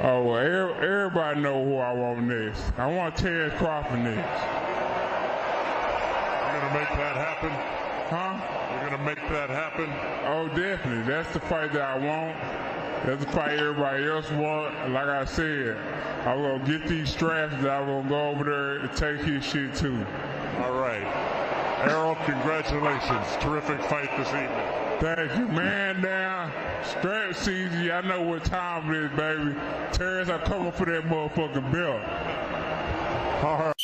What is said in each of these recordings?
Oh, well, everybody know who I want next. I want Terrence Crawford next. You're going to make that happen? Huh? You're going to make that happen? Oh, definitely. That's the fight that I want. That's the fight everybody else want. Like I said, I'm going to get these straps that I'm going to go over there and take his shit too. All right. Errol, congratulations. Terrific fight this evening. Thank you, man. Down. Strap season. I know what time it is, baby. Terrence, I'm coming for that motherfucking belt. All right.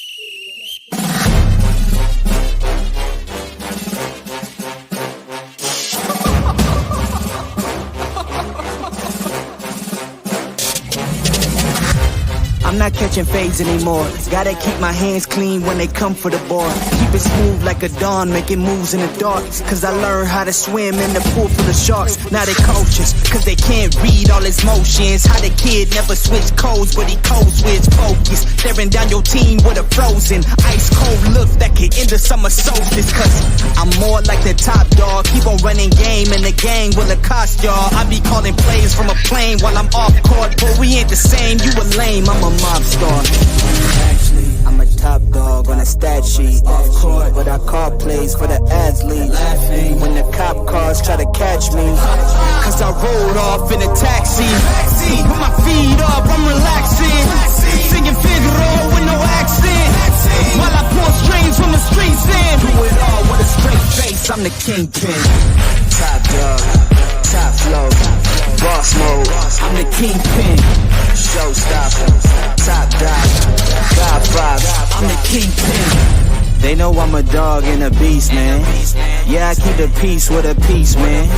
I'm not catching fades anymore. Gotta keep my hands clean when they come for the ball. Keep it smooth like a dawn, making moves in the dark. Cause I learned how to swim in the pool full of sharks. Now they coaches, cause they can't read all his motions. How the kid never switched codes, but he code switch focus. Staring down your team with a frozen, ice cold look that could end the summer solstice. Cause I'm more like the top dog. Keep on running game and the gang will accost y'all. I be calling plays from a plane while I'm off court. But we ain't the same, you a lame, I'm a mob star. Actually, I'm a top dog on a stat sheet. Off court, but I call plays for the athletes. Laughing when the cop cars try to catch me. Cause I rolled off in a taxi. Put my feet up, I'm relaxing. Singing Figaro with no accent. While I pour strings from the streets in. Do it all with a straight face, I'm the kingpin. Top dog, top flow, boss mode, I'm the kingpin. Showstopper, top dog, God vibes, I'm the kingpin. They know I'm a dog and a beast, man. Yeah, I keep the peace with a piece, man.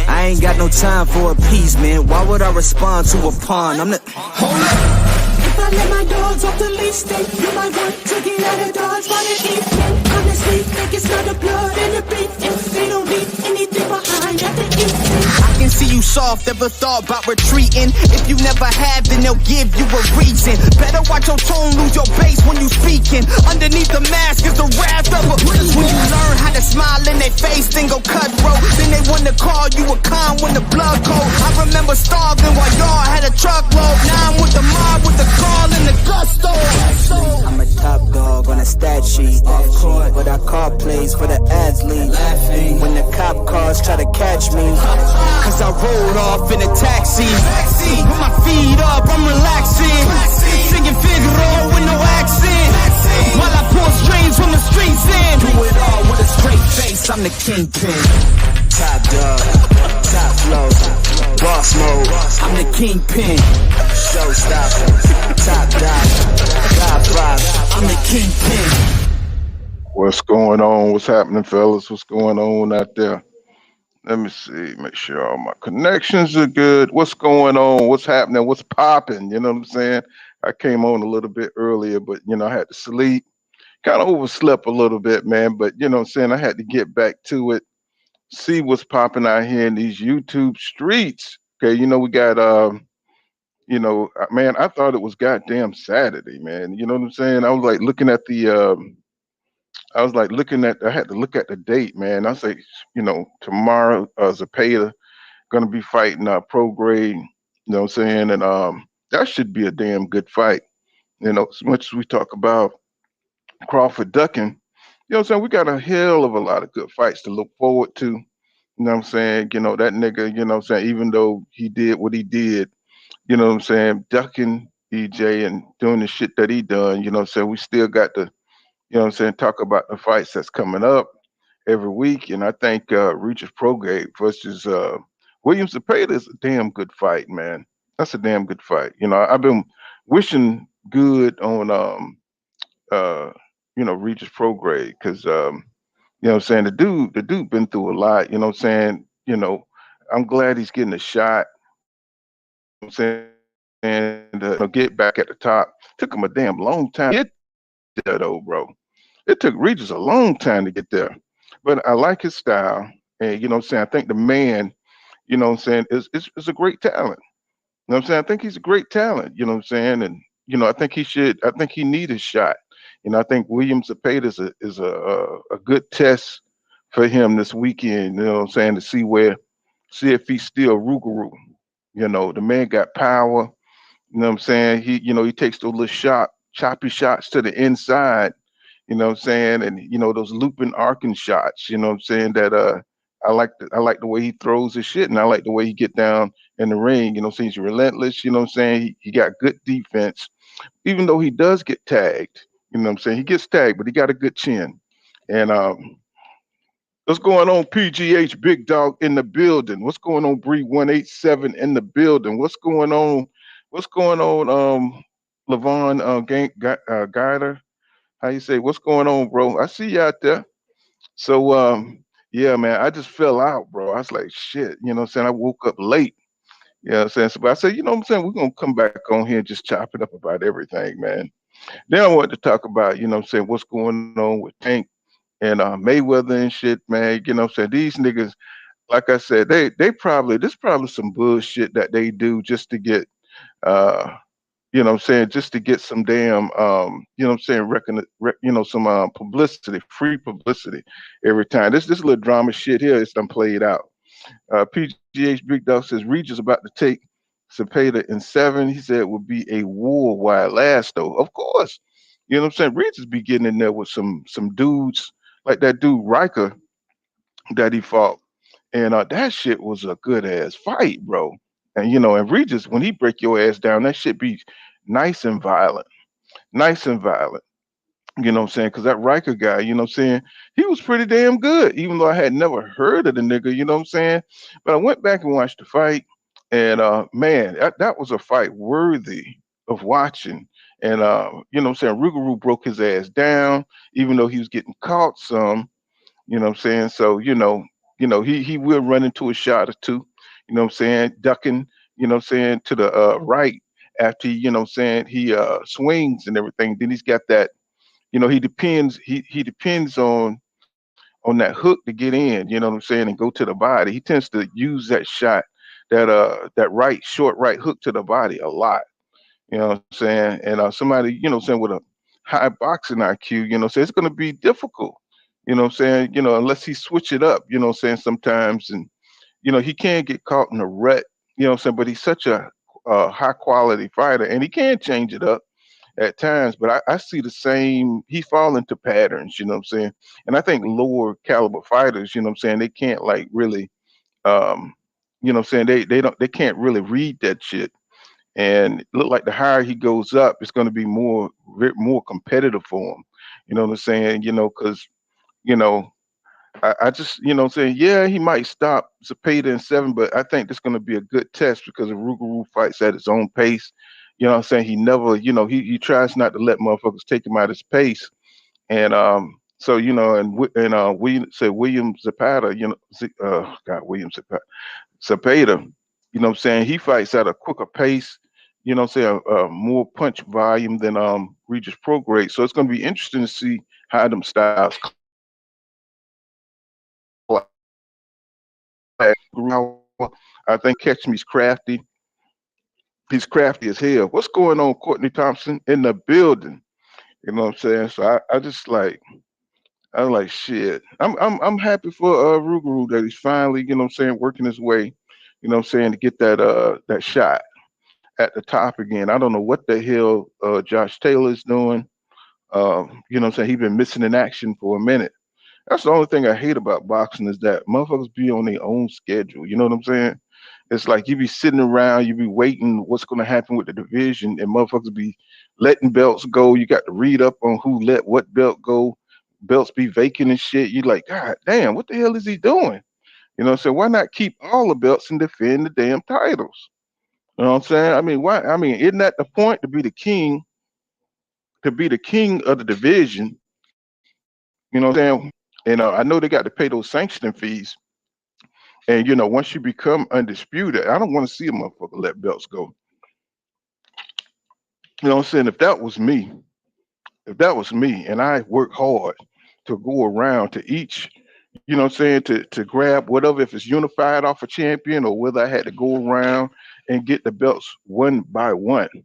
I ain't got no time for a piece, man. Why would I respond to a pawn? I'm the... Hold up! If I let my dogs off the leash, then you might want to get out of Dodge by the evening. Honestly, think it's not the blood and the beef. If they don't leave anything behind at the evening. I can see you soft, ever thought about retreating. If you never have, then they'll give you a reason. Better watch your tone, lose your bass when you speaking. Underneath the mask is the wrath of a... When you learn how to smile in their face, then go cutthroat. Then they want to call you a con when the blood cold. I remember starving while y'all had a truckload. Now I'm with the mob with the call and the gusto. I'm a top dog on a stat sheet. Off court, but I call plays for the athletes. Laughing when the cop cars try to catch me. Cause I rolled off in a taxi. Put my feet up, I'm relaxing. Singing Figaro with no accent. While I pour strings from the streets in. Do it all with a straight face, I'm the kingpin. Top dog, top flow, boss mode, I'm the kingpin. Showstopper, top dog, God vibe, I'm the kingpin. What's going on? What's happening, fellas? What's going on out there? Let me see. Make sure all my connections are good. What's going on? What's happening? What's popping? You know what I'm saying? I came on a little bit earlier, but, you know, I had to sleep. Kind of overslept a little bit, man. But, you know what I'm saying? I had to get back to it. See what's popping out here in these YouTube streets. Okay, you know, we got, you know, man, I thought it was goddamn Saturday, man. You know what I'm saying? I was like looking at the, I had to look at the date, man. I say, you know, tomorrow, Zepeda gonna be fighting pro grade, you know what I'm saying? And that should be a damn good fight. You know, as much as we talk about Crawford ducking, you know what I'm saying? We got a hell of a lot of good fights to look forward to. You know what I'm saying? You know, that nigga, you know what I'm saying, even though he did what he did, you know what I'm saying, ducking EJ and doing the shit that he done, you know what I'm saying, we still got to, you know what I'm saying, talk about the fights that's coming up every week. And I think Regis Prograde versus William Zepeda is a damn good fight, man. That's a damn good fight. You know, I've been wishing good on you know, Regis Prograde, because you know what I'm saying, the dude been through a lot, you know what I'm saying? You know, I'm glad he's getting a shot. You know what I'm saying, and you know, get back at the top. Took him a damn long time to get there though, bro. It took Regis a long time to get there. But I like his style. And you know what I'm saying? I think the man, you know what I'm saying, is a great talent. You know what I'm saying? I think he's a great talent, you know what I'm saying? And you know, I think he need a shot. You know, I think William Zepeda is a good test for him this weekend, you know what I'm saying, to see if he's still Rougarou. You know, the man got power. You know what I'm saying? He takes those little choppy shots to the inside, you know what I'm saying? And those looping arcing shots, you know what I'm saying? That I like the way he throws his shit, and I like the way he get down in the ring, you know what I'm saying? He's relentless, you know what I'm saying? He got good defense, even though he does get tagged, you know what I'm saying? He gets tagged, but he got a good chin. And what's going on, PGH Big Dog in the building? What's going on, Bree 187 in the building? What's going on? What's going on, Levon Guider? How you say? What's going on, bro? I see you out there. So yeah, man, I just fell out, bro. I was like, shit, you know what I'm saying? I woke up late. You know what I'm saying? So, but I said, you know what I'm saying? We're gonna come back on here and just chop it up about everything, man. Then I wanted to talk about, you know what I'm saying, what's going on with Tank and Mayweather and shit, man. You know what I'm saying? These niggas, like I said, they probably this probably some bullshit that they do just to get you know what I'm saying, just to get some damn you know what I'm saying, some publicity, free publicity every time. This little drama shit here is done played out. PGH Big Dog says Regis about to take Zepeda in 7. He said it would be a war while it lasts, though. Of course. You know what I'm saying? Regis be getting in there with some dudes like that dude Riker that he fought. And that shit was a good ass fight, bro. And and Regis, when he break your ass down, that shit be nice and violent. Nice and violent. You know what I'm saying? Because that Riker guy, you know what I'm saying, he was pretty damn good, even though I had never heard of the nigga, you know what I'm saying? But I went back and watched the fight, and man, that was a fight worthy of watching. And you know what I'm saying, Rougarou broke his ass down, even though he was getting caught some, you know what I'm saying? So, he will run into a shot or two, you know what I'm saying, ducking, you know what I'm saying, to the right after you know what I'm saying, he swings and everything. Then he's got that, he depends on that hook to get in, you know what I'm saying, and go to the body. He tends to use that shot, that right short right hook to the body a lot. You know what I'm saying? And somebody, you know what I'm saying, with a high boxing IQ, you know what I'm saying, it's gonna be difficult. You know what I'm saying? Unless he switch it up, you know what I'm saying, sometimes. And he can get caught in a rut, you know what I'm saying, but he's such a high quality fighter, and he can change it up at times. But I see the same, he fall into patterns, you know what I'm saying? And I think lower caliber fighters, you know what I'm saying, they can't like really um you know what I'm saying, they can't really read that shit. And it look like the higher he goes up, it's going to be more competitive for him. You know what I'm saying? Because you know I just, you know what I'm saying, yeah, he might stop Zepeda in 7, but I think this going to be a good test because Rougarou fights at his own pace. You know what I'm saying? He never, he tries not to let motherfuckers take him out of his pace. And so, William Zepeda, William Zepeda, you know what I'm saying, he fights at a quicker pace, you know what I'm saying, more punch volume than Regis Prograde. So it's going to be interesting to see how them styles I think Catch Me's crafty. He's crafty as hell. What's going on, Courtney Thompson in the building? You know what I'm saying? So I just like, I'm like, shit. I'm happy for Rougarou that he's finally, you know what I'm saying, working his way, you know what I'm saying, to get that shot at the top again. I don't know what the hell Josh Taylor's doing. You know what I'm saying? He's been missing in action for a minute. That's the only thing I hate about boxing is that motherfuckers be on their own schedule. You know what I'm saying? It's like you be sitting around, you be waiting what's going to happen with the division, and motherfuckers be letting belts go. You got to read up on who let what belt go. Belts be vacant and shit. You like, God damn, what the hell is he doing? You know what I'm saying? Why not keep all the belts and defend the damn titles? You know what I'm saying? I mean, why? I mean, isn't that the point, to be the king, of the division? You know what I'm saying? And I know they got to pay those sanctioning fees. And once you become undisputed, I don't want to see a motherfucker let belts go. You know what I'm saying? If that was me, and I work hard to go around to each, you know what I'm saying, to grab whatever, if it's unified off a champion or whether I had to go around and get the belts one by one. You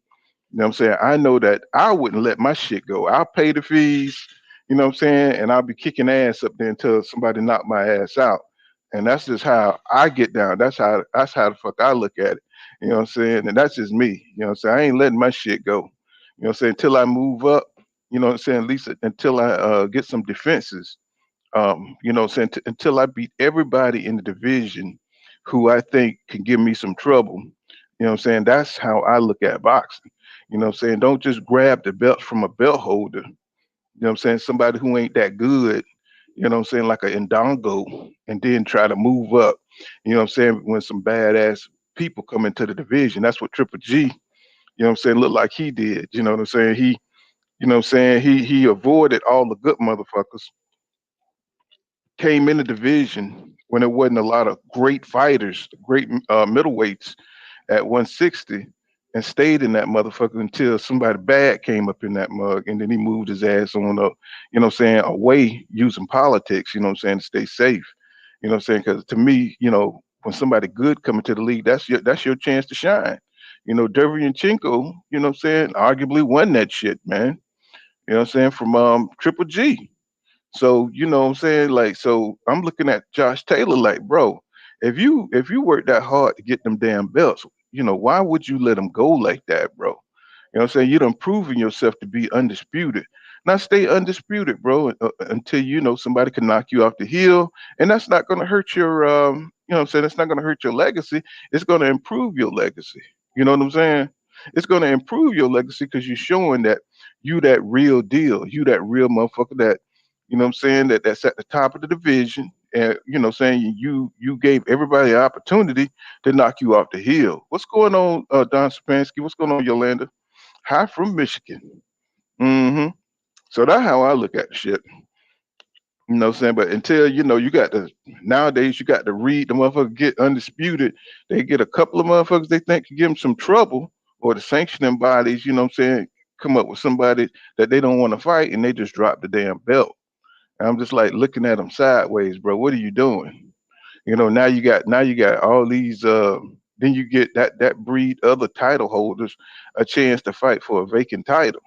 know what I'm saying? I know that I wouldn't let my shit go. I'll pay the fees, you know what I'm saying, and I'll be kicking ass up there until somebody knock my ass out. And that's just how I get down. That's how the fuck I look at it. You know what I'm saying? And that's just me. You know what I'm saying? I ain't letting my shit go. You know what I'm saying? Until I move up, you know what I'm saying? At least until I get some defenses. You know what I'm saying? Until I beat everybody in the division who I think can give me some trouble. You know what I'm saying? That's how I look at boxing. You know what I'm saying? Don't just grab the belt from a belt holder. You know what I'm saying? Somebody who ain't that good, you know what I'm saying, like a Indongo, and then try to move up. You know what I'm saying? When some badass people come into the division, that's what Triple G, you know what I'm saying, looked like he did. You know what I'm saying? You know what I'm saying, he avoided all the good motherfuckers, came in the division when there wasn't a lot of great fighters, great middleweights at 160, and stayed in that motherfucker until somebody bad came up in that mug, and then he moved his ass on up, you know what I'm saying, away using politics, you know what I'm saying, to stay safe. You know what I'm saying? Because to me, you know, when somebody good coming to the league, that's your chance to shine. You know, Derevyanchenko, you know what I'm saying, arguably won that shit, man. You know what I'm saying, from Triple G. So, you know what I'm saying? Like, so I'm looking at Josh Taylor like, bro, if you work that hard to get them damn belts, you know, why would you let them go like that, bro? You know what I'm saying? You done proven yourself to be undisputed. Now stay undisputed, bro, until you know somebody can knock you off the heel. And that's not gonna hurt your you know what I'm saying, it's not gonna hurt your legacy. It's gonna improve your legacy. You know what I'm saying? It's gonna improve your legacy because you're showing that you that real deal, you that real motherfucker that, you know what I'm saying, that's at the top of the division. And you know what I'm saying, you gave everybody an opportunity to knock you off the hill. What's going on, Don Spansky? What's going on, Yolanda? Hi from Michigan. Hmm. So that's how I look at the shit. You know what I'm saying? But until you know, you got to nowadays you got to read the motherfucker get undisputed. They get a couple of motherfuckers they think can give them some trouble, or the sanctioning bodies, you know what I'm saying, come up with somebody that they don't want to fight, and they just drop the damn belt. And I'm just like looking at them sideways, bro. What are you doing? You know, now you got all these. Then you get that breed other title holders a chance to fight for a vacant title.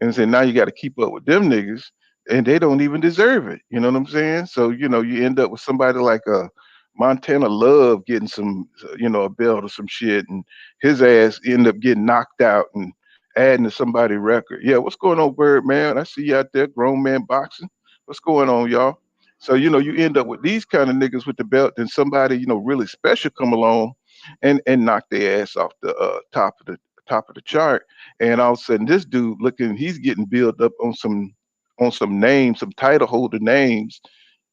And say now you got to keep up with them niggas, and they don't even deserve it. You know what I'm saying? So you know you end up with somebody like a Montana Love getting some, you know, a belt or some shit, and his ass end up getting knocked out and adding to somebody's record. Yeah, what's going on, Bird man? I see you out there, grown man boxing. What's going on, y'all? So you know you end up with these kind of niggas with the belt, then somebody you know really special come along and knock their ass off the top of the chart, and all of a sudden this dude looking, he's getting built up on some names, some title holder names,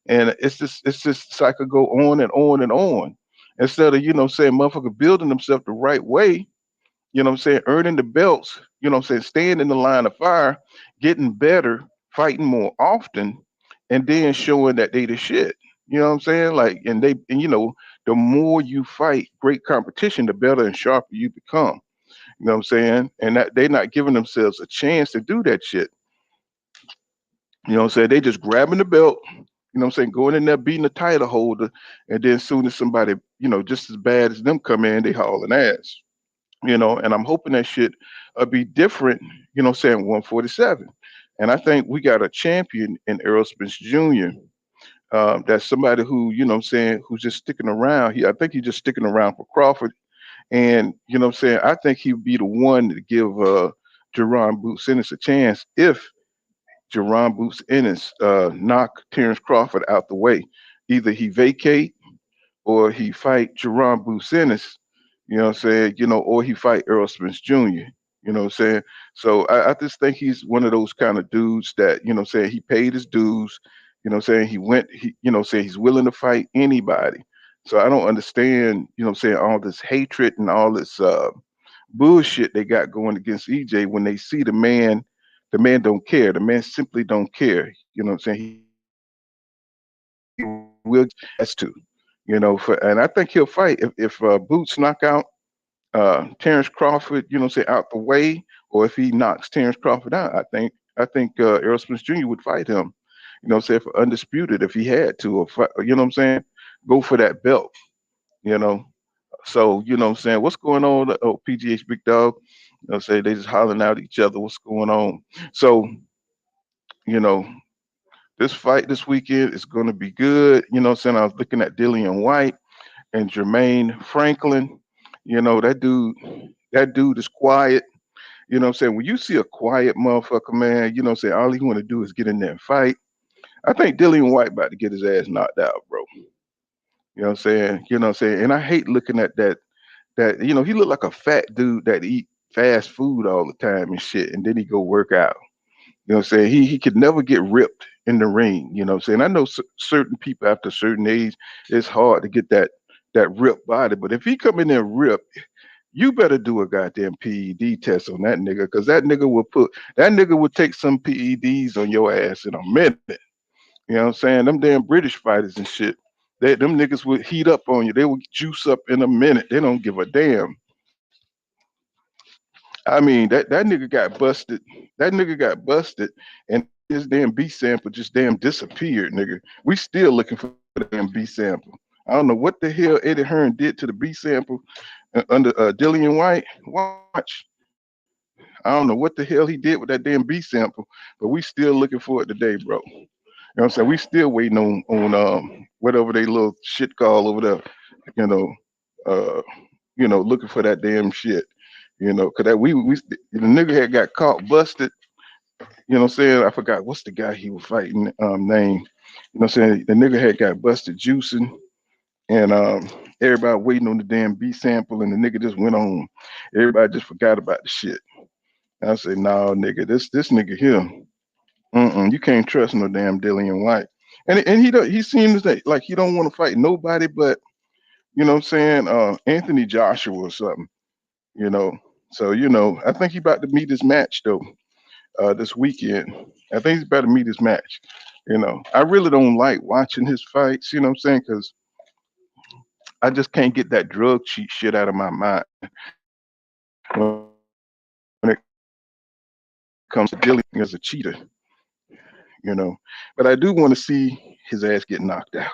and it's just cycle go on and on and on. Instead of, you know, saying motherfucker building themselves the right way, you know what I'm saying, earning the belts, you know what I'm saying, staying in the line of fire, getting better, fighting more often, and then showing that they the shit. You know what I'm saying? Like, and you know, the more you fight great competition, the better and sharper you become. You know what I'm saying? And that they not giving themselves a chance to do that shit. You know what I'm saying? They just grabbing the belt, you know what I'm saying, going in there beating the title holder, and then soon as somebody, you know, just as bad as them come in, they hauling ass. You know, and I'm hoping that shit be different, you know what I'm saying, 147. And I think we got a champion in Earl Spence Jr. That's somebody who, you know what I'm saying, who's just sticking around. I think he's just sticking around for Crawford. And, you know what I'm saying, I think he'd be the one to give Jerron Boots Ennis a chance if Jerron Boots Ennis knock Terrence Crawford out the way. Either he vacate or he fight Jerron Boots Ennis, you know what I'm saying, you know, or he fight Earl Spence Jr., you know what I'm saying? So I just think he's one of those kind of dudes that, you know what I'm saying, he paid his dues, you know what I'm saying, you know what I'm saying, he's willing to fight anybody. So I don't understand, you know what I'm saying, all this hatred and all this bullshit they got going against EJ when they see the man don't care. The man simply don't care. You know what I'm saying? He will has to, you know, and I think he'll fight if Boots knock out Terrence Crawford, you know, say out the way, or if he knocks Terrence Crawford out, I think Errol Spence Jr. would fight him. You know, say for undisputed if he had to, or you know what I'm saying, go for that belt. You know, so you know what I'm saying. What's going on? Oh, PGH Big Dog. You know, say they just hollering out at each other. What's going on? So you know, This fight this weekend is going to be good. You know what I'm saying? I was looking at Dillian Whyte and Jermaine Franklin. You know, that dude is quiet. You know what I'm saying? When you see a quiet motherfucker, man, you know what I'm saying? All he want to do is get in there and fight. I think Dillian Whyte about to get his ass knocked out, bro. You know what I'm saying? You know what I'm saying? And I hate looking at that, he look like a fat dude that eat fast food all the time and shit, and then he go work out. You know what I'm saying? He could never get ripped in the ring. You know what I'm saying? I know certain people after a certain age, it's hard to get that ripped body. But if he come in there ripped, you better do a goddamn PED test on that nigga, because that nigga will take some PEDs on your ass in a minute. You know what I'm saying? Them damn British fighters and shit. Them niggas would heat up on you. They would juice up in a minute. They don't give a damn. I mean, that nigga got busted. That nigga got busted, and his damn B sample just damn disappeared, nigga. We still looking for the damn B sample. I don't know what the hell Eddie Hearn did to the B sample under Dillian Whyte. Watch. I don't know what the hell he did with that damn B sample, but we still looking for it today, bro. You know what I'm saying? We still waiting on whatever they little shit call over there, you know, uh, looking for that damn shit. You know, cause that the nigga had got caught busted. You know what I'm saying? I forgot what's the guy he was fighting name. You know what I'm saying? The nigga had got busted juicing, and everybody waiting on the damn B sample, and the nigga just went on. Everybody just forgot about the shit. I said, no, nigga, this nigga here, you can't trust no damn Dillian Whyte. And he seems like he don't want to fight nobody but, you know what I'm saying, Anthony Joshua or something, you know. So, I think he about to meet his match though, this weekend. I think he's about to meet his match. You know, I really don't like watching his fights, you know what I'm saying, because I just can't get that drug cheat shit out of my mind when it comes to Dillian as a cheater, you know. But I do want to see his ass get knocked out.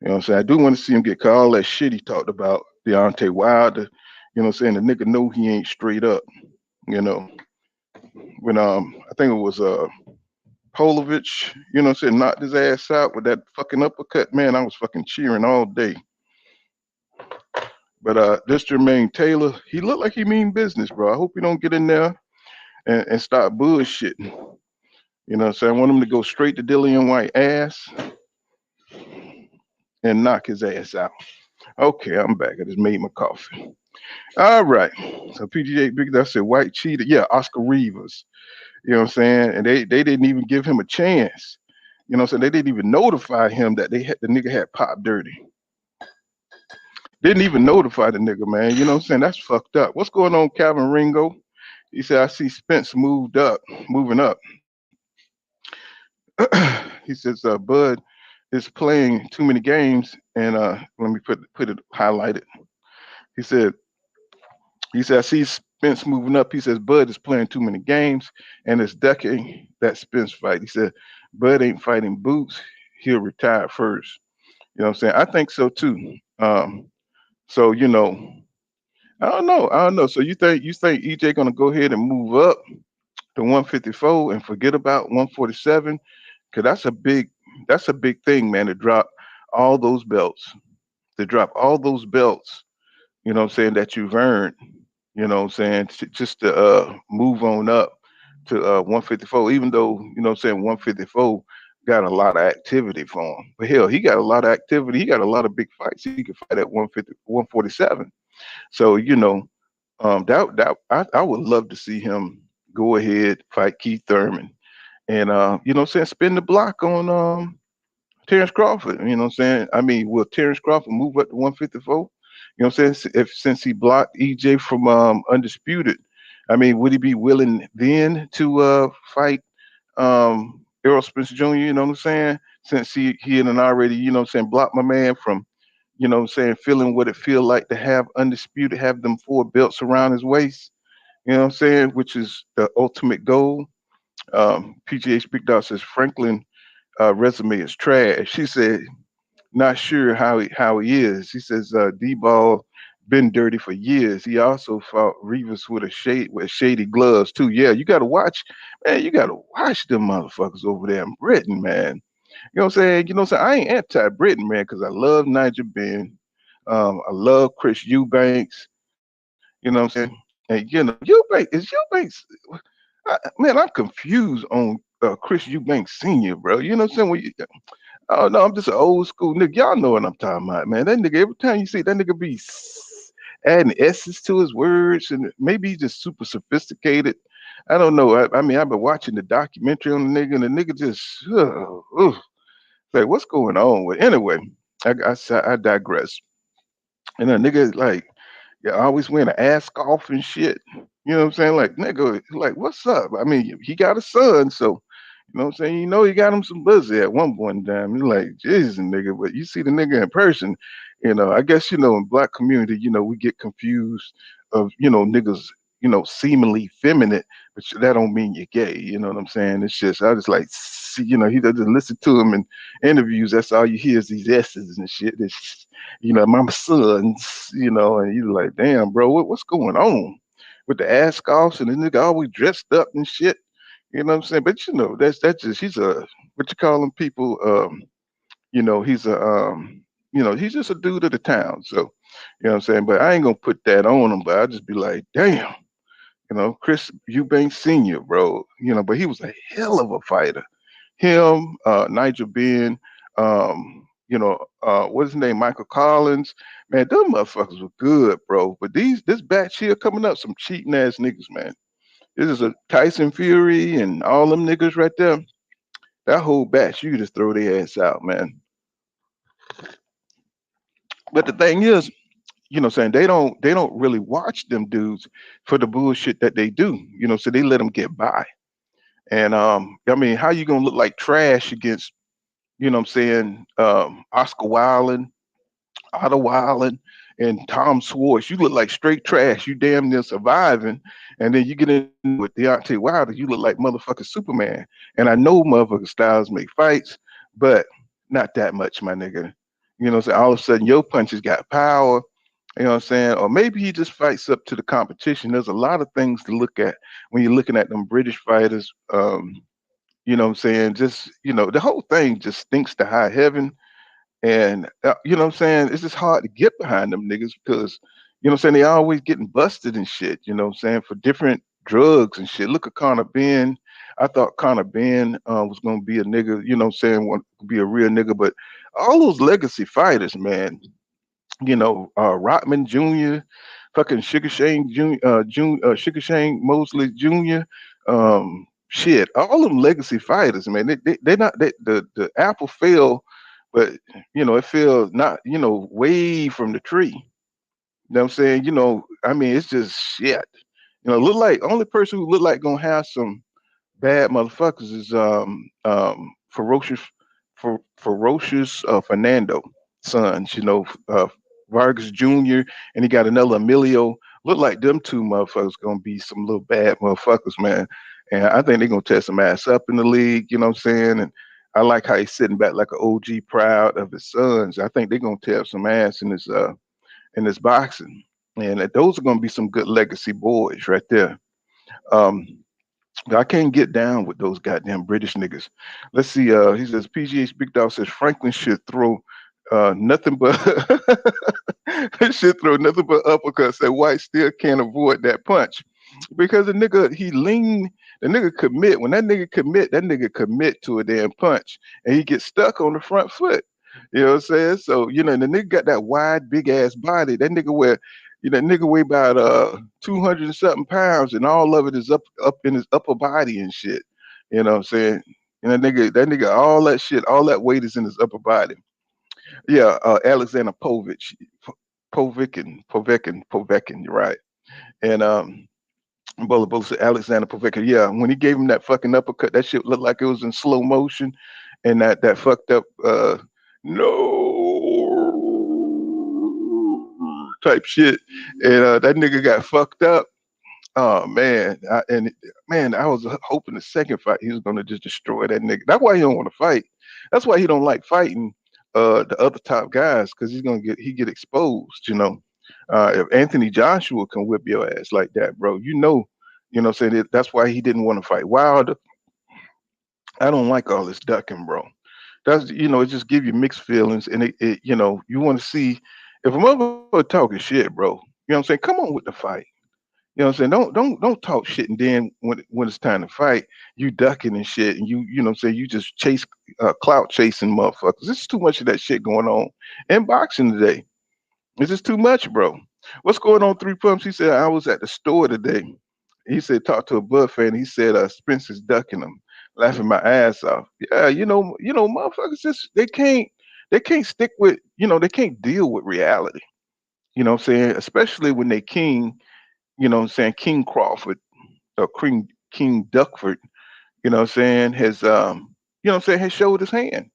You know what I'm saying? I do want to see him get caught. All that shit he talked about Deontay Wilder. You know what I'm saying? The nigga know he ain't straight up. You know, when I think it was Polovich, you know what I'm saying, knocked his ass out with that fucking uppercut, man, I was fucking cheering all day. But this Jermaine Taylor, he looked like he mean business, bro. I hope he don't get in there and start bullshitting. You know what I'm saying? I want him to go straight to Dillian Whyte ass and knock his ass out. Okay, I'm back. I just made my coffee. All right. So PGA Big I said White cheater. Yeah, Oscar Rivas. You know what I'm saying? And they didn't even give him a chance. You know what I'm saying? They didn't even notify him that the nigga had popped dirty. Didn't even notify the nigga, man. You know what I'm saying? That's fucked up. What's going on, Calvin Ringo? He said, I see Spence moving up. He says, Bud is playing too many games, and let me put it highlighted. He said, I see Spence moving up. He says, Bud is playing too many games, and it's ducking that Spence fight. He said, Bud ain't fighting Boots. He'll retire first. You know what I'm saying? I think so too. So I don't know. So you think EJ gonna go ahead and move up to 154 and forget about 147? Cause that's a big thing, man, to drop all those belts. You know what I'm saying, that you've earned, you know what I'm saying, just to move on up to 154, even though, you know what I'm saying, 154 got a lot of activity for him. But hell, he got a lot of activity. He got a lot of big fights. He could fight at 150, 147. So, I would love to see him go ahead, fight Keith Thurman. And you know what I'm saying, spin the block on Terrence Crawford. You know what I'm saying? I mean, will Terrence Crawford move up to 154? You know what I'm saying? Since he blocked EJ from Undisputed, I mean, would he be willing then to fight Errol Spence Jr., you know what I'm saying? Since he had already, you know what I'm saying, blocked my man from, you know what I'm saying, feeling what it feel like to have Undisputed, have them 4 belts around his waist, you know what I'm saying, which is the ultimate goal. PGH Big Dog says Franklin resume is trash. She said, not sure how he is. He says D-Ball been dirty for years. He also fought Regis with shady gloves too. Yeah, you gotta watch, man. You gotta watch them motherfuckers over there in Britain, man. You know what I'm saying? You know what I'm saying? I ain't anti-Britain, man, because I love Nigel Ben. I love Chris Eubanks. You know what I'm saying? And Eubanks. Man, I'm confused on Chris Eubanks Senior, bro. You know what I'm saying? Oh no, I'm just an old school nigga. Y'all know what I'm talking about, man. That nigga, every time you see that nigga be adding S's to his words, and maybe he's just super sophisticated. I don't know. I mean, I've been watching the documentary on the nigga, and the nigga just, like, what's going on with? Anyway, I digress. And a nigga like, yeah, always wearing an ass off and shit. You know what I'm saying? Like, nigga, like, what's up? I mean, he got a son, so you know what I'm saying? You know he got him some buzzy at one point in time. You're like, Jesus, nigga, but you see the nigga in person, I guess, in black community, we get confused of, niggas, seemingly feminine, but that don't mean you're gay. You know what I'm saying? It's just, I just like, see, he doesn't listen to him in interviews. That's all you hear is these S's and shit. It's, my sons, and you're like, damn, bro, what's going on with the ass offs and the nigga always dressed up and shit? You know what I'm saying? But that's just he's a what you call them people. He's a he's just a dude of the town. So you know what I'm saying. But I ain't gonna put that on him. But I just be like, damn, Chris Eubanks Senior, bro. But he was a hell of a fighter. Him, Nigel Ben, what's his name, Michael Collins. Man, them motherfuckers were good, bro. But this batch here coming up, some cheating ass niggas, man. This is a Tyson Fury and all them niggas right there. That whole batch, you just throw their ass out, man. But the thing is, saying they don't really watch them dudes for the bullshit that they do. So they let them get by. And I mean, how you gonna look like trash against, what I'm saying, Oscar Wilde, Otto Wilde, and Tom Schwartz? You look like straight trash. You damn near surviving. And then you get in with Deontay Wilder, you look like motherfucking Superman. And I know motherfucking Styles make fights, but not that much, my nigga. You know what I'm saying? All of a sudden, your punches got power. You know what I'm saying? Or maybe he just fights up to the competition. There's a lot of things to look at when you're looking at them British fighters. You know what I'm saying? Just, the whole thing just stinks to high heaven. And you know what I'm saying? It's just hard to get behind them niggas because, what I'm saying, they always getting busted and shit, you know what I'm saying, for different drugs and shit. Look at Conor Ben. I thought Conor Ben was gonna be a nigga, you know what I'm saying, want to be a real nigga, but all those legacy fighters, man, Rodman Jr., fucking Sugar Shane Sugar Shane Mosley Jr., shit, all them legacy fighters, man, they not the apple fell, but it fell not, way from the tree. You know what I'm saying? I mean, it's just shit. Look like only person who look like gonna have some bad motherfuckers is ferocious Fernando sons. Vargas Jr. and he got another Emilio. Look like them two motherfuckers gonna be some little bad motherfuckers, man. And I think they're gonna tear some ass up in the league. You know what I'm saying? And I like how he's sitting back like an OG, proud of his sons. I think they're gonna tear up some ass in this boxing, and those are gonna be some good legacy boys right there. Um, I can't get down with those goddamn British niggas. Let's see. He says PGH Big Dog says Franklin should throw nothing but should throw nothing but uppercuts. That White still can't avoid that punch because the nigga he lean. The nigga commit. When that nigga commit to a damn punch, and he gets stuck on the front foot. You know what I'm saying? So the nigga got that wide, big ass body. That nigga weigh about 200 and something pounds, and all of it is up in his upper body and shit. You know what I'm saying? And that nigga, all that weight is in his upper body. Yeah, Alexander Povetkin, you're right. And Bola said Alexander Povetkin. Yeah, when he gave him that fucking uppercut, that shit looked like it was in slow motion, and that fucked up no type shit, and that nigga got fucked up. Oh man, I was hoping the second fight he was gonna just destroy that nigga. That's why he don't want to fight. That's why he don't like fighting the other top guys, because he get exposed. If Anthony Joshua can whip your ass like that, bro, what I'm saying, that's why he didn't want to fight Wilder. I don't like all this ducking, bro. That's it just give you mixed feelings, and you want to see if a motherfucker talking shit, bro. You know what I'm saying? Come on with the fight. You know what I'm saying? Don't talk shit, and then when it's time to fight, you ducking and shit, and you know what I'm saying, you just chase clout chasing motherfuckers. There's too much of that shit going on in boxing today. It's just too much, bro. What's going on, Three Pumps? He said I was at the store today. He said talk to a Bud fan. He said Spence is ducking him, laughing my ass off. Yeah, motherfuckers just they can't stick with they can't deal with reality. You know what I'm saying? Especially when they king, King Crawford or King Duckford, has showed his hand.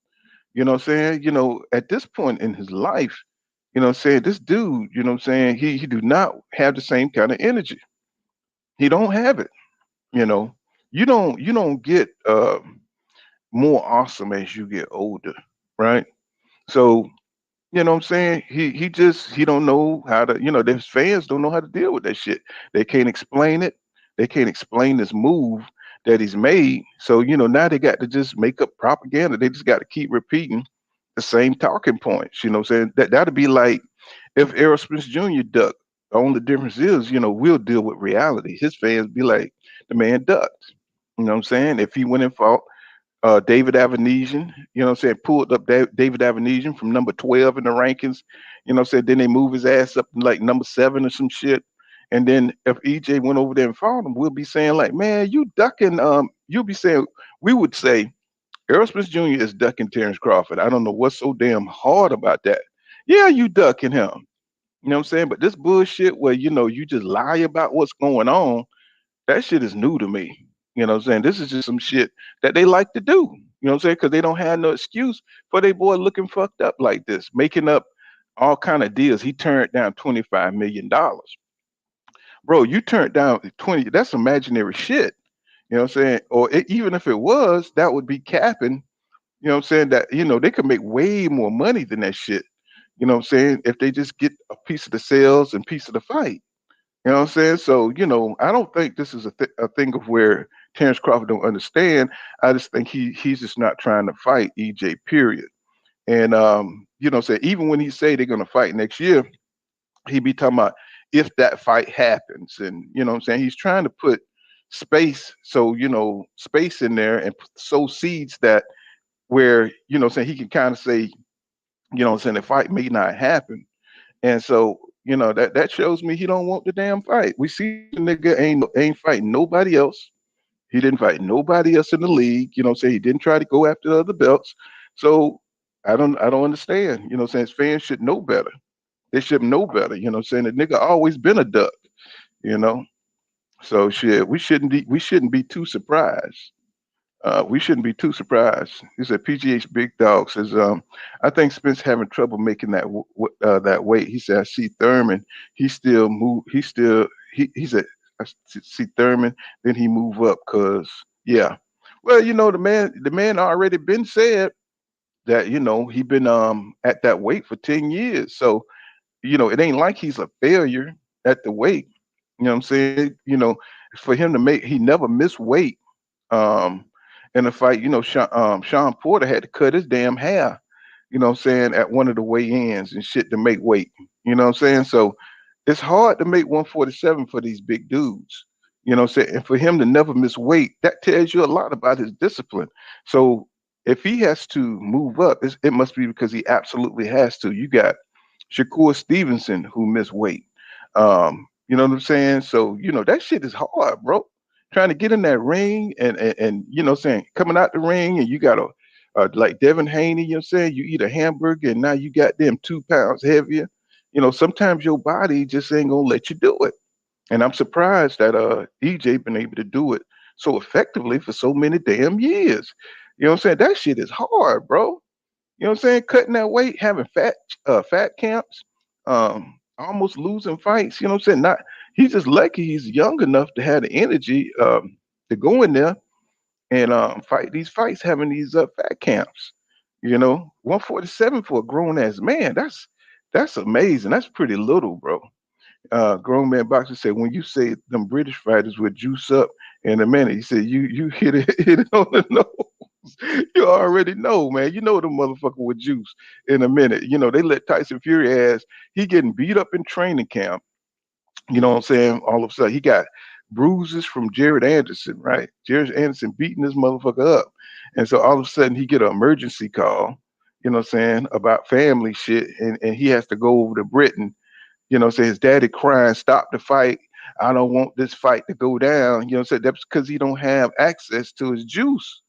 You know what I'm saying? At this point in his life, this dude, he do not have the same kind of energy. He don't have it, you know. You don't get more awesome as you get older, right? So, you know what I'm saying? He don't know how to, his fans don't know how to deal with that shit. They can't explain it. They can't explain this move that he's made. So, now they got to just make up propaganda. They just got to keep repeating the same talking points. You know what I'm saying? That'd be like if Errol Spence Jr. ducked. The only difference is, we'll deal with reality. His fans be like, the man ducked. You know what I'm saying? If he went and fought David Avanesian, pulled up David Avanesian from number 12 in the rankings, then they move his ass up to like number 7 or some shit. And then if EJ went over there and fought him, we'll be saying like, man, you ducking, we would say, Errol Spence Jr. is ducking Terrence Crawford. I don't know what's so damn hard about that. Yeah, you ducking him. You know what I'm saying? But this bullshit where, you just lie about what's going on, that shit is new to me. You know what I'm saying? This is just some shit that they like to do. You know what I'm saying? Because they don't have no excuse for their boy looking fucked up like this, making up all kind of deals. He turned down $25 million. Bro, you turned down 20, that's imaginary shit. You know what I'm saying? Or even if it was, that would be capping. You know what I'm saying? That, they could make way more money than that shit. You know what I'm saying? If they just get a piece of the sales and piece of the fight. You know what I'm saying? So, I don't think this is a thing of where Terrence Crawford don't understand. I just think he's just not trying to fight EJ, period. And say even when he say they're gonna fight next year, he be talking about if that fight happens. And what I'm saying, he's trying to put space in there and sow seeds that where, saying he can kind of say, saying the fight may not happen. And so, that shows me he don't want the damn fight. We see the nigga ain't fighting nobody else. He didn't fight nobody else in the league. You know what I'm saying? He didn't try to go after the other belts. So I don't understand. You know what I'm saying? His fans should know better. They should know better. You know what I'm saying? The nigga always been a duck, you know. So shit, we shouldn't be too surprised. We shouldn't be too surprised. He said PGH Big Dog says, I think Spence having trouble making that weight. He said, I see Thurman. He still move. He said, see Thurman. Then he move up because yeah. Well, the man already been said that he been at that weight for 10 years. So it ain't like he's a failure at the weight. You know what I'm saying? For him to he never missed weight. Um, in the fight, Sean Porter had to cut his damn hair, what I'm saying, at one of the weigh-ins and shit to make weight. You know what I'm saying? So it's hard to make 147 for these big dudes. You know what I'm saying? And for him to never miss weight, that tells you a lot about his discipline. So if he has to move up, it must be because he absolutely has to. You got Shakur Stevenson who missed weight. You know what I'm saying? So, that shit is hard, bro. Trying to get in that ring and saying coming out the ring and you got like Devin Haney, you know what I'm saying? You eat a hamburger and now you got them 2 pounds heavier. Sometimes your body just ain't gonna let you do it. And I'm surprised that EJ been able to do it so effectively for so many damn years. You know what I'm saying? That shit is hard, bro. You know what I'm saying? Cutting that weight, having fat camps, almost losing fights. You know what I'm saying? Not he's just lucky he's young enough to have the energy to go in there and fight these fights, having these fat camps. 147 for a grown ass man. That's amazing. That's pretty little, bro. Grown man boxer said when you say them British fighters would juice up in a minute, he said you hit it hit it on the nose. You already know, man. You know the motherfucker with juice in a minute. You know they let Tyson Fury ass. He getting beat up in training camp. You know what I'm saying? All of a sudden he got bruises from Jared Anderson, right? Jared Anderson beating this motherfucker up, and so all of a sudden he get an emergency call. You know what I'm saying about family shit, and he has to go over to Britain. You know, say his daddy crying, stop the fight. I don't want this fight to go down. You know, say that's because he don't have access to his juice.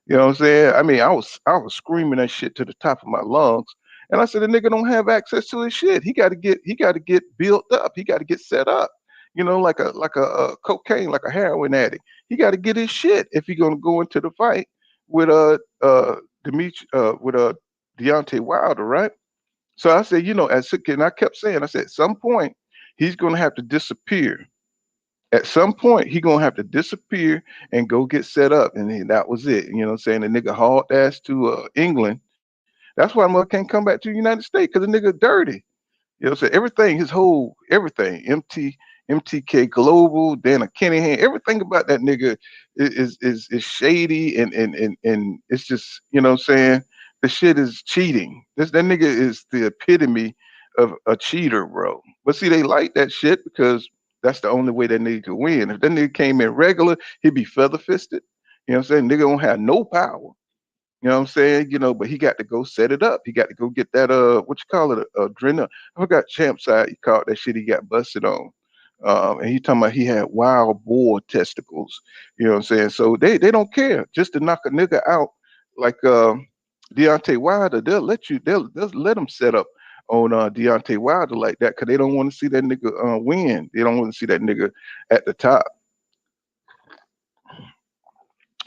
You know what I'm saying? I mean, I was screaming that shit to the top of my lungs. And I said the nigga don't have access to his shit. He got to get built up. He got to get set up. You know, like a cocaine, like a heroin addict. He got to get his shit if he gonna go into the fight with Demetri with Deontay Wilder, right? So I said, you know, and I kept saying, I said, at some point, he's going to have to disappear. At some point, he's going to have to disappear and go get set up. And then that was it. You know what I'm saying? The nigga hauled ass to England. That's why mother can't come back to the United States because the nigga dirty. You know, so everything, his whole everything, MTK Global, Dana Kennehan, everything about that nigga is shady and it's just, you know what I'm saying? The shit is cheating. That nigga is the epitome of a cheater, bro. But see, they like that shit because that's the only way that nigga could win. If that nigga came in regular, he'd be feather fisted. You know what I'm saying? Nigga don't have no power. You know what I'm saying? You know, but he got to go set it up. He got to go get that what you call it, adrenaline. I forgot champ side he called that shit he got busted on. And he talking about he had wild boar testicles. You know what I'm saying? So they don't care. Just to knock a nigga out like Deontay Wilder, they'll let him set up on Deontay Wilder like that because they don't want to see that nigga win. They don't want to see that nigga at the top.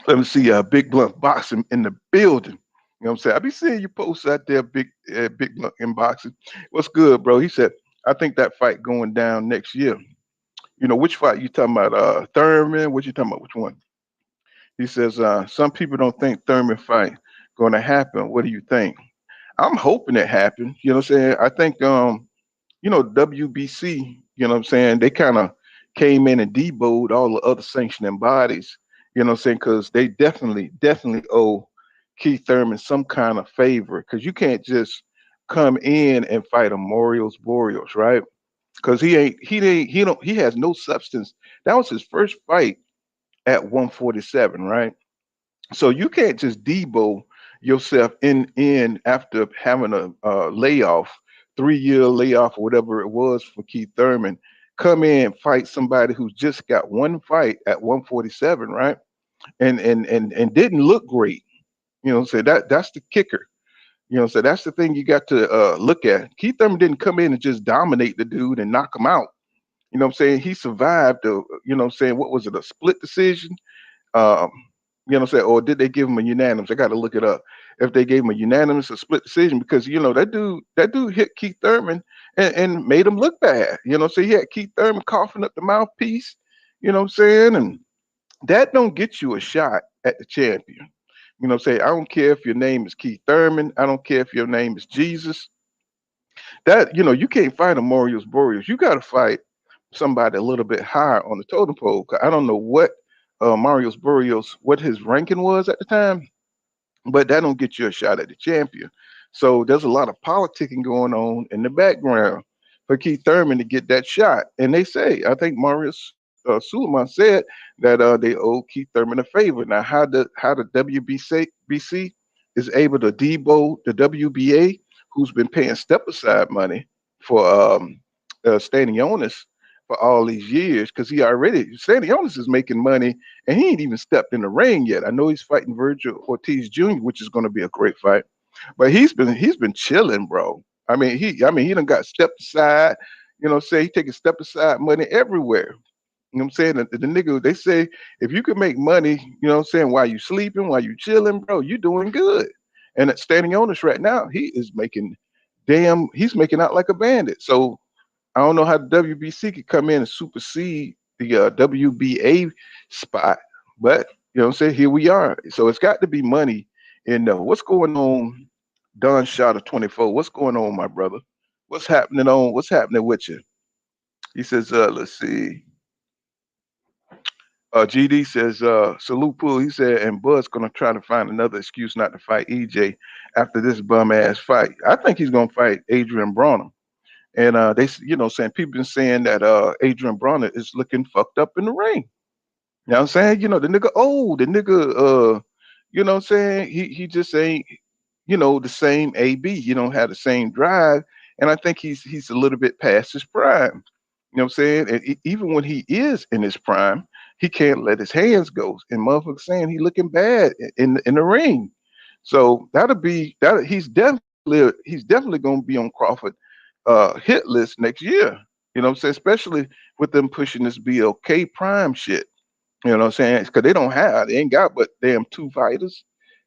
Let me see Big Blunt boxing in the building. You know what I'm saying? I be seeing you posts out there, Big Blunt in boxing. What's good, bro? He said, I think that fight going down next year. You know, which fight you talking about? Thurman? What you talking about? Which one? He says, some people don't think Thurman fight going to happen. What do you think? I'm hoping it happens. You know what I'm saying? I think you know, WBC, you know what I'm saying, they kind of came in and debowed all the other sanctioning bodies, you know what I'm saying, because they definitely owe Keith Thurman some kind of favor because you can't just come in and fight a Morios Boreals, right? Because he has no substance. That was his first fight at 147, right? So you can't just debo yourself in after having a layoff, 3 year layoff or whatever it was for Keith Thurman. Come in, fight somebody who's just got one fight at 147, right? And didn't look great. You know, so that's the kicker. You know, so that's the thing you got to look at. Keith Thurman didn't come in and just dominate the dude and knock him out. You know what I'm saying? He survived you know what I'm saying, what was it, a split decision? Um, you know what I'm saying? Or did they give him a unanimous? I got to look it up. If they gave him a unanimous or split decision, because you know that dude hit Keith Thurman and made him look bad. You know, so he had Keith Thurman coughing up the mouthpiece. You know what I'm saying? And that don't get you a shot at the champion. You know what I'm saying? I don't care if your name is Keith Thurman. I don't care if your name is Jesus. That you know, you can't fight a Morios Boreals. You got to fight somebody a little bit higher on the totem pole. 'Cause I don't know what Mario's Barrios, what his ranking was at the time, but that don't get you a shot at the champion. So there's a lot of politicking going on in the background for Keith Thurman to get that shot. And they say, I think Marius Suleiman said that they owe Keith Thurman a favor. Now, how the WBC is able to debo the WBA, who's been paying step aside money for Stanionis for all these years, because Stanionis is making money and he ain't even stepped in the ring yet. I know he's fighting Virgil Ortiz Jr., which is going to be a great fight, but he's been chilling, bro. I mean he done got stepped aside. You know, say he taking step aside money everywhere. You know what I'm saying? The nigga, they say if you can make money, you know what I'm saying, while you sleeping, while you chilling, bro, you doing good. And at Stanionis right now, he's making out like a bandit. So I don't know how the WBC could come in and supersede the WBA spot, but you know what I'm saying? Here we are. So it's got to be money in what's going on, Don Shot of 24. What's going on, my brother? what's happening with you? He says, let's see. GD says, salute pool. He said, and Bud's gonna try to find another excuse not to fight EJ after this bum ass fight. I think he's gonna fight Adrian Broner. And saying people been saying that Adrian Broner is looking fucked up in the ring. You know what I'm saying? The nigga old, the nigga what I'm saying? He just ain't, the same AB, have the same drive. And I think he's a little bit past his prime. You know what I'm saying? And even when he is in his prime, he can't let his hands go. And motherfuckers saying he looking bad in the ring. So that'll be that he's definitely gonna be on Crawford hit list next year. You know what I'm saying? Especially with them pushing this BLK prime shit. You know what I'm saying? Because they ain't got but damn two fighters.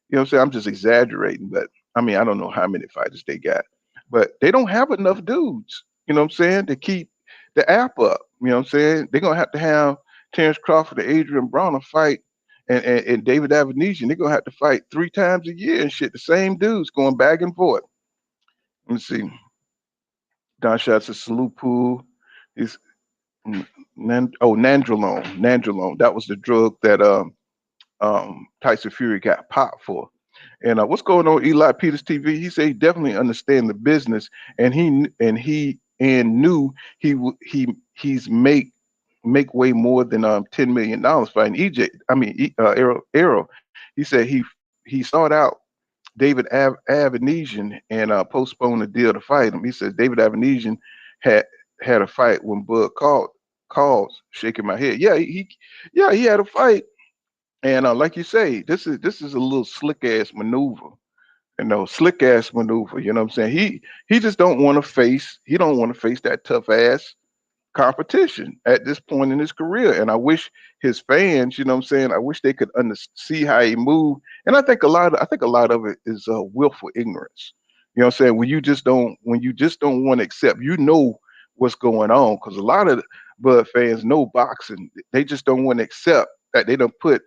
You know what I'm saying? I'm just exaggerating, but I mean, I don't know how many fighters they got, but they don't have enough dudes, you know what I'm saying, to keep the app up. You know what I'm saying? They're going to have Terrence Crawford and Adrian Broner fight and David Avenesian. They're going to have to fight 3 times a year and shit. The same dudes going back and forth. Let me see. Don Shots of Salute Pool. Is Nandrolone. Nandrolone. That was the drug that Tyson Fury got popped for. And what's going on, Eli Peters TV? He said he definitely understand the business, and he knew he's make way more than $10 million fighting EJ. I mean, Arrow. He said he sought out David Avenesian and postponed the deal to fight him. He says David Avenesian had a fight when Bud calls, shaking my head. He had a fight. And like you say, this is a little slick ass maneuver, slick ass maneuver. You know what I'm saying? He just don't want to face. He don't want to face that tough ass competition at this point in his career. And I wish his fans, you know what I'm saying, I wish they could see how he moved. And I think a lot of it is willful ignorance. You know what I'm saying? When you just don't want to accept, what's going on, because a lot of Bud fans know boxing. They just don't want to accept that they don't put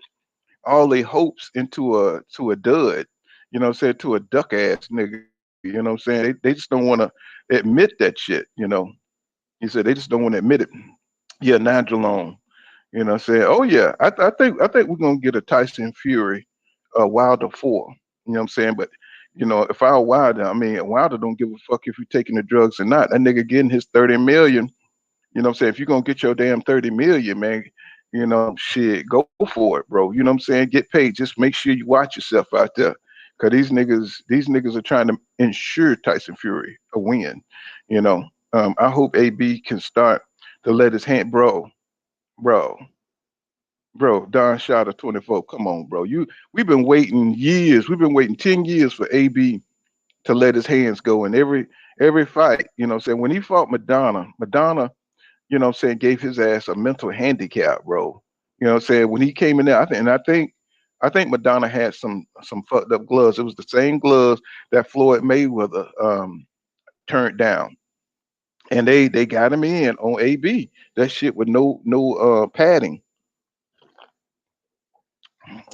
all their hopes into a dud, you know what I'm saying, to a duck ass nigga, you know what I'm saying? They just don't want to admit that shit. He said they just don't want to admit it. Yeah, Nigel Long, you know what I'm saying? Oh yeah, I think we're gonna get a Tyson Fury Wilder 4. You know what I'm saying? But if I were Wilder, I mean Wilder don't give a fuck if you're taking the drugs or not. That nigga getting his 30 million. You know what I'm saying? If you're gonna get your damn 30 million, man, shit, go for it, bro. You know what I'm saying? Get paid. Just make sure you watch yourself out there. Cause these niggas are trying to ensure Tyson Fury a win. I hope AB can start to let his hand, bro, Don Shot of 24. Come on, bro. We've been waiting years. We've been waiting 10 years for AB to let his hands go in every fight. You know what I'm saying? When he fought Madonna, you know what I'm saying, gave his ass a mental handicap, bro. You know what I'm saying? When he came in there, I think Madonna had some fucked up gloves. It was the same gloves that Floyd Mayweather turned down. And they got him in on AB. That shit with no padding.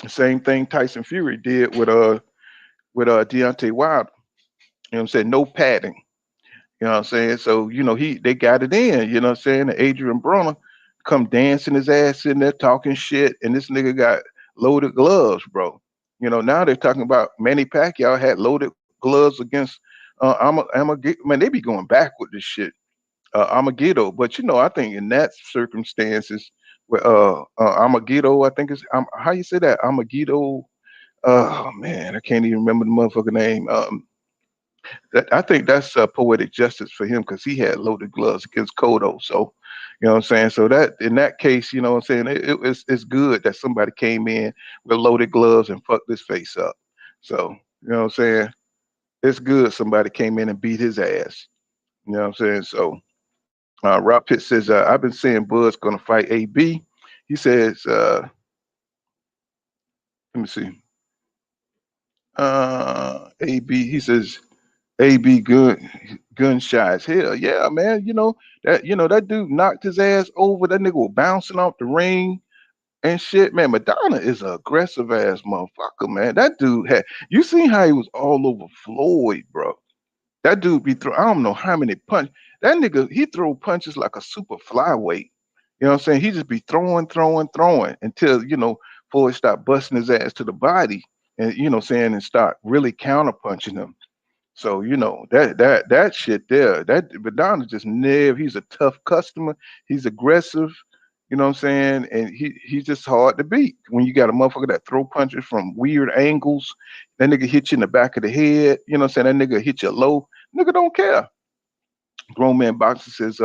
The same thing Tyson Fury did with Deontay Wilder. You know what I'm saying? No padding. You know what I'm saying? So, they got it in, you know what I'm saying? And Adrian Broner come dancing his ass in there talking shit, and this nigga got loaded gloves, bro. Now they're talking about Manny Pacquiao had loaded gloves against man, they be going back with this shit. Armageddon. But I think in that circumstances where Armageddon, I think is how you say that? Armageddon. Oh man, I can't even remember the motherfucker name. I think that's poetic justice for him because he had loaded gloves against Cotto. So, you know what I'm saying? So that in that case, you know what I'm saying, it's good that somebody came in with loaded gloves and fucked this face up. So, you know what I'm saying? It's good somebody came in and beat his ass. You know what I'm saying? So Rob Pitt says, I've been saying Bud's gonna fight AB. He says, let me see. AB, he says AB gun shy as hell. Yeah, man. That dude knocked his ass over. That nigga was bouncing off the ring and shit. Man, Madonna is an aggressive ass motherfucker, man. That dude you seen how he was all over Floyd, bro. That dude be throw. I don't know how many punch. That nigga, he throw punches like a super flyweight. You know what I'm saying? He just be throwing, throwing, throwing until before he start busting his ass to the body, and saying and start really counter punching him. So that shit there. That Madonna just never. He's a tough customer. He's aggressive. You know what I'm saying? And he's just hard to beat. When you got a motherfucker that throw punches from weird angles, that nigga hit you in the back of the head. You know what I'm saying? That nigga hit you low. Nigga don't care. Grown man boxer says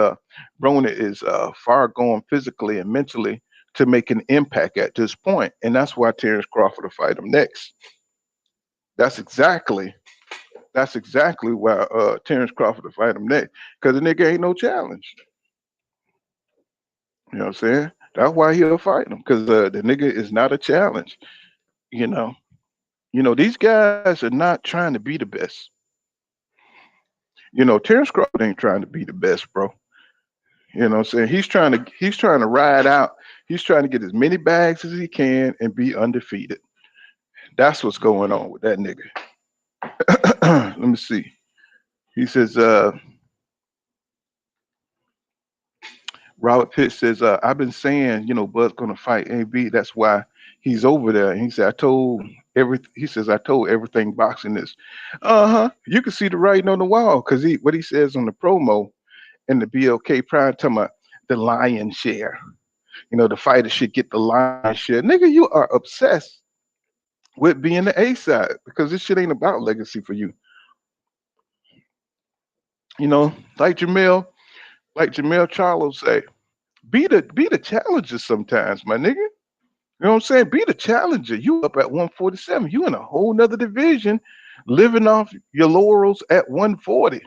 Broner is far gone physically and mentally to make an impact at this point, and that's why Terrence Crawford will fight him next. That's exactly why Terrence Crawford will fight him next, because the nigga ain't no challenge. You know what I'm saying? That's why he'll fight him, because the nigga is not a challenge. You know, these guys are not trying to be the best. Terrence Crawford ain't trying to be the best, bro. You know what I'm saying? He's trying to ride out. He's trying to get as many bags as he can and be undefeated. That's what's going on with that nigga. Let me see. He says, Robert Pitt says, I've been saying, Bud's gonna fight AB. That's why he's over there. And he said, I told everything boxing is. Uh-huh. You can see the writing on the wall, because what he says on the promo in the BLK Prime, talking about the lion share. The fighter should get the lion share. Nigga, you are obsessed with being the A side, because this shit ain't about legacy for you. Like Jamel Charlo say, be the challenger sometimes, my nigga. You know what I'm saying? Be the challenger. You up at 147. You in a whole nother division, living off your laurels at 140.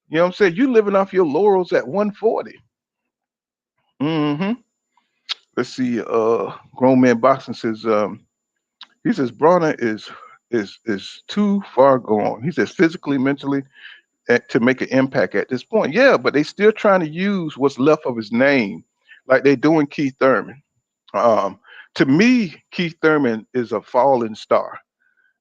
You know what I'm saying? You living off your laurels at 140. Mm-hmm. Let's see. Grown man boxing says, he says Broner is too far gone. He says physically, mentally, to make an impact at this point. Yeah, but they still trying to use what's left of his name, like they doing Keith Thurman. To me, Keith Thurman is a falling star.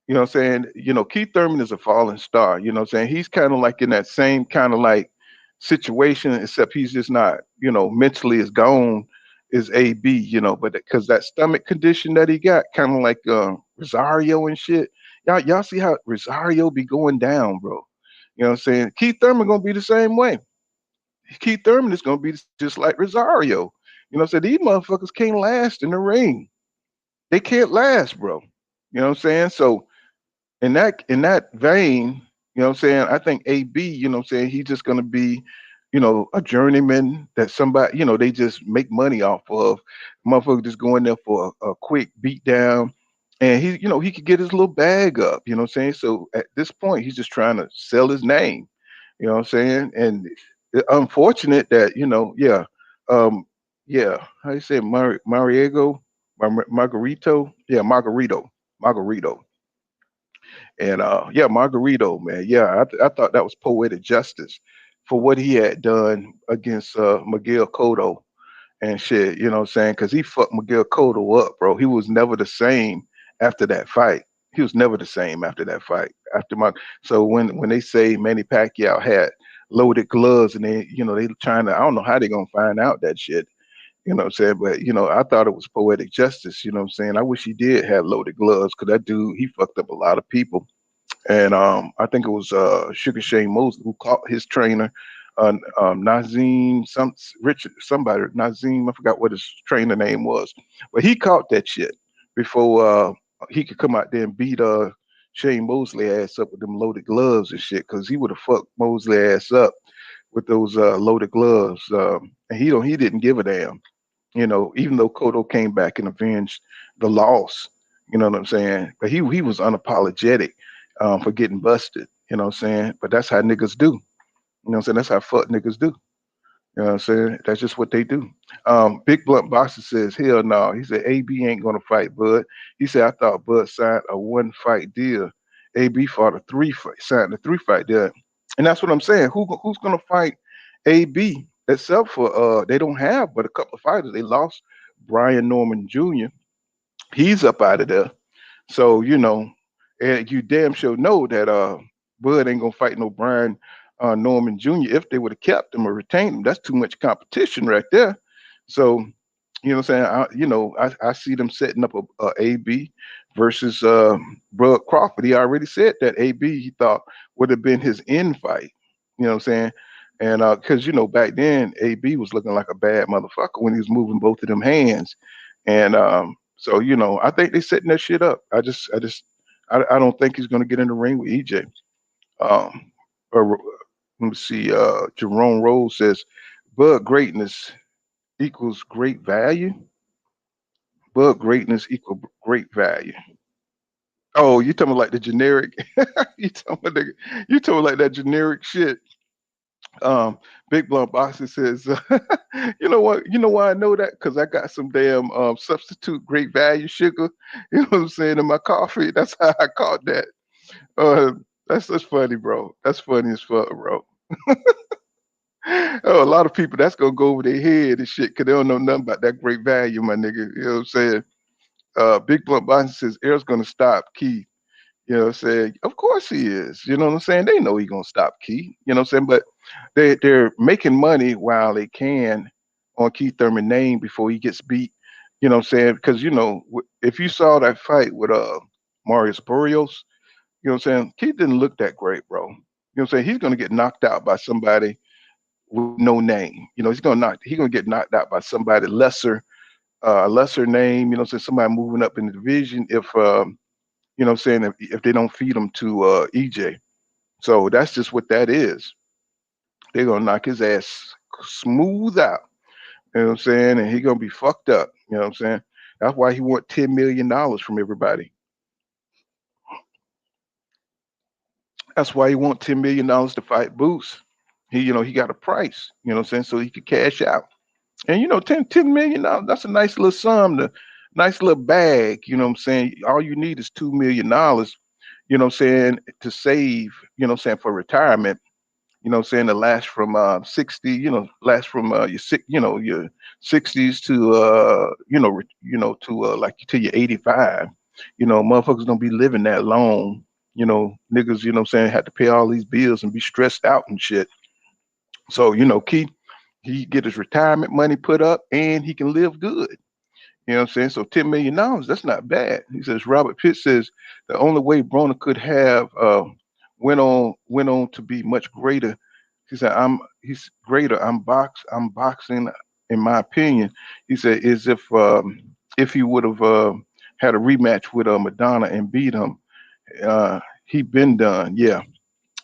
You know what I'm saying? Keith Thurman is a falling star. You know what I'm saying? He's kind of like in that same kind of like situation, except he's just not, mentally as gone as AB, but because that stomach condition that he got, kind of like Rosario and shit. Y'all see how Rosario be going down, bro. You know what I'm saying? Keith Thurman gonna be the same way. Keith Thurman is gonna be just like Rosario. You know what I'm saying? These motherfuckers can't last in the ring. They can't last, bro. You know what I'm saying? So in that vein, you know what I'm saying, I think AB, you know what I'm saying, he's just gonna be, a journeyman that somebody, they just make money off of. Motherfucker just going there for a quick beat down. And he could get his little bag up, you know what I'm saying? So at this point, he's just trying to sell his name, you know what I'm saying? And unfortunate that, yeah, how you say Mariego, Margarito? Yeah, Margarito. And yeah, Margarito, man. Yeah, I thought that was poetic justice for what he had done against Miguel Cotto and shit, you know what I'm saying? Because he fucked Miguel Cotto up, bro. He was never the same after that fight. He was never the same after that fight. So when they say Manny Pacquiao had loaded gloves and they trying to, I don't know how they gonna find out that shit. You know what I'm saying? But I thought it was poetic justice, you know what I'm saying? I wish he did have loaded gloves, because that dude, he fucked up a lot of people. And I think it was Sugar Shane Mosley who caught his trainer, Nazim, somebody, Nazim, I forgot what his trainer name was, but he caught that shit before he could come out there and beat Shane Mosley ass up with them loaded gloves and shit, because he would have fucked Mosley ass up with those loaded gloves. And he didn't give a damn, even though Cotto came back and avenged the loss, you know what I'm saying? But he was unapologetic for getting busted, you know what I'm saying? But that's how niggas do. You know what I'm saying? That's how fuck niggas do. You know what I'm saying? That's just what they do. Big Blunt Boxer says, hell no. He said, AB ain't going to fight Bud. He said, I thought Bud signed a 1-fight deal. AB signed a 3-fight deal. And that's what I'm saying. Who's going to fight AB except for, they don't have but a couple of fighters. They lost Brian Norman Jr. He's up out of there. So, and you damn sure know that Bud ain't gonna fight no Brian Norman Jr. If they would have kept him or retained him. That's too much competition right there. So you know what I'm saying? I see them setting up a AB versus Bud Crawford. He already said that AB he thought would have been his end fight. You know what I'm saying? And because back then AB was looking like a bad motherfucker when he was moving both of them hands. And so I think they setting that shit up. I don't think he's gonna get in the ring with EJ. Um, or, let me see. Jerome Rose says, "Bud greatness equals great value. Bud greatness equal great value." Oh, you talking about like the generic? You talking like that generic shit. Big Blunt Boxing says, "You know what? You know why I know that? Because I got some damn substitute great value sugar. You know what I'm saying in my coffee. That's how I caught that. Uh, that's funny, bro. That's funny as fuck, bro. Oh, a lot of people that's gonna go over their head and shit because they don't know nothing about that great value, my nigga. You know what I'm saying? Big Blunt Boxing says Errol's gonna stop Keith. You know what I'm saying? Of course he is. You know what I'm saying? They know he's gonna stop Keith. You know what I'm saying? But they're making money while they can on Keith Thurman's name before he gets beat. You know what I'm saying? Because if you saw that fight with Marius Barrios, you know what I'm saying? Keith didn't look that great, bro. You know what I'm saying? He's gonna get knocked out by somebody with no name. He's gonna get knocked out by somebody lesser name. You know what I'm saying? Somebody moving up in the division you know what I'm saying, if they don't feed him to EJ. So that's just what that is. They're gonna knock his ass smooth out. You know what I'm saying? And he gonna be fucked up. You know what I'm saying? That's why he want $10 million from everybody. That's why he want $10 million to fight Boost. He got a price, you know what I'm saying, so he could cash out. And $10 million, that's a nice little sum, nice little bag, you know what I'm saying? All you need is $2 million, you know what I'm saying, to save, you know what I'm saying, for retirement, you know what I'm saying, to last from 60, last from your 60s to to like till you're 85. Motherfuckers don't be living that long. Niggas, you know what I'm saying, had to pay all these bills and be stressed out and shit. So, Keith, he get his retirement money put up and he can live good. You know what I'm saying? So $10 million, that's not bad. He says Robert Pitt says the only way Broner could have went on to be much greater. He said he's greater. I'm boxing, in my opinion. He said is if he would have had a rematch with Madonna and beat him, he been done. Yeah.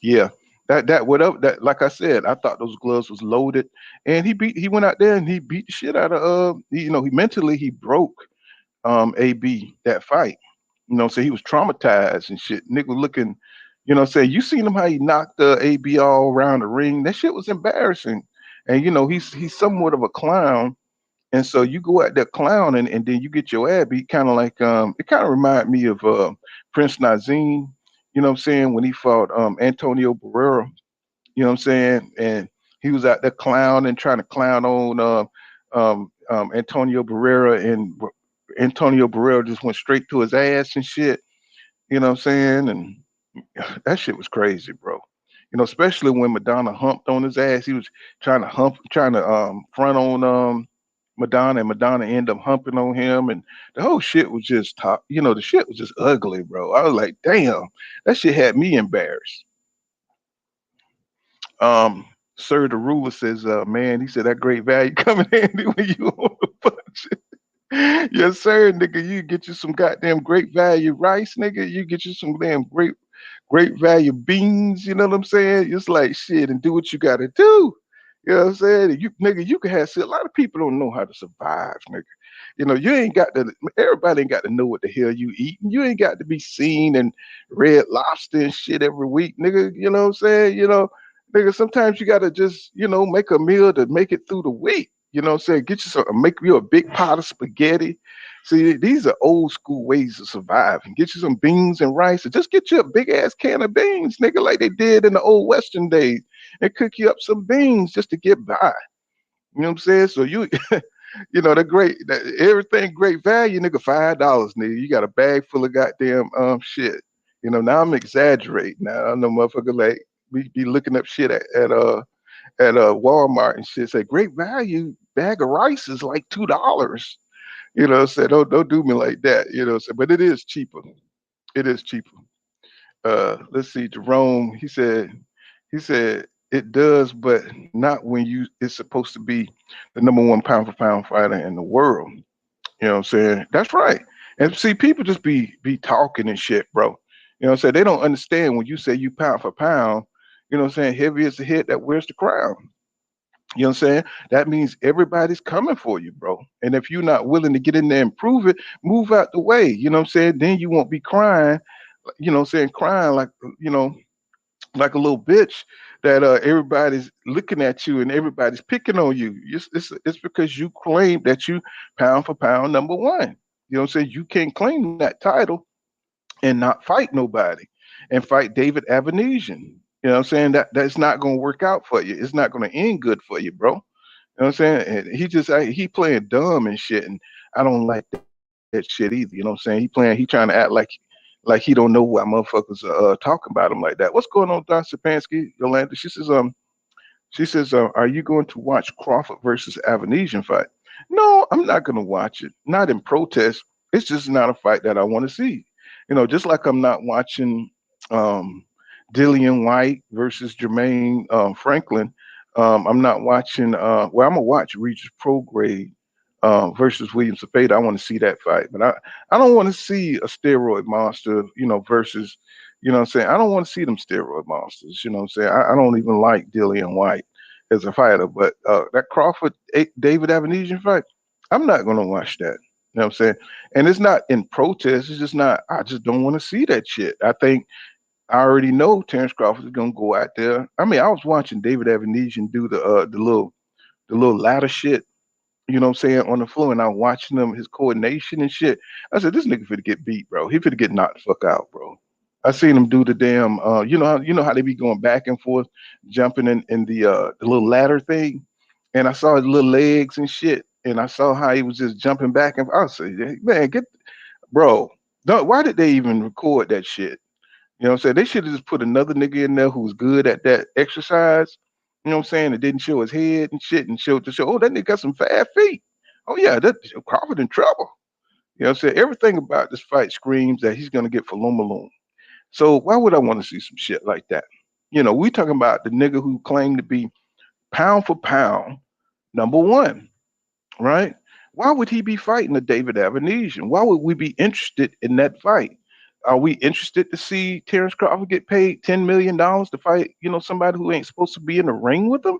Yeah. That whatever that like I said, I thought those gloves was loaded, and he went out there and he beat the shit out of he mentally he broke AB that fight. So he was traumatized and shit. Nick was looking, say you seen him how he knocked AB all around the ring. That shit was embarrassing. And he's somewhat of a clown. And so you go out there clown and then you get your ass beat, kind of like it kind of reminded me of Prince Nazim, you know what I'm saying, when he fought Antonio Barrera, you know what I'm saying, and he was out there clown and trying to clown on Antonio Barrera, and Antonio Barrera just went straight to his ass and shit, you know what I'm saying, and that shit was crazy, bro. Especially when Madonna humped on his ass. He was trying to front on Madonna, and Madonna ended up humping on him, and the whole shit was just top. The shit was just ugly, bro. I was like, damn, that shit had me embarrassed. Sir the ruler says, man, he said that great value coming handy when you want to punch. Yes, sir, nigga. You get you some goddamn great value rice, nigga. You get you some damn great value beans. You know what I'm saying? It's like shit, and do what you gotta do. You know what I'm saying? You nigga, you can have shit. A lot of people don't know how to survive, nigga. You ain't got to. Everybody ain't got to know what the hell you eating. You ain't got to be seen in Red Lobster and shit every week, nigga. You know what I'm saying? Nigga. Sometimes you gotta just make a meal to make it through the week. You know what I'm saying? Get you make you a big pot of spaghetti. See, these are old school ways of surviving. Get you some beans and rice, and just get you a big ass can of beans, nigga, like they did in the old Western days, and cook you up some beans just to get by. You know what I'm saying? So they're great. Everything great value, nigga. $5, nigga. You got a bag full of goddamn shit. Now I'm exaggerating. Now I know motherfucker like we be looking up shit at Walmart and shit. Say great value bag of rice is like $2. Say don't do me like that. Say but it is cheaper. It is cheaper. Let's see, Jerome. He said it does, but not when you. It's supposed to be the number one pound for pound fighter in the world. You know what I'm saying? That's right. And see, people just be talking and shit, bro. You know what I'm saying? They don't understand when you say you pound for pound. You know what I'm saying? Heavy is the head that wears the crown. You know what I'm saying? That means everybody's coming for you, bro. And if you're not willing to get in there and prove it, move out the way. You know what I'm saying? Then you won't be crying. You know what I'm saying? Crying like you know like a little bitch that everybody's looking at you and everybody's picking on you. It's because you claim that you pound for pound number one. You know what I'm saying? You can't claim that title and not fight nobody and fight David Avenesian. You know what I'm saying? That's not gonna work out for you. It's not gonna end good for you, bro. You know what I'm saying? And he playing dumb and shit, and I don't like that shit either. You know what I'm saying? He trying to act like he don't know why motherfuckers are talking about him like that. What's going on, Don Stepansky, Yolanda? She says, are you going to watch Crawford versus Avenesian fight? No, I'm not going to watch it. Not in protest. It's just not a fight that I want to see. Just like I'm not watching um, Dillian Whyte versus Jermaine Franklin. I'm not watching. Well, I'm gonna watch Regis Prograde versus William Zepeda. I want to see that fight, but I don't want to see a steroid monster. Versus. What I'm saying? I don't want to see them steroid monsters. What I'm saying? I don't even like Dillian Whyte as a fighter, but that Crawford David Avenesian fight, I'm not gonna watch that. You know what I'm saying? And it's not in protest. It's just not. I just don't want to see that shit. I think I already know Terrence Crawford is gonna go out there. I mean, I was watching David Avenesian do the little ladder shit. You know what I'm saying on the floor, and I'm watching him his coordination and shit. I said, this nigga finna get beat, bro. He finna get knocked the fuck out, bro. I seen him do the damn. You know how they be going back and forth, jumping in the little ladder thing, and I saw his little legs and shit, and I saw how he was just jumping back and. I said, man, get bro. Why did they even record that shit? You know what I'm saying? They should have just put another nigga in there who was good at that exercise. You know what I'm saying? It didn't show his head and shit and showed to show, oh, that nigga got some fast feet. Oh yeah, that Crawford in trouble. You know what I'm saying? Everything about this fight screams that he's gonna get Falumaloon. So why would I want to see some shit like that? We talking about the nigga who claimed to be pound for pound number one, right? Why would he be fighting a David Avenesian? Why would we be interested in that fight? Are we interested to see Terrence Crawford get paid $10 million to fight, somebody who ain't supposed to be in the ring with him?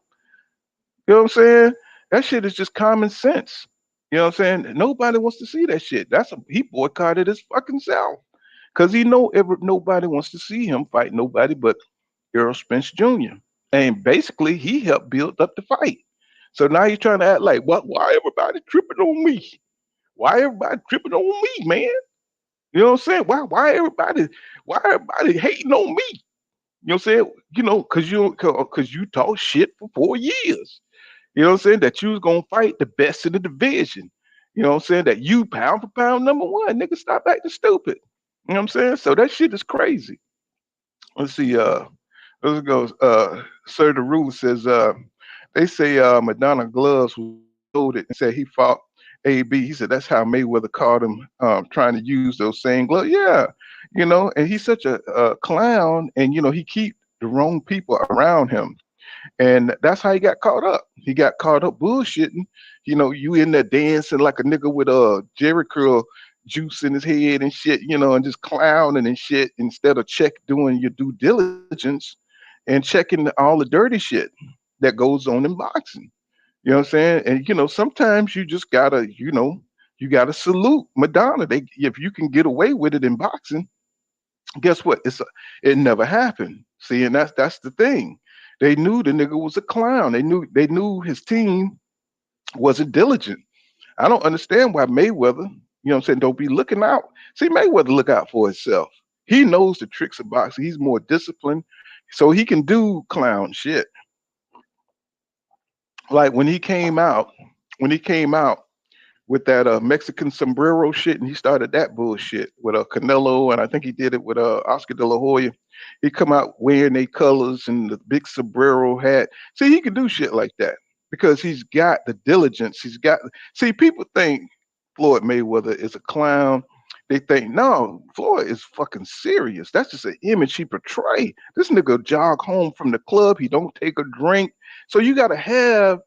You know what I'm saying? That shit is just common sense. You know what I'm saying? Nobody wants to see that shit. He boycotted his fucking self because nobody wants to see him fight nobody but Errol Spence Jr. And basically, he helped build up the fight. So now he's trying to act like, what? Why everybody tripping on me? Why everybody tripping on me, man? You know what I'm saying? Why everybody hating on me? You know what I'm saying? Cause you talk shit for 4 years. You know what I'm saying? That you was gonna fight the best in the division. You know what I'm saying? That you pound for pound number one. Nigga, stop acting stupid. You know what I'm saying? So that shit is crazy. Let's see, let's go. Sir the Ruler says, they say Madonna gloves was loaded and said he fought AB. He said that's how Mayweather caught him trying to use those same gloves. Yeah, and he's such a clown, and he keep the wrong people around him, and that's how he got caught up. He got caught up bullshitting. You in there dancing like a nigga with a Jerry curl juice in his head and shit, and just clowning and shit instead of doing your due diligence and checking all the dirty shit that goes on in boxing. You know what I'm saying? And sometimes you just gotta, you gotta salute Madonna. If you can get away with it in boxing, guess what? It never happened. See, and that's the thing. They knew the nigga was a clown. They knew his team wasn't diligent. I don't understand why Mayweather, what I'm saying, don't be looking out. See, Mayweather look out for himself. He knows the tricks of boxing. He's more disciplined, so he can do clown shit. Like when he came out with that Mexican sombrero shit, and he started that bullshit with Canelo, and I think he did it with Oscar De La Hoya. He come out wearing their colors and the big sombrero hat. See, he can do shit like that because he's got the diligence. He's got. See, people think Floyd Mayweather is a clown. They think no, Floyd is fucking serious. That's just an image he portray. This nigga jog home from the club. He don't take a drink. So you got to have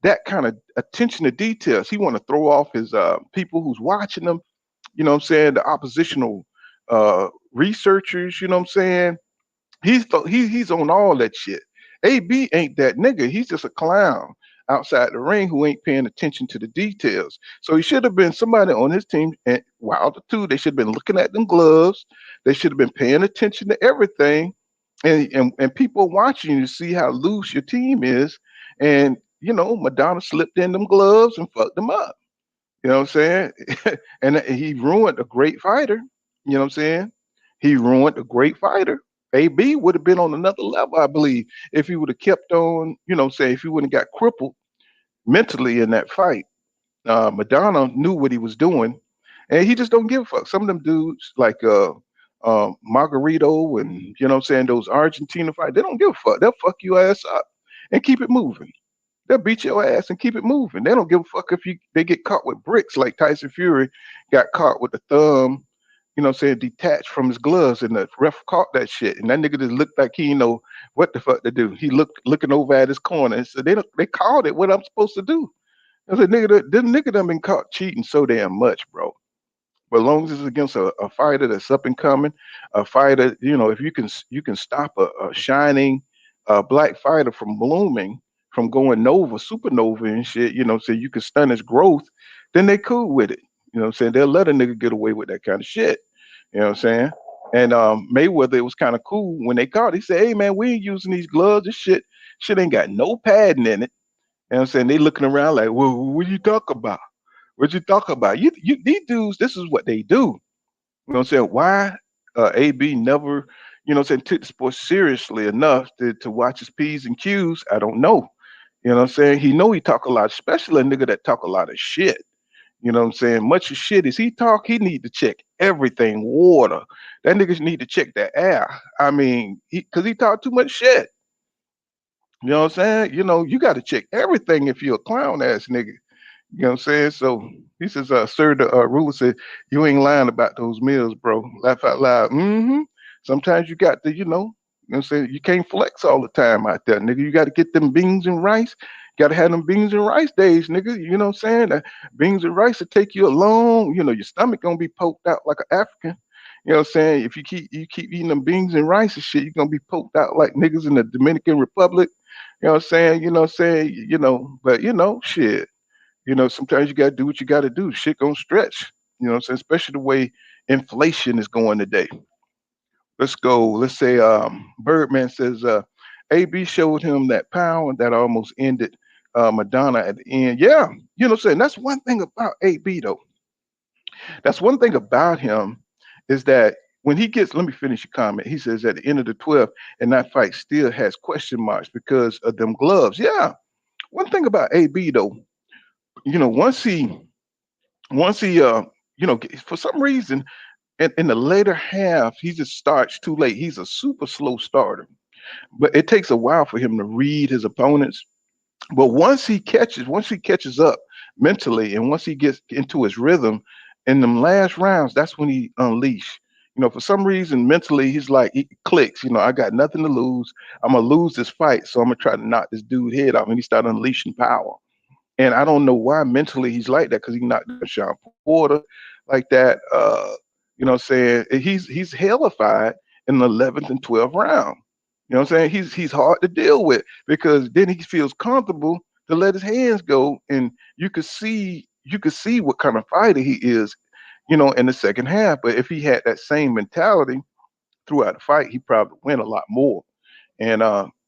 that kind of attention to details. He want to throw off his people who's watching him. You know what I'm saying? The oppositional researchers. You know what I'm saying? He's on all that shit. AB ain't that nigga. He's just a clown outside the ring who ain't paying attention to the details. So he should have been somebody on his team. And while the two, they should have been looking at them gloves. They should have been paying attention to everything. And people watching you to see how loose your team is. And you know, Madonna slipped in them gloves and fucked them up. You know what I'm saying? And he ruined a great fighter. You know what I'm saying? He ruined a great fighter. AB would have been on another level, I believe, if he would have kept on, you know, say if he wouldn't have got crippled mentally in that fight. Madonna knew what he was doing, and he just don't give a fuck. Some of them dudes like Margarito and you know what I'm saying, those Argentina fights, they don't give a fuck. They'll fuck your ass up and keep it moving. They'll beat your ass and keep it moving. They don't give a fuck if they get caught with bricks like Tyson Fury got caught with the thumb, you know what I'm saying, detached from his gloves, and the ref caught that shit. And that nigga just looked like he know what the fuck to do. He looking over at his corner and said, they called it what I'm supposed to do. I said, this nigga done been caught cheating so damn much, bro. But as long as it's against a fighter that's up and coming, a fighter, you know, if you can stop a shining black fighter from blooming, from going supernova and shit, you know, so you can stun his growth, then they cool with it. You know what I'm saying? They'll let a nigga get away with that kind of shit. You know what I'm saying? And Mayweather, it was kind of cool when they caught. He said, "Hey man, we ain't using these gloves. This shit ain't got no padding in it." You know what I'm saying? They looking around like, "Well, what you talk about? What you talk about? You these dudes, this is what they do." You know what I'm saying? Why AB never, you know what I'm saying, took the sport seriously enough to watch his P's and Q's, I don't know. You know what I'm saying? He know he talk a lot, especially a nigga that talk a lot of shit. You know what I'm saying? Much of shit as he talk, he need to check everything. Water. That niggas need to check the air. I mean, cause he talk too much shit. You know what I'm saying? You know, you got to check everything if you're a clown ass nigga. You know what I'm saying? So he says, sir, the ruler said, you ain't lying about those meals, bro. Laugh out loud. Mm-hmm. Sometimes you got to, you know what I'm saying? You can't flex all the time out there, nigga. You got to get them beans and rice. Got to have them beans and rice days, nigga. You know what I'm saying? Beans and rice will take you a long, you know, your stomach going to be poked out like an African. You know what I'm saying? If you keep eating them beans and rice and shit, you're going to be poked out like niggas in the Dominican Republic. You know what I'm saying? You know what I'm saying? You know, but, you know, shit. You know, sometimes you got to do what you got to do. Shit gonna stretch. You know what I'm saying? Especially the way inflation is going today. Let's go. Let's say Birdman says AB showed him that power that almost ended Madonna at the end. Yeah, you know what I'm saying? That's one thing about AB though. That's one thing about him is that when he gets, let me finish your comment. He says at the end of the 12th, and that fight still has question marks because of them gloves. Yeah. One thing about AB though, you know, once he you know, for some reason in the later half, he just starts too late. He's a super slow starter, but it takes a while for him to read his opponents. But once he catches up mentally, and once he gets into his rhythm in them last rounds, that's when he unleash. You know, for some reason, mentally, he's like, he clicks. You know, I got nothing to lose. I'm gonna lose this fight, so I'm gonna try to knock this dude head off, and he start unleashing power. And I don't know why mentally he's like that because he knocked down Sean Porter like that. You know what I'm saying? He's hellified in the 11th and 12th round. You know what I'm saying? He's hard to deal with because then he feels comfortable to let his hands go, and you could see what kind of fighter he is, you know, in the second half. But if he had that same mentality throughout the fight, he probably win a lot more. And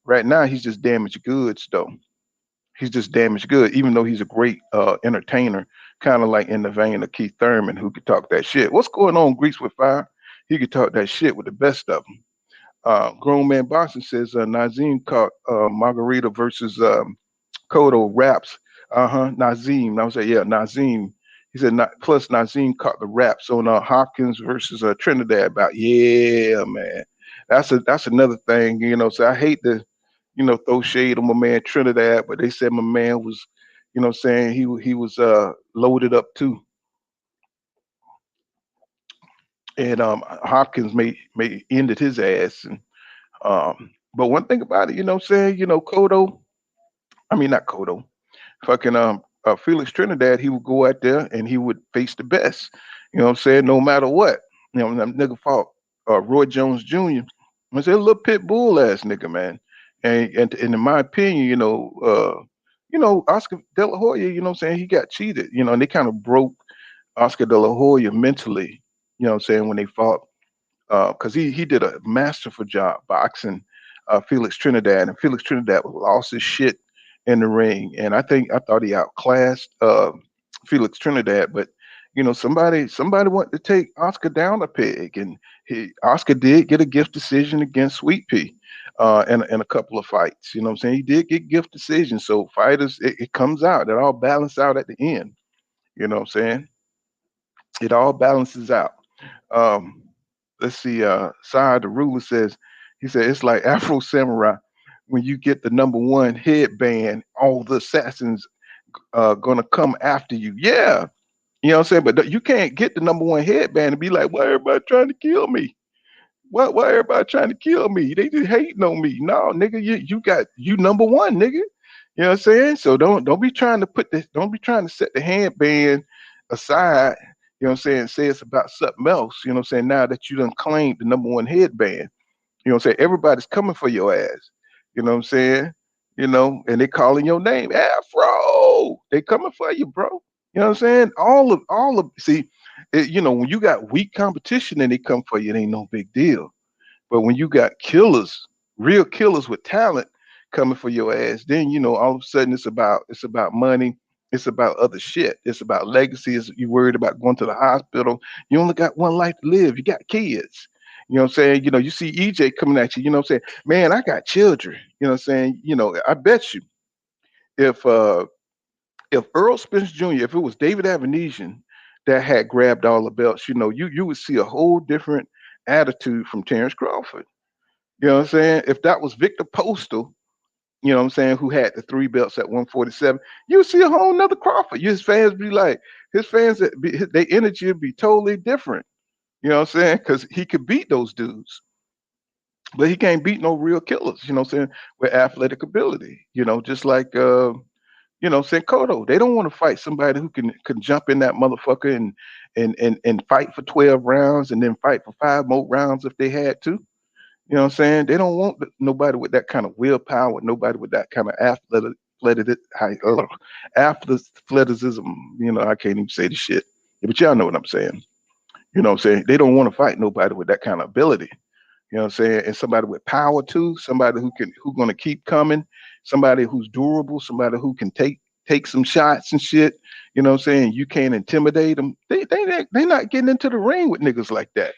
right now he's just damaged goods though. He's just damaged good, even though he's a great entertainer, kind of like in the vein of Keith Thurman, who could talk that shit. What's going on, Grease with Fire? He could talk that shit with the best of them. Grown Man Boxing says Nazim caught Margarita versus Cotto raps. Nazim. I was like, yeah, Nazim. He said, not, plus Nazim caught the raps on Hopkins versus Trinidad about, yeah, man. That's another thing, So I hate to, throw shade on my man Trinidad, but they said my man was, saying he was loaded up too. And Hopkins may ended his ass. And but one thing about it, Cotto, I mean not Cotto, fucking Felix Trinidad, he would go out there and he would face the best. No matter what. That nigga fought Roy Jones Jr. I said a little pit bull ass nigga, man. And in my opinion, Oscar De La Hoya, he got cheated, and they kind of broke Oscar De La Hoya mentally, when they fought because he did a masterful job boxing Felix Trinidad, and Felix Trinidad lost his shit in the ring, and I thought he outclassed Felix Trinidad, but somebody wanted to take Oscar down a peg, and Oscar did get a gift decision against Sweet Pea in a couple of fights. You know what I'm saying? He did get gift decisions, so fighters it comes out, it all balances out at the end. You know what I'm saying? It all balances out. Um, let's see. Side the ruler says he said it's like Afro Samurai. When you get the number one headband, all the assassins gonna come after you. Yeah, you know what I'm saying. But you can't get the number one headband and be like, "Why everybody trying to kill me? Why everybody trying to kill me? They just hating on me." No, nigga, you number one, nigga. You know what I'm saying? So don't be trying to don't be trying to set the headband aside. You know what I'm saying? Say it's about something else. You know what I'm saying? Now that you done claimed the number one headband, you know what I'm saying? Everybody's coming for your ass. You know what I'm saying? And they calling your name, Afro. They coming for you, bro. You know what I'm saying? All of see, when you got weak competition and they come for you, it ain't no big deal. But when you got killers, real killers with talent coming for your ass, then all of a sudden it's about money. It's about other shit. It's about legacy. You worried about going to the hospital. You only got one life to live. You got kids. You know what I'm saying? You see EJ coming at you, what I'm saying? Man, I got children. You know what I'm saying? I bet you if Earl Spence Jr., if it was David Avenesian that had grabbed all the belts, you would see a whole different attitude from Terrence Crawford. You know what I'm saying? If that was Victor Postal, you know what I'm saying, who had the 3 belts at 147, you see a whole nother Crawford. His fans be like, their energy would be totally different. You know what I'm saying? Because he could beat those dudes, but he can't beat no real killers, you know what I'm saying, with athletic ability, just like, saying Cotto. They don't want to fight somebody who can jump in that motherfucker and fight for 12 rounds and then fight for 5 more rounds if they had to. You know what I'm saying? They don't want nobody with that kind of willpower, nobody with that kind of athleticism. I can't even say the shit. But y'all know what I'm saying. You know what I'm saying? They don't want to fight nobody with that kind of ability. You know what I'm saying? And somebody with power too, somebody who's gonna keep coming, somebody who's durable, somebody who can take some shots and shit. You know what I'm saying? You can't intimidate them. They not getting into the ring with niggas like that.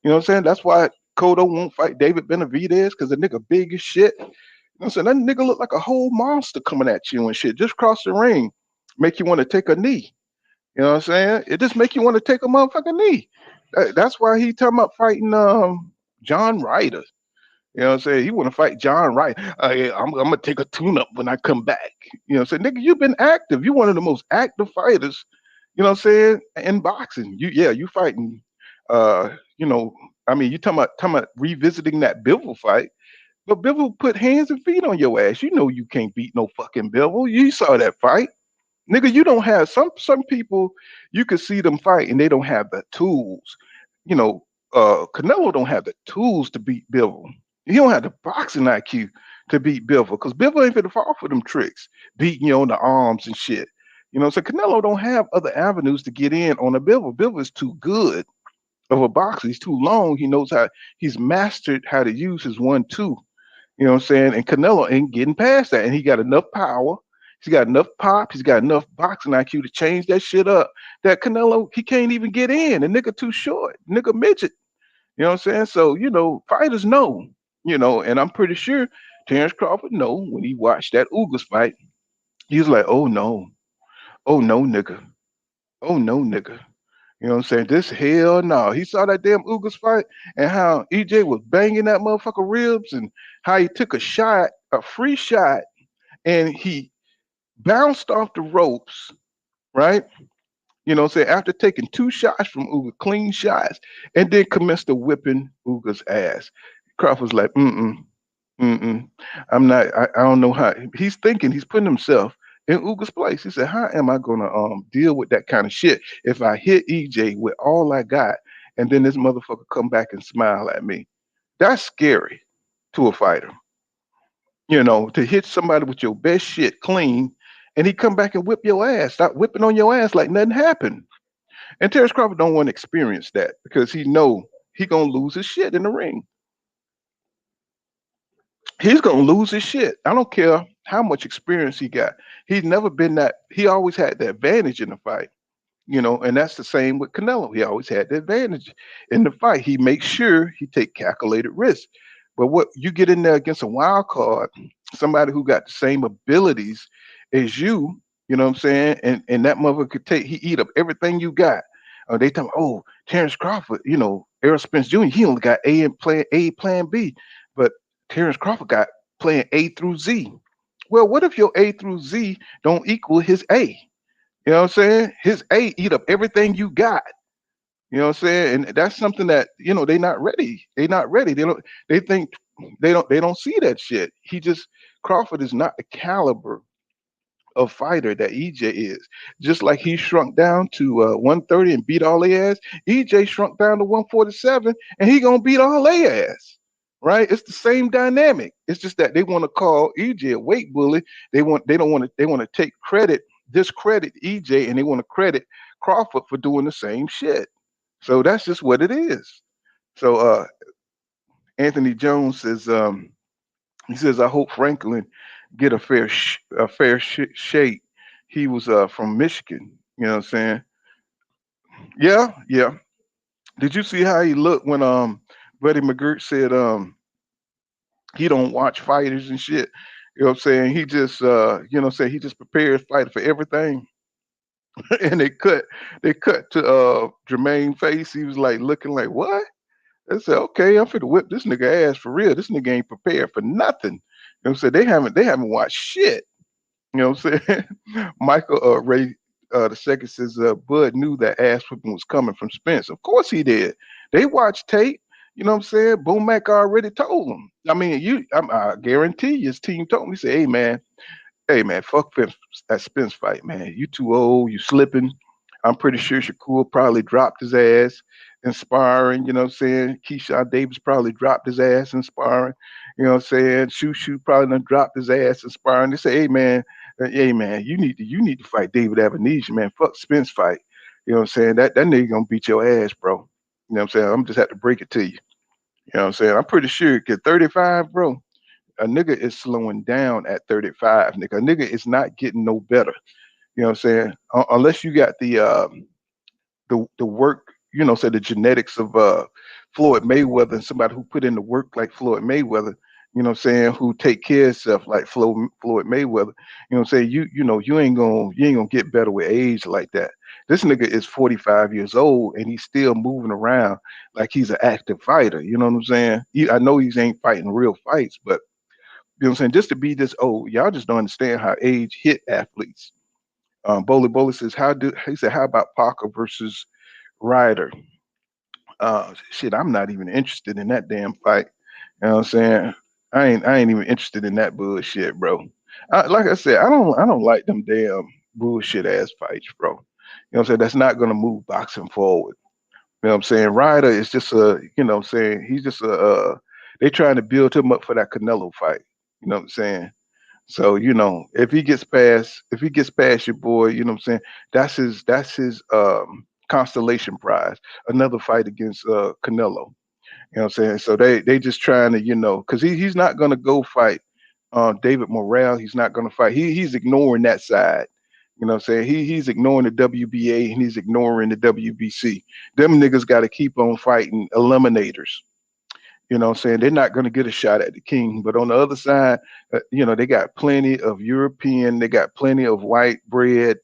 You know what I'm saying? That's why Cotto won't fight David Benavidez, because the nigga big as shit. You know what I'm saying? That nigga look like a whole monster coming at you and shit. Just cross the ring, make you want to take a knee. You know what I'm saying? It just make you want to take a motherfucking knee. That's why he talking about fighting John Ryder. You know what I'm saying? He want to fight John Ryder. I'm gonna take a tune-up when I come back. You know what I'm saying? Nigga, you've been active. You're one of the most active fighters, you know what I'm saying, in boxing. You fighting you talking about revisiting that Bivol fight, but Bivol put hands and feet on your ass. You know you can't beat no fucking Bivol. You saw that fight. Nigga, you don't have some people, you could see them fight and they don't have the tools. Canelo don't have the tools to beat Bivol. He don't have the boxing IQ to beat Bivol, because Bivol ain't finna fall for them tricks, beating you on the arms and shit. So Canelo don't have other avenues to get in on a Bivol. Bivol is too good of a boxer. He's too long. He's mastered how to use his 1-2. You know what I'm saying? And Canelo ain't getting past that. And he got enough power. He's got enough pop. He's got enough boxing IQ to change that shit up. That Canelo, he can't even get in. The nigga too short. Nigga midget. You know what I'm saying? So, fighters know, and I'm pretty sure Terrence Crawford know when he watched that Ugas fight. He was like, oh no, nigga. Oh no, nigga. You know what I'm saying? This hell no. He saw that damn Ugas fight and how EJ was banging that motherfucker ribs and how he took a shot, a free shot, and he bounced off the ropes, right? You know what I'm saying? After taking 2 shots from Uga, clean shots, and then commenced to whipping Uga's ass. Crawford's like, mm-mm. I'm not, I don't know how. He's thinking, he's putting himself in Uga's place. He said, how am I gonna deal with that kind of shit if I hit EJ with all I got and then this motherfucker come back and smile at me? That's scary to a fighter. You know, to hit somebody with your best shit clean and he come back and whip your ass, start whipping on your ass like nothing happened. And Terrence Crawford don't want to experience that because he know he gonna lose his shit in the ring. He's gonna lose his shit. I don't care how much experience he got. He's never been that. He always had the advantage in the fight, you know, and that's the same with Canelo. He always had the advantage in the fight. He makes sure he take calculated risks. But what you get in there against a wild card, somebody who got the same abilities as you know what I'm saying? And that mother could he eat up everything you got. They tell me, oh, Terrence Crawford, you know, Errol Spence Jr., he only got A and plan A, plan B. But Terrence Crawford got playing A through Z. Well, what if your A through Z don't equal his A? You know what I'm saying? His A eat up everything you got. You know what I'm saying? And that's something that, you know, they not ready. They not ready. They think they don't see that shit. Crawford is not the caliber of fighter that EJ is. Just like he shrunk down to 130 and beat all their ass, EJ shrunk down to 147 and he gonna beat all their ass. Right? It's the same dynamic. It's just that they want to call EJ a weight bully. They want to take credit, discredit EJ, and they want to credit Crawford for doing the same shit. So that's just what it is. So Anthony Jones says he says I hope Franklin get a fair shake. He was from Michigan. You know what I'm saying? Yeah, yeah. Did you see how he looked when Buddy McGirt said he don't watch fighters and shit? You know what I'm saying? He just you know what I'm saying, he just prepares fighter for everything. And they cut to Jermaine's face. He was like looking like what? I said, okay, I'm finna whip this nigga ass for real. This nigga ain't prepared for nothing. You know what I'm saying? They haven't watched shit. You know what I'm saying? Michael Ray the second says Bud knew that ass whipping was coming from Spence. Of course he did. They watched tape. You know what I'm saying? Boom Mac already told him. I mean, I guarantee you, his team told me, he said, hey man, fuck that Spence fight, man. You too old, you slipping. I'm pretty sure Shakur probably dropped his ass inspiring, you know what I'm saying? Keyshawn Davis probably dropped his ass inspiring, you know what I'm saying? Shoo probably done dropped his ass inspiring. They say, hey man, you need to fight David Avenesian, man. Fuck Spence fight. You know what I'm saying? That nigga gonna beat your ass, bro. You know what I'm saying? I'm just have to break it to you. You know what I'm saying? I'm pretty sure at 35, bro, a nigga is slowing down at 35, nigga. A nigga is not getting no better. You know what I'm saying? Unless you got the work, you know, say the genetics of Floyd Mayweather and somebody who put in the work like Floyd Mayweather, you know what I'm saying, who take care of stuff like Floyd Mayweather, you know what I'm saying? You ain't gonna get better with age like that. This nigga is 45 years old and he's still moving around like he's an active fighter. You know what I'm saying? I know he's ain't fighting real fights, but you know what I'm saying? Just to be this old, y'all just don't understand how age hit athletes. Bowley says, how about Parker versus Ryder? Shit, I'm not even interested in that damn fight. You know what I'm saying? I ain't even interested in that bullshit, bro. Like I said, I don't like them damn bullshit ass fights, bro. You know what I'm saying? That's not gonna move boxing forward. You know what I'm saying? Ryder is just you know what I'm saying, he's just they trying to build him up for that Canelo fight. You know what I'm saying? So, you know, if he gets past your boy, you know what I'm saying, that's his constellation prize. Another fight against Canelo. You know what I'm saying? So they just trying to, you know, because he's not gonna go fight David Morrell. He's not gonna fight. He's ignoring that side. You know what I'm saying? He's ignoring the WBA and he's ignoring the WBC. Them niggas gotta keep on fighting eliminators. You know what I'm saying? They're not going to get a shot at the king. But on the other side, you know, they got plenty of European, they got plenty of white bread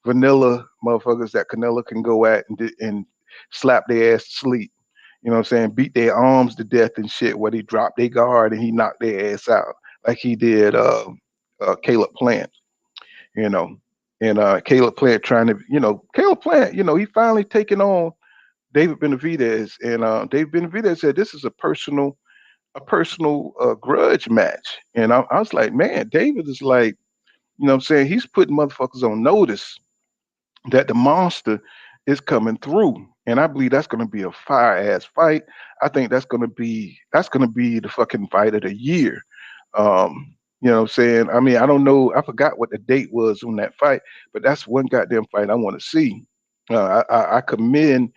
vanilla motherfuckers that Canelo can go at and slap their ass to sleep. You know what I'm saying? Beat their arms to death and shit where they dropped their guard and he knocked their ass out like he did Caleb Plant, you know. And Caleb Plant trying to, Caleb Plant, he finally taken on David Benavidez, and David Benavidez said this is a personal grudge match. And I was like, man, David is like, what I'm saying, he's putting motherfuckers on notice that the monster is coming through. And I believe that's gonna be a fire ass fight. I think that's gonna be the fucking fight of the year. You know what I'm saying? I mean, I don't know, I forgot what the date was on that fight, but that's one goddamn fight I want to see. I commend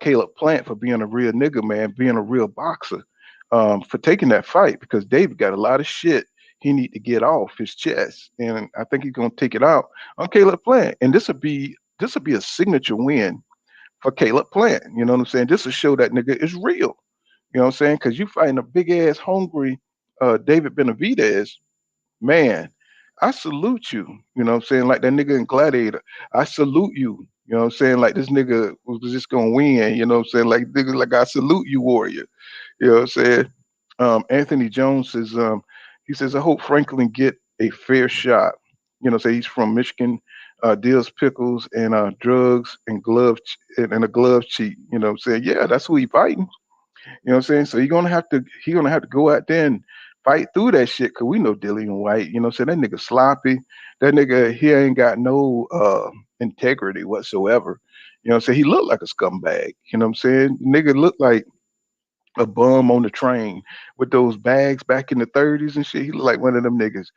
Caleb Plant for being a real nigga, man, being a real boxer, for taking that fight because David got a lot of shit he need to get off his chest, and I think he's gonna take it out on Caleb Plant. And this will be a signature win for Caleb Plant. You know what I'm saying? This will show that nigga is real. You know what I'm saying? Because you fighting a big ass hungry David Benavidez, man. I salute you. You know what I'm saying? Like that nigga in Gladiator. I salute you. You know what I'm saying? Like this nigga was just gonna win. You know what I'm saying? Like nigga, like I salute you, warrior. You know what I'm saying? Anthony Jones says, he says, I hope Franklin get a fair shot. Say he's from Michigan, deals pickles and drugs and and a glove cheat. You know what I'm saying? Yeah, that's who he fighting. You know what I'm saying? So he gonna have to go out there and fight through that shit because we know Dillian Whyte. You know what I'm saying? That nigga sloppy. That nigga he ain't got no integrity whatsoever. You know what I'm saying? He looked like a scumbag. You know what I'm saying? Nigga looked like a bum on the train with those bags back in the 30s and shit. He looked like one of them niggas.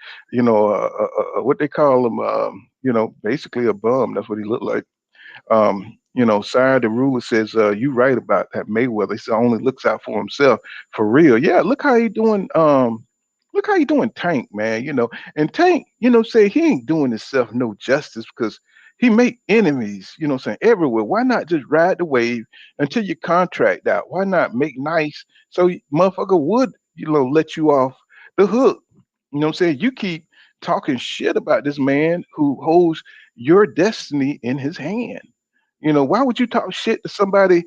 What they call him? Basically a bum. That's what he looked like. Sire the ruler says, you right about that Mayweather. He only looks out for himself for real. Yeah, look how he doing Tank, man. And Tank, say he ain't doing himself no justice because he make enemies, saying everywhere. Why not just ride the wave until your contract out? Why not make nice so motherfucker would, let you off the hook? You know what I'm saying? You keep talking shit about this man who holds your destiny in his hand. Why would you talk shit to somebody?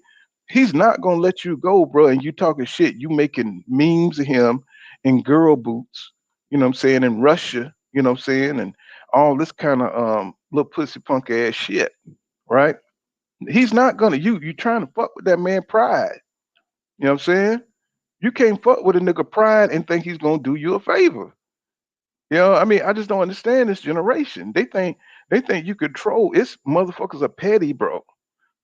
He's not gonna let you go, bro. And you talking shit. You making memes of him in girl boots. You know what I'm saying? In Russia. You know what I'm saying? And all this kind of little pussy punk ass shit, right? He's not gonna. You trying to fuck with that man pride. You know what I'm saying? You can't fuck with a nigga pride and think he's gonna do you a favor. I mean, I just don't understand this generation. They think you control. It's motherfuckers are petty, bro.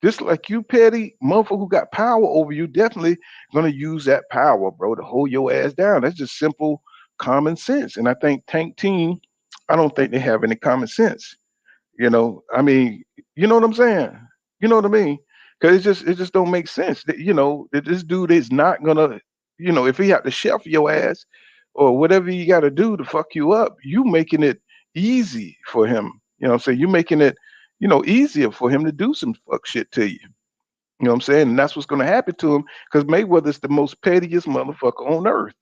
Just like you petty, motherfucker who got power over you, definitely gonna use that power, bro, to hold your ass down. That's just simple common sense. And I think Tank Team, I don't think they have any common sense. I mean, you know what I'm saying? You know what I mean? Because it just don't make sense. That this dude is not gonna, if he have to chef your ass or whatever you got to do to fuck you up, you making it easy for him. You know what I'm saying? You making it, easier for him to do some fuck shit to you. You know what I'm saying? And that's what's gonna happen to him because Mayweather's the most pettiest motherfucker on earth.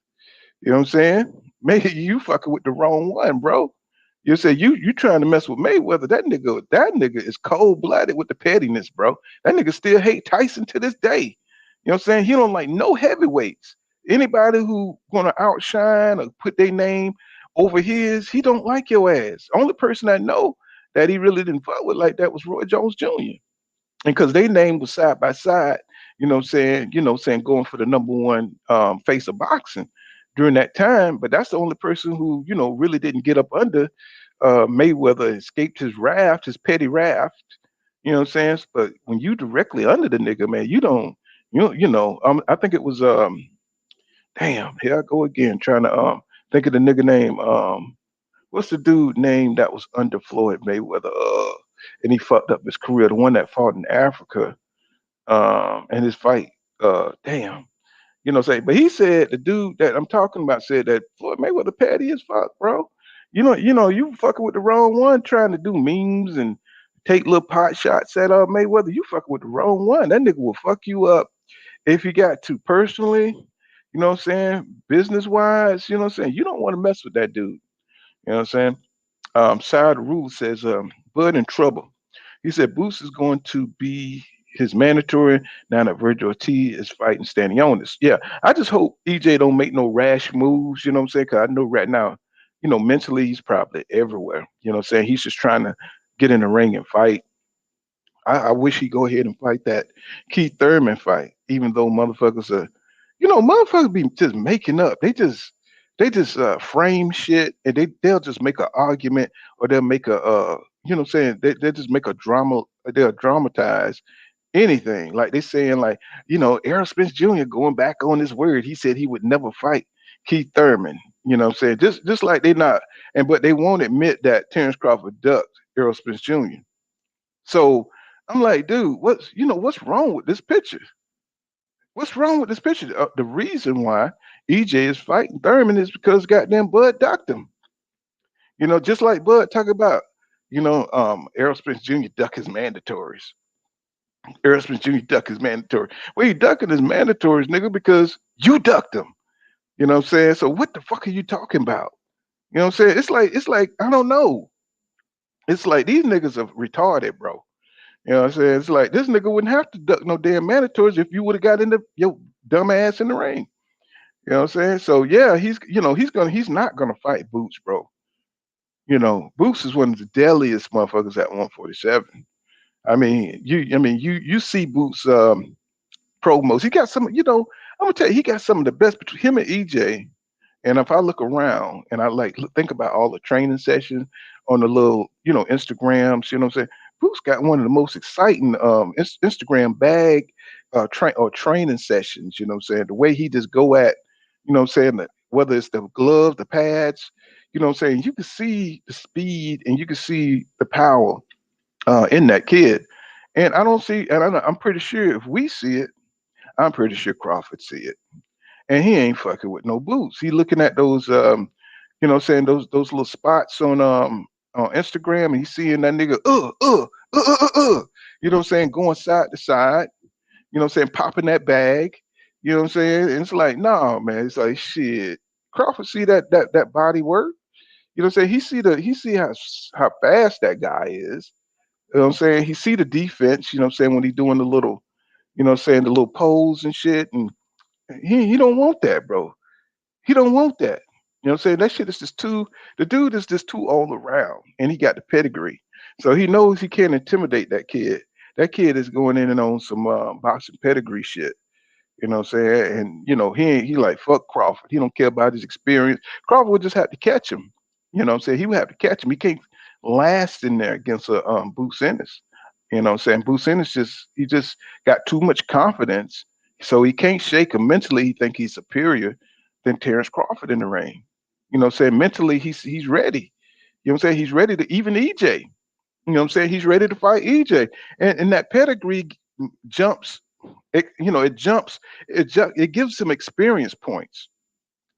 You know what I'm saying? Maybe you fucking with the wrong one, bro. You say you trying to mess with Mayweather. That nigga is cold blooded with the pettiness, bro. That nigga still hate Tyson to this day. You know what I'm saying? He don't like no heavyweights. Anybody who gonna outshine or put their name over his, he don't like your ass. Only person I know that he really didn't fuck with like that was Roy Jones Jr. And because they name was side by side, saying going for the number one face of boxing during that time. But that's the only person who, really didn't get up under Mayweather, escaped his wrath, his petty wrath. You know what I'm saying? But when you directly under the nigga, man, you don't, I think it was damn, here I go again, trying to think of the nigga name. What's the dude name that was under Floyd Mayweather? And he fucked up his career. The one that fought in Africa, and his fight. Damn, say. But he said the dude that I'm talking about said that Floyd Mayweather petty as fuck, bro. You fucking with the wrong one, trying to do memes and take little pot shots at Mayweather. You fucking with the wrong one. That nigga will fuck you up if you got to personally. You know what I'm saying? Business wise, you know what I'm saying? You don't want to mess with that dude. You know what I'm saying? Side the rule says, Bud in trouble. He said Boots is going to be his mandatory now that Virgil Ortiz is fighting standing on this. Yeah, I just hope EJ don't make no rash moves. You know what I'm saying? Because I know right now, mentally he's probably everywhere. You know what I'm saying? He's just trying to get in the ring and fight. I wish he'd go ahead and fight that Keith Thurman fight, even though motherfuckers be just making up. They just frame shit and they'll just make an argument or they'll make you know what I'm saying? They just make a drama, they'll dramatize anything. Like they saying like, Errol Spence Jr. going back on his word. He said he would never fight Keith Thurman. You know what I'm saying? Just like they not but they won't admit that Terrence Crawford ducked Errol Spence Jr. So I'm like, dude, what's wrong with this picture? What's wrong with this picture? The reason why EJ is fighting Thurman is because goddamn Bud ducked him. Just like Bud talk about, Errol Spence Jr. duck his mandatories. Errol Spence Jr. duck his mandatory. Well, he ducking his mandatories, nigga, because you ducked him. You know what I'm saying? So what the fuck are you talking about? You know what I'm saying? It's like I don't know. It's like these niggas are retarded, bro. You know what I'm saying? It's like this nigga wouldn't have to duck no damn mandatories if you would have got into your dumb ass in the ring. You know what I'm saying? So yeah, he's not gonna fight Boots, bro. Boots is one of the deadliest motherfuckers at 147. You see Boots promos. He got some, I'm gonna tell you, he got some of the best between him and EJ. And if I look around and I think about all the training sessions on the little, Instagrams, you know what I'm saying? Bruce got one of the most exciting Instagram bag training sessions, you know what I'm saying? The way he just go at, you know what I'm saying, whether it's the gloves, the pads, you know what I'm saying? You can see the speed and you can see the power in that kid. And I'm pretty sure if we see it, I'm pretty sure Crawford see it. And he ain't fucking with no Boots. He looking at those you know what I'm saying, those little spots on Instagram, and he's seeing that nigga you know what I'm saying, going side to side, you know what I'm saying, popping that bag, you know what I'm saying? And it's like, nah, man, it's like shit. Crawford see that body work. You know what I'm saying? He see how fast that guy is. You know what I'm saying? He see the defense, you know what I'm saying, when he doing the little, you know what I'm saying, the little pose and shit. And he don't want that, bro. He don't want that. You know what I'm saying? That shit is just the dude is just too all around. And he got the pedigree. So he knows he can't intimidate that kid. That kid is going in and on some boxing pedigree shit. You know what I'm saying? And he like fuck Crawford. He don't care about his experience. Crawford would just have to catch him. You know what I'm saying? He would have to catch him. He can't last in there against a Boots Ennis. You know what I'm saying? Boots Ennis just got too much confidence. So he can't shake him. Mentally, he think he's superior than Terrence Crawford in the ring. You know what I'm saying? Mentally, he's ready. You know what I'm saying? He's ready to even EJ. You know what I'm saying? He's ready to fight EJ. And that pedigree jumps. It gives him experience points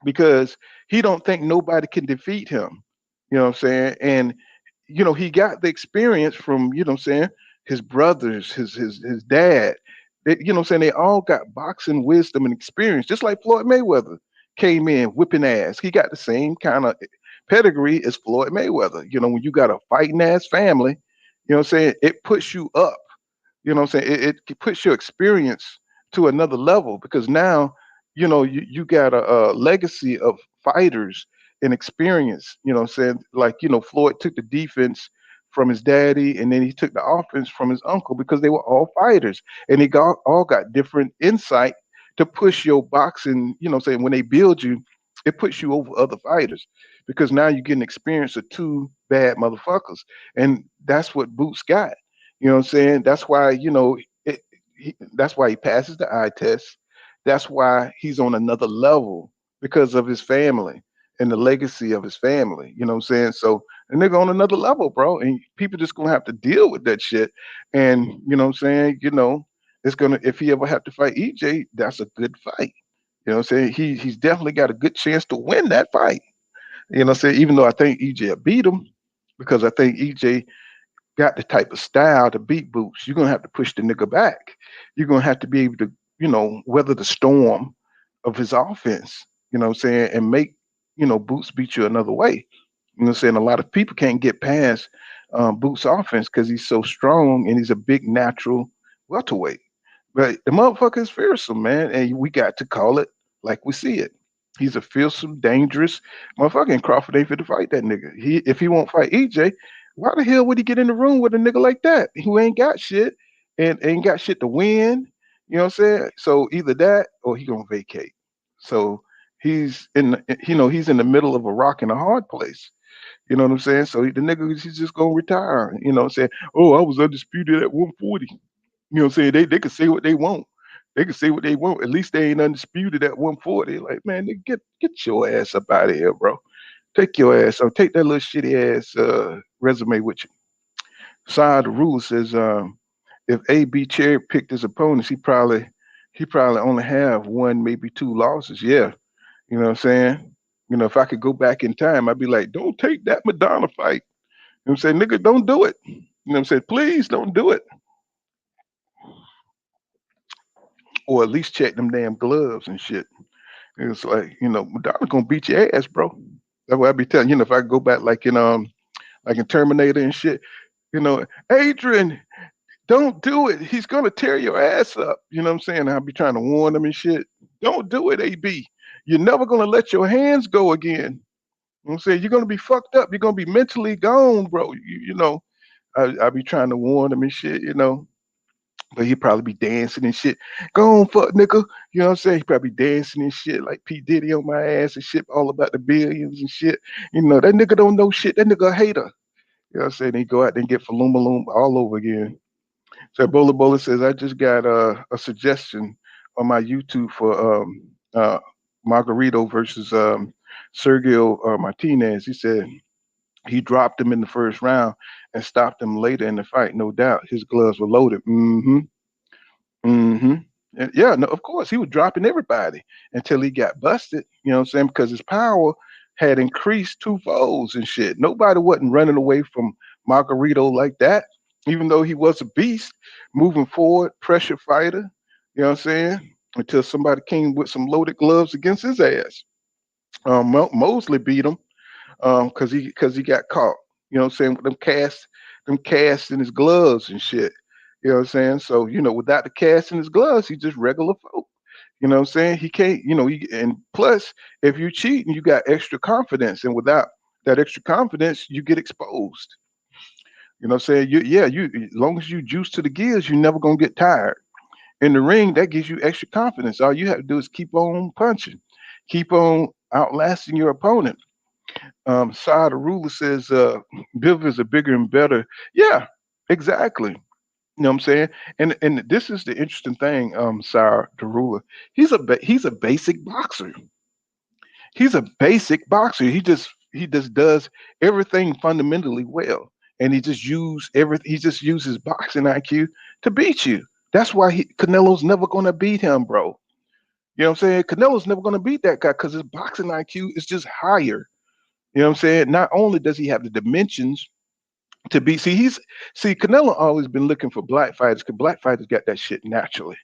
because he don't think nobody can defeat him. You know what I'm saying? And he got the experience from, you know what I'm saying, his brothers, his dad. You know what I'm saying? They all got boxing wisdom and experience, just like Floyd Mayweather came in whipping ass. He got the same kind of pedigree as Floyd Mayweather. When you got a fighting ass family, you know what I'm saying, it puts you up. You know what I'm saying? It puts your experience to another level because now, you got a legacy of fighters and experience. You know what I'm saying? Like, Floyd took the defense from his daddy and then he took the offense from his uncle because they were all fighters and they all got different insight to push your boxing. You know what I'm saying? When they build you, it puts you over other fighters because now you're getting experience of two bad motherfuckers. And that's what Boots got. You know what I'm saying? That's why, that's why he passes the eye test. That's why he's on another level because of his family and the legacy of his family. You know what I'm saying? So a nigga on another level, bro. And people just gonna have to deal with that shit. And you know what I'm saying? It's gonna, if he ever have to fight EJ, that's a good fight. You know what I'm saying? He's definitely got a good chance to win that fight. You know what I'm saying? Even though I think EJ will beat him because I think EJ got the type of style to beat Boots. You're gonna have to push the nigga back. You're gonna have to be able to, weather the storm of his offense, you know what I'm saying, and make, Boots beat you another way. You know what I'm saying? A lot of people can't get past Boots' offense because he's so strong and he's a big natural welterweight. But the motherfucker is fearsome, man, and we got to call it like we see it. He's a fearsome, dangerous motherfucker. And Crawford ain't fit to fight that nigga. If he won't fight EJ, why the hell would he get in the room with a nigga like that who ain't got shit and ain't got shit to win? You know what I'm saying? So either that or he gonna vacate. So he's he's in the middle of a rock and a hard place. You know what I'm saying? So the nigga he's just gonna retire. You know what I'm saying? Oh, I was undisputed at 140. You know what I'm saying? They could say what they want. They could say what they want. At least they ain't undisputed at 140. Like, man, nigga, get your ass up out of here, bro. Take your ass up. Take that little shitty ass resume with you. Side the rule says if AB cherry picked his opponents, he probably only have one, maybe two losses. Yeah. You know what I'm saying? If I could go back in time, I'd be like, don't take that Madonna fight. You know what I'm saying? Nigga, don't do it. You know what I'm saying? Please don't do it. Or at least check them damn gloves and shit. It's like, Madonna gonna beat your ass, bro. That's what I be telling you. If I go back like in Terminator and shit, Adrian, don't do it. He's gonna tear your ass up. You know what I'm saying? I'll be trying to warn them and shit. Don't do it, AB. You're never gonna let your hands go again. You know what I'm saying? You're gonna be fucked up. You're gonna be mentally gone, bro. I be trying to warn them and shit, But he probably be dancing and shit. Go on, fuck nigga. You know what I'm saying? He probably dancing and shit like P. Diddy on my ass and shit, all about the billions and shit. That nigga don't know shit. That nigga a hater. You know what I'm saying? He go out there and get Falumaloom all over again. So Bola says, I just got a suggestion on my YouTube for Margarito versus Sergio Martinez. He said he dropped him in the first round and stopped him later in the fight. No doubt, his gloves were loaded. Mm-hmm. Mm-hmm. And yeah, no, of course, he was dropping everybody until he got busted. You know what I'm saying? Because his power had increased twofolds and shit. Nobody wasn't running away from Margarito like that, even though he was a beast, moving forward, pressure fighter. You know what I'm saying? Until somebody came with some loaded gloves against his ass. Mosley beat him because he got caught. You know what I'm saying? With them casts in his gloves and shit. You know what I'm saying? So, without the cast in his gloves, he's just regular folk. You know what I'm saying? He can't, and plus, if you cheat and you got extra confidence, and without that extra confidence, you get exposed. You know what I'm saying? As long as you juice to the gears, you're never gonna get tired. In the ring, that gives you extra confidence. All you have to do is keep on punching, keep on outlasting your opponent. Side the ruler says Biv is a bigger and better. Yeah, exactly. You know what I'm saying? And this is the interesting thing, Sire the ruler. He's a basic boxer. He's a basic boxer. He just does everything fundamentally well. And he just uses boxing IQ to beat you. That's why Canelo's never gonna beat him, bro. You know what I'm saying? Canelo's never gonna beat that guy because his boxing IQ is just higher. You know what I'm saying? Not only does he have the dimensions to be, Canelo always been looking for black fighters because black fighters got that shit naturally.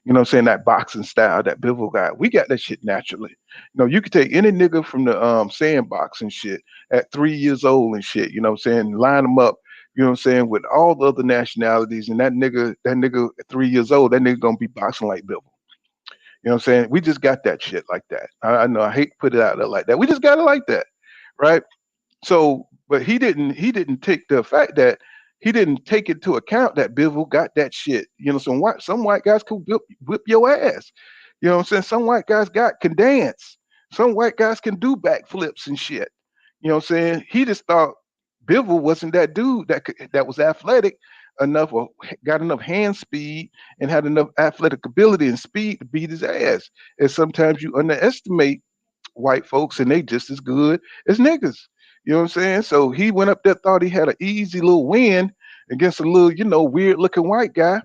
You know what I'm saying? That boxing style, that Bivol guy, we got that shit naturally. You could take any nigga from the sandbox and shit at 3 years old and shit, you know what I'm saying? Line them up, you know what I'm saying, with all the other nationalities, and that nigga at 3 years old, that nigga gonna be boxing like Bivol. You know what I'm saying? We just got that shit like that. I know I hate to put it out there like that. We just got it like that, right? So, but he didn't take the fact that he didn't take into account that Bivol got that shit. Some white guys could whip your ass. You know what I'm saying? Some white guys can dance. Some white guys can do backflips and shit. You know what I'm saying? He just thought Bivol wasn't that dude that was athletic enough or got enough hand speed and had enough athletic ability and speed to beat his ass. And sometimes you underestimate white folks and they just as good as niggas. You know what I'm saying? So he went up there, thought he had an easy little win against a little, weird looking white guy.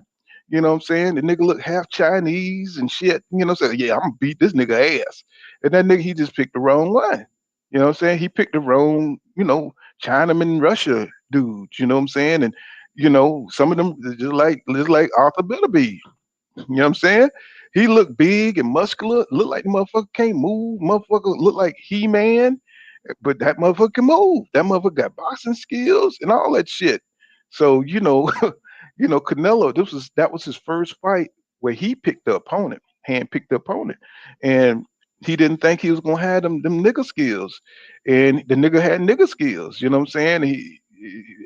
You know what I'm saying? The nigga looked half Chinese and shit. You know what I'm saying? Yeah, I'm gonna beat this nigga ass. And that nigga, he just picked the wrong one. You know what I'm saying? He picked the wrong, Chinaman Russia dudes. You know what I'm saying? And some of them just like Arthur Beterbiev. You know what I'm saying? He looked big and muscular, looked like the motherfucker can't move. Motherfucker looked like He-Man. but that motherfucker can move. That motherfucker got boxing skills and all that shit. So Canelo. That was his first fight where he picked the opponent, hand picked the opponent, and he didn't think he was gonna have them nigga skills, and the nigga had nigga skills. You know what I'm saying?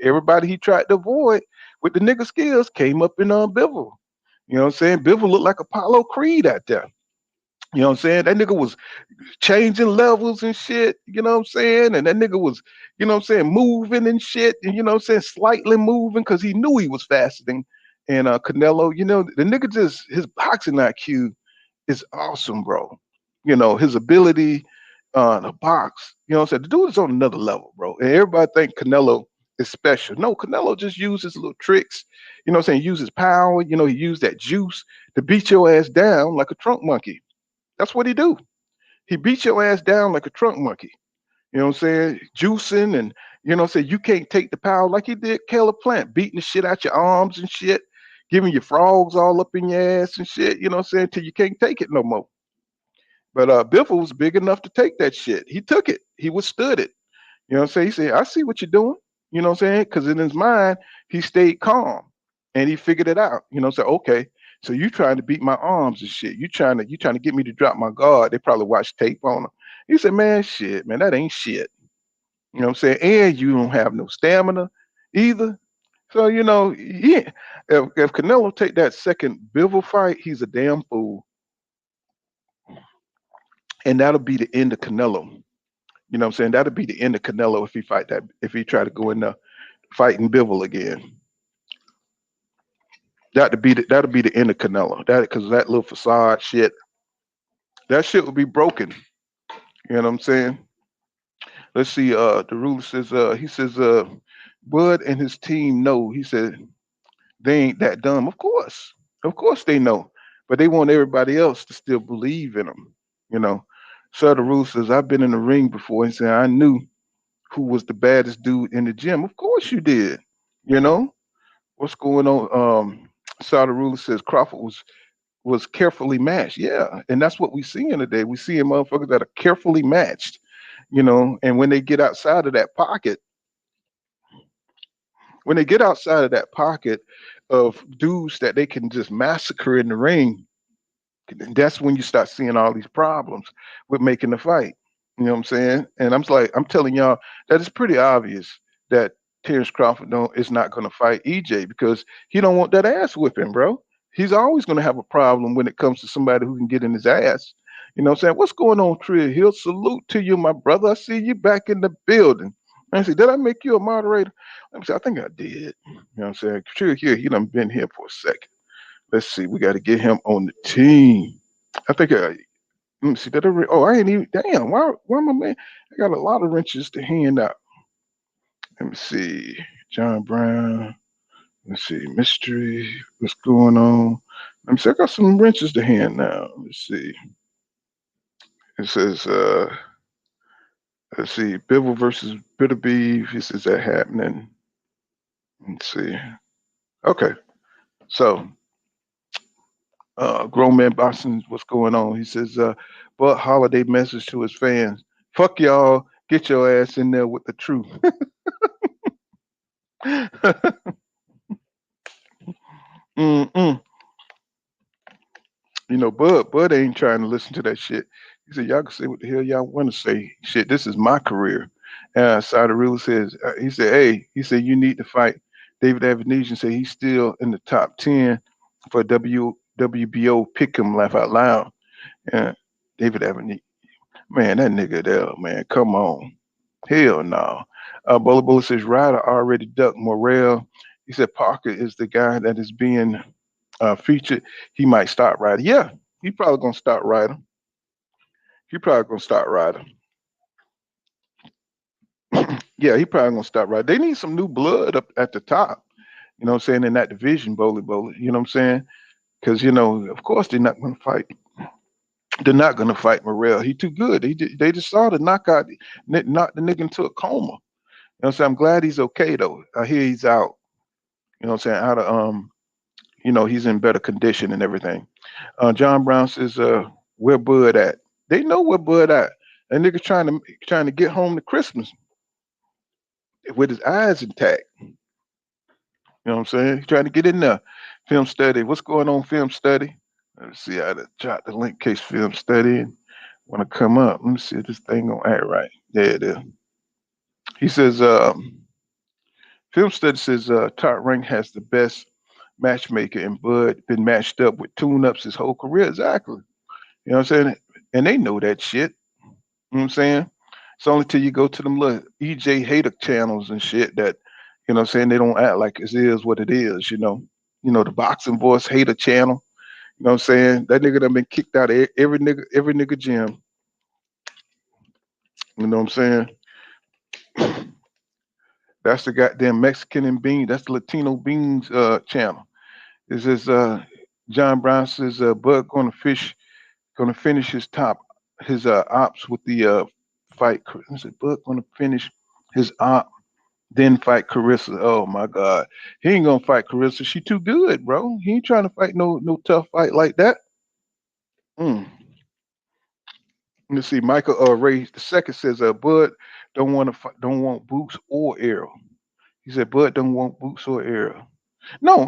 Everybody he tried to avoid with the nigga skills came up in Bivol. You know what I'm saying? Bivol looked like Apollo Creed out there. You know what I'm saying? That nigga was changing levels and shit, you know what I'm saying? And that nigga was, you know what I'm saying, moving and shit, and you know what I'm saying, slightly moving because he knew he was faster than and Canelo, the nigga just his boxing IQ is awesome, bro. His ability to box, you know what I'm saying? The dude is on another level, bro. And everybody think Canelo is special. No, Canelo just uses little tricks, you know what I'm saying, uses power, he used that juice to beat your ass down like a trunk monkey. That's what he do. He beat your ass down like a trunk monkey. You know what I'm saying? Juicing and you can't take the power like he did Caleb Plant, beating the shit out your arms and shit, giving you frogs all up in your ass and shit, you know what I'm saying, till you can't take it no more. But Biffle was big enough to take that shit. He took it. He withstood it. You know what I'm saying? He said, I see what you're doing. You know what I'm saying? Because in his mind, he stayed calm and he figured it out. You know what I'm saying? Okay. So you trying to beat my arms and shit. You trying to get me to drop my guard. They probably watched tape on him. He said, man, shit, man, that ain't shit. You know what I'm saying? And you don't have no stamina either. So, if Canelo take that second Bivol fight, he's a damn fool. And that'll be the end of Canelo. You know what I'm saying? That'll be the end of Canelo if he try to go in there fighting Bivol again. That'll be the end of Canelo. Because that little facade shit, that shit will be broken. You know what I'm saying? Let's see. The ruler says. He says. Bud and his team know. He said they ain't that dumb. Of course they know, but they want everybody else to still believe in them. So the ruler says, I've been in the ring before. He said I knew who was the baddest dude in the gym. Of course you did. What's going on? Sada Ruler says Crawford was carefully matched. Yeah, and that's what we see in today. We see motherfuckers that are carefully matched, and when they get outside of that pocket, of dudes that they can just massacre in the ring, that's when you start seeing all these problems with making the fight. You know what I'm saying? And I'm telling y'all that it's pretty obvious that Terrence Crawford is not going to fight EJ because he don't want that ass whipping, bro. He's always going to have a problem when it comes to somebody who can get in his ass. You know what I'm saying? What's going on, Trill Hill? Salute to you, my brother. I see you back in the building. I said, did I make you a moderator? Let me see. I think I did. You know what I'm saying? Trill Hill, he done been here for a second. Let's see. We got to get him on the team. I think let me see. I ain't even. Damn. Why my man? I got a lot of wrenches to hand out. Let me see. John Brown. Let's see. Mystery. What's going on? Let me see. I got some wrenches to hand now. Let's see. It says, let's see. Bivol versus Bitter Beef. This is that happening. Let's see. Okay. So, Grown Man Boxing, what's going on? He says, but holiday message to his fans. Fuck y'all. Get your ass in there with the truth. Mm-mm. Bud ain't trying to listen to that shit. He said, y'all can say what the hell y'all want to say. Shit, this is my career. Sada Ruler says, he said, you need to fight David Avenesian. Say he's still in the top 10 for WBO Pick'em, laugh out loud. David Avenesian. Man, that nigga there, man, come on. Hell no. Bola Bola says, Ryder already ducked Morrell. He said, Parker is the guy that is being featured. He might start Ryder. Yeah, he probably going to start Ryder. Yeah, he probably going to start Ryder. They need some new blood up at the top. You know what I'm saying? In that division, Bola Bola. You know what I'm saying? Because, of course they're not going to fight. They're not going to fight Morrell. He too good. They just saw the knockout, knocked the nigga into a coma. You know what I'm saying? I'm glad he's okay, though. I hear he's out. You know what I'm saying? Out of, he's in better condition and everything. John Brown says, where Bud at? They know where Bud at. That nigga trying to get home to Christmas with his eyes intact. You know what I'm saying? He's trying to get in there. Film study. What's going on, film study? Let me see how to jot the link case film study and want to come up. Let me see if this thing gonna act right. There it is. He says, film study says Top Rank has the best matchmaker and Bud been matched up with tune-ups his whole career. Exactly. You know what I'm saying? And they know that shit. You know what I'm saying? It's only till you go to them little EJ hater channels and shit that, you know what I'm saying, they don't act like it is what it is, you know. You know, the boxing voice hater channel. You know what I'm saying? That nigga done been kicked out of every nigga gym. You know what I'm saying? That's the goddamn Mexican and beans. That's the Latino beans channel. It says John Brown says Bud gonna finish his ops with the fight. I said Bud gonna finish his op, then fight Carissa. Oh my God, he ain't gonna fight Carissa. She too good, bro. He ain't trying to fight no tough fight like that. Mm. Let's see. Michael Ray the second says Bud don't want boots or arrow. He said Bud don't want boots or arrow. No,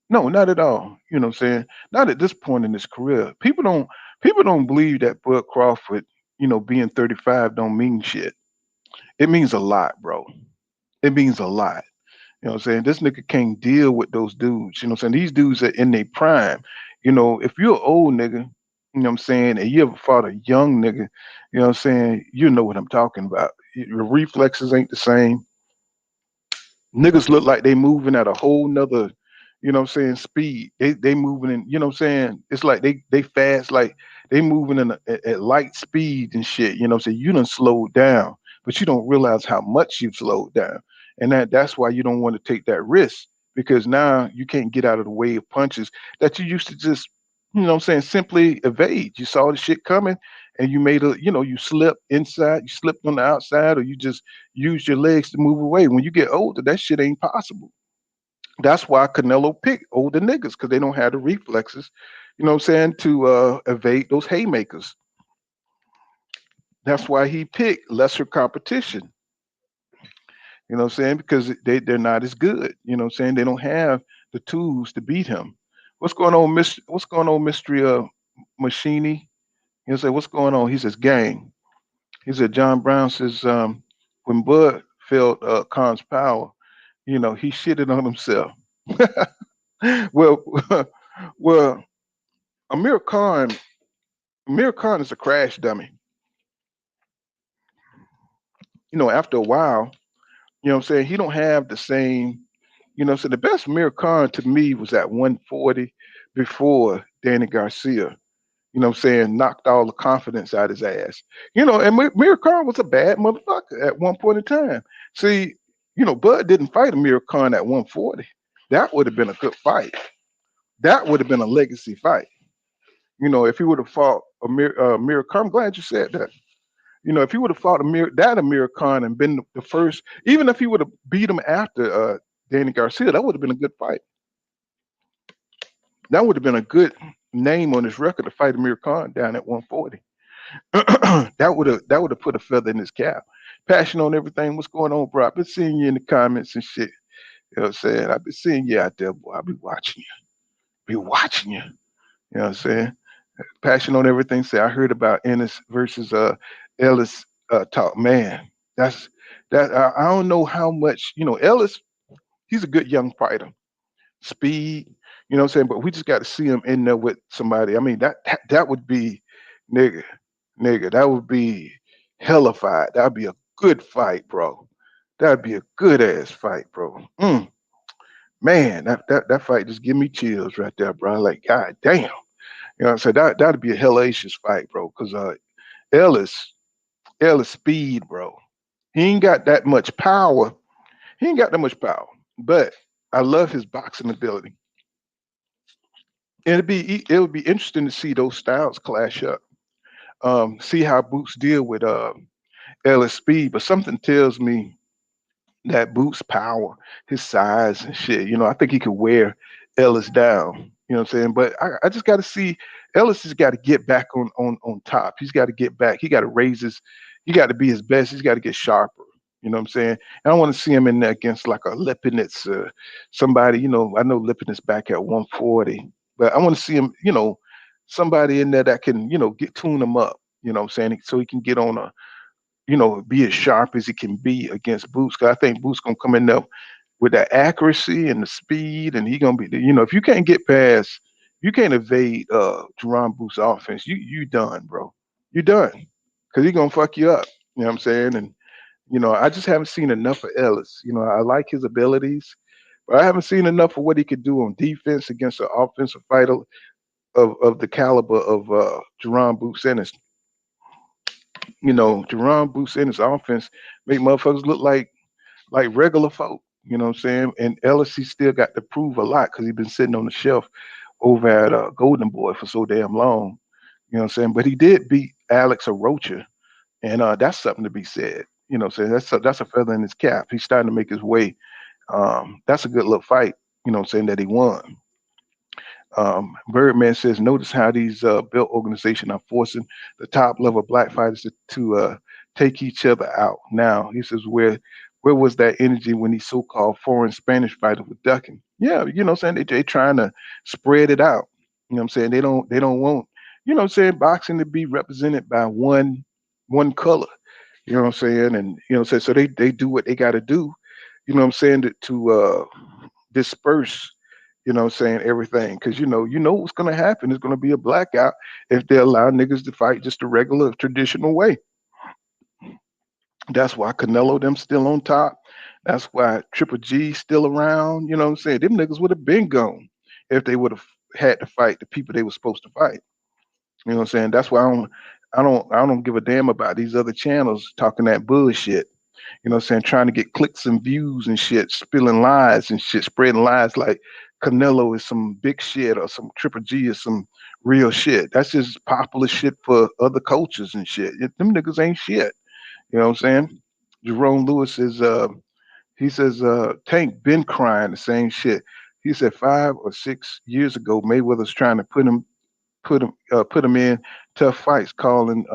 no, not at all. You know what I'm saying? Not at this point in his career. People don't believe that Bud Crawford, you know, being 35 don't mean shit. It means a lot, bro. It means a lot. You know what I'm saying? This nigga can't deal with those dudes. You know what I'm saying? These dudes are in their prime. You know, if you're an old nigga, you know what I'm saying, and you ever fought a young nigga, you know what I'm saying, you know what I'm talking about. Your reflexes ain't the same. Niggas look like they moving at a whole nother, you know what I'm saying, speed. They moving in, you know what I'm saying? It's like they fast, like they moving at light speed and shit, you know what I'm saying? You done slowed down, but you don't realize how much you've slowed down. And that's why you don't want to take that risk because now you can't get out of the way of punches that you used to just, you know what I'm saying, simply evade. You saw the shit coming and you made you slipped inside, you slipped on the outside, or you just use your legs to move away. When you get older, that shit ain't possible. That's why Canelo picked older niggas because they don't have the reflexes, you know what I'm saying, to evade those haymakers. That's why he picked lesser competition. You know what I'm saying? Because they're not as good. You know what I'm saying? They don't have the tools to beat him. What's going on, Mystery Machini? You know, say, what's going on? He says, gang. He said, John Brown says, when Bud felt Khan's power, you know, he shitted on himself. well, well, Amir Khan, Amir Khan is a crash dummy. You know, after a while, you know what I'm saying, he don't have the same, you know, so the best Amir Khan to me was at 140 before Danny Garcia. You know what I'm saying, knocked all the confidence out his ass. You know, and Amir Khan was a bad motherfucker at one point in time. See, you know, Bud didn't fight Amir Khan at 140. That would have been a good fight. That would have been a legacy fight. You know, if he would have fought Amir Khan, I'm glad you said that. You know, if he would have fought Amir Khan and been the first, even if he would have beat him after Danny Garcia, that would have been a good fight. That would have been a good name on his record to fight Amir Khan down at 140. that would have put a feather in his cap. Passion on everything. What's going on, bro? I've been seeing you in the comments and shit. You know what I'm saying? I've been seeing you out there, boy. I'll be watching you. Be watching you. You know what I'm saying? Passion on everything. Say I heard about Ennis versus Ellis talk. Man, that's that. I don't know how much. You know, Ellis. He's a good young fighter. Speed. You know what I'm saying? But we just got to see him in there with somebody. I mean, that would be, nigga. That would be hellified. That'd be a good fight, bro. That'd be a good ass fight, bro. Man, that fight just give me chills right there, bro. Like, god damn. You know what I'm saying? That'd be a hellacious fight, bro. Because Ellis speed, bro. He ain't got that much power. He ain't got that much power. But I love his boxing ability. And it would be interesting to see those styles clash up. See how Boots deal with Ellis speed. But something tells me that Boots power, his size and shit. You know, I think he could wear Ellis down. You know what I'm saying? But I just got to see Ellis has got to get back on top. He's got to get back. He got to raise his. He got to be his best. He's got to get sharper. You know what I'm saying? And I want to see him in there against like a Lipinets, somebody. You know, I know Lipinets back at 140, but I want to see him. You know, somebody in there that can get tune him up. You know what I'm saying? So he can get on a be as sharp as he can be against Boots. 'Cause I think Boots gonna come in there with that accuracy and the speed, and he gonna be, if you can't get past, you can't evade Jerron Boots' offense, you done, bro. You done. Cause he gonna fuck you up. You know what I'm saying? And I just haven't seen enough of Ellis. I like his abilities, but I haven't seen enough of what he could do on defense against an offensive fighter of the caliber of Jerron Boots Ennis. Jerron Boots Ennis offense make motherfuckers look like regular folk. You know what I'm saying? And Ellis, he still got to prove a lot because he's been sitting on the shelf over at Golden Boy for so damn long. You know what I'm saying? But he did beat Alex Arocha, and that's something to be said. You know what I'm saying? That's a feather in his cap. He's starting to make his way. That's a good little fight. You know what I'm saying, that he won. Birdman says, notice how these belt organizations are forcing the top level black fighters to take each other out. Now he says, where was that energy when these so-called foreign Spanish fighters were ducking? Yeah, you know what I'm saying? They trying to spread it out. You know what I'm saying? They don't want, boxing to be represented by one color. You know what I'm saying? And so they do what they gotta do, you know what I'm saying, to disperse, everything. Because what's gonna happen. It's gonna be a blackout if they allow niggas to fight just the regular traditional way. That's why Canelo them still on top. That's why Triple G still around. You know what I'm saying? Them niggas would have been gone if they would have had to fight the people they were supposed to fight. You know what I'm saying? That's why I don't give a damn about these other channels talking that bullshit. You know what I'm saying? Trying to get clicks and views and shit, spilling lies and shit, spreading lies like Canelo is some big shit or some Triple G is some real shit. That's just popular shit for other cultures and shit. Them niggas ain't shit. You know what I'm saying? Jerome Lewis is he says Tank been crying the same shit. He said 5 or 6 years ago Mayweather's trying to put him in tough fights, calling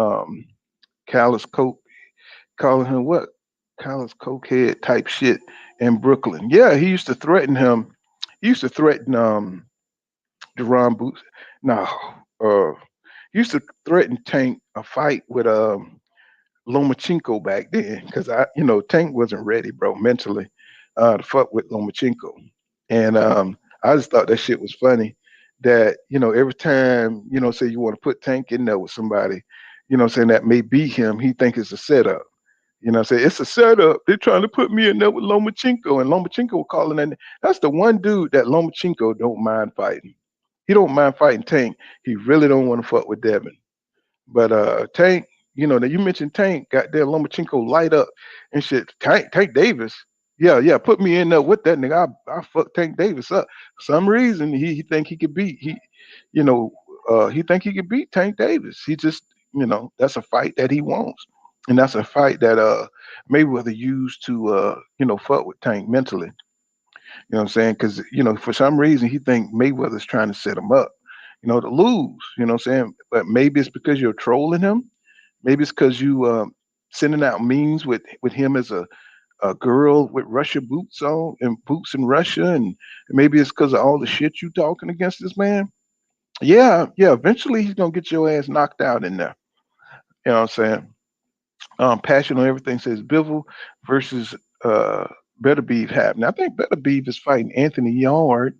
Callous Coke, calling him what? Callous cokehead type shit in Brooklyn. Yeah, he used to threaten him. He used to threaten Jerron Boots. No, he used to threaten Tank a fight with Lomachenko back then, because Tank wasn't ready, bro, mentally, to fuck with Lomachenko. And I just thought that shit was funny that, every time, say you want to put Tank in there with somebody, saying that may be him, he think it's a setup. Say it's a setup. They're trying to put me in there with Lomachenko, and Lomachenko calling that. That's the one dude that Lomachenko don't mind fighting. He don't mind fighting Tank. He really don't want to fuck with Devin. But Tank, now you mentioned Tank, goddamn Lomachenko light up and shit. Tank Davis. Yeah, put me in there with that nigga. I fuck Tank Davis up. For some reason he think he could beat he think he could beat Tank Davis. He just, that's a fight that he wants. And that's a fight that Mayweather used to fuck with Tank mentally. You know what I'm saying? Because, for some reason he think Mayweather's trying to set him up, to lose. You know what I'm saying? But maybe it's because you're trolling him. Maybe it's because you sending out memes with him as a girl with Russia boots on and boots in Russia, and maybe it's because of all the shit you talking against this man. Yeah. Eventually he's gonna get your ass knocked out in there. You know what I'm saying? Passion on everything says Bivol versus Better Beef happening. I think Better Beef is fighting Anthony Yard,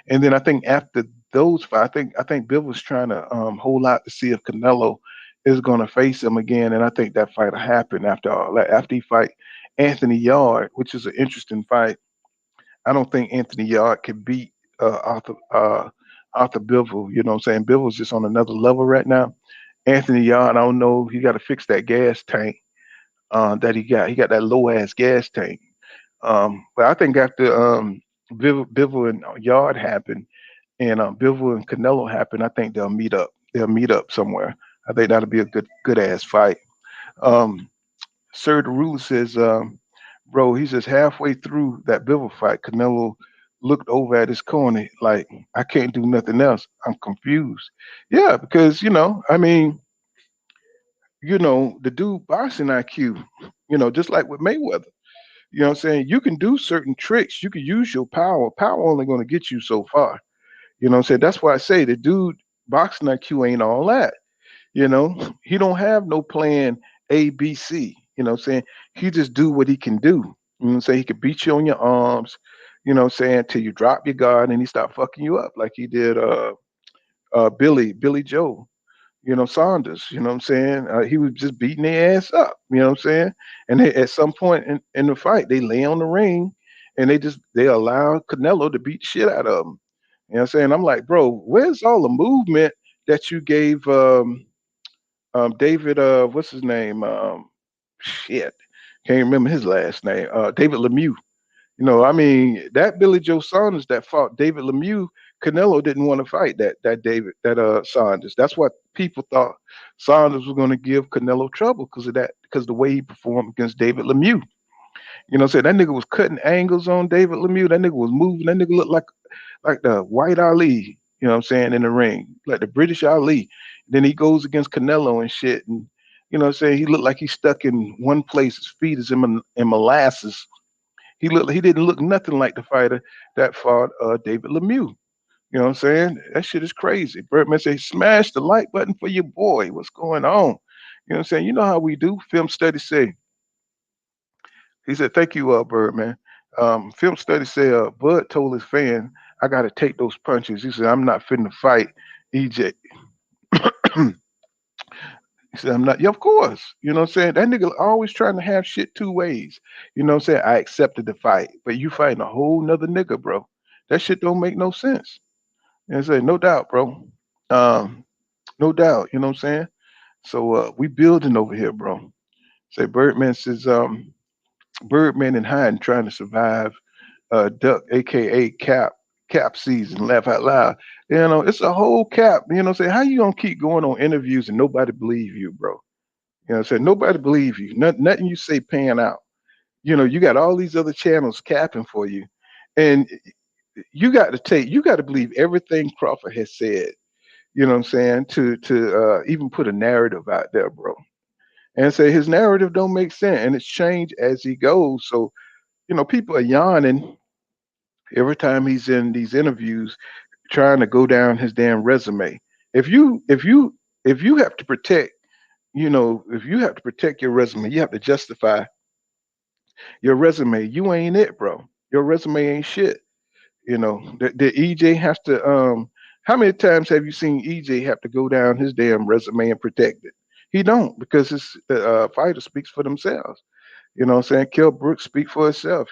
and then I think after those fight, I think Bivol's trying to hold out to see if Canelo is going to face him again, and I think that fight will happen after all that. After he fight Anthony Yard, which is an interesting fight. I don't think Anthony Yard can beat Arthur Bivol. You know what I'm saying? Bivol's just on another level right now. Anthony Yard, I don't know. He got to fix that gas tank that he got. He got that low ass gas tank. But I think after Bivol and Yard happen, and Bivol and Canelo happen, I think they'll meet up. They'll meet up somewhere. I think that'll be a good ass fight. Sir the Ruler says, bro, he says halfway through that Bivol fight, Canelo looked over at his corner like, I can't do nothing else. I'm confused. Yeah, because I mean, the dude boxing IQ, just like with Mayweather. You know what I'm saying? You can do certain tricks. You can use your power. Power only going to get you so far. You know what I'm saying? That's why I say the dude boxing IQ ain't all that. He don't have no plan A, B, C. You know what I'm saying? He just do what he can do. You know what I'm saying? He could beat you on your arms, what I'm saying, till you drop your guard and he start fucking you up like he did Billy Joe, Saunders, you know what I'm saying? He was just beating their ass up, you know what I'm saying? And at some point in the fight, they lay on the ring and they allow Canelo to beat the shit out of them. You know what I'm saying? I'm like, bro, where's all the movement that you gave David, what's his name? Shit, can't remember his last name. David Lemieux. I mean, that Billy Joe Saunders that fought David Lemieux, Canelo didn't want to fight that Saunders. That's what people thought Saunders was going to give Canelo trouble because of that, because the way he performed against David Lemieux. So that nigga was cutting angles on David Lemieux. That nigga was moving. That nigga looked like the white Ali, you know what I'm saying, in the ring, like the British Ali. Then he goes against Canelo and shit. And, what I'm saying, he looked like he's stuck in one place. His feet is in molasses. He didn't look nothing like the fighter that fought David Lemieux. You know what I'm saying? That shit is crazy. Birdman say, smash the like button for your boy. What's going on? You know what I'm saying? You know how we do. Film studies say, he said, thank you, Birdman. Film studies say Bud told his fan, I got to take those punches. He said, I'm not finna fight EJ. He said, I'm not. Yeah, of course. You know what I'm saying? That nigga always trying to have shit two ways. You know what I'm saying? I accepted the fight, but you fighting a whole nother nigga, bro. That shit don't make no sense. You know what I'm saying? No doubt, bro. Um, no doubt. You know what I'm saying? So we building over here, bro. Say Birdman says, Birdman and hiding trying to survive Duck, aka Cap season, laugh out loud. It's a whole Cap. Say how you gonna keep going on interviews and nobody believe you, bro? Saying nobody believe you. Nothing you say pan out. You got all these other channels capping for you, and you got to believe everything Crawford has said. You know what I'm saying? To even put a narrative out there, bro, and say his narrative don't make sense, and it's changed as he goes. So people are yawning every time he's in these interviews trying to go down his damn resume. If you if you if you have to protect, if you have to protect your resume, you have to justify your resume. You ain't it, bro. Your resume ain't shit. The EJ has to how many times have you seen EJ have to go down his damn resume and protect it? He don't, because his fighter speaks for themselves. You know what I'm saying? Kell Brooks speak for itself,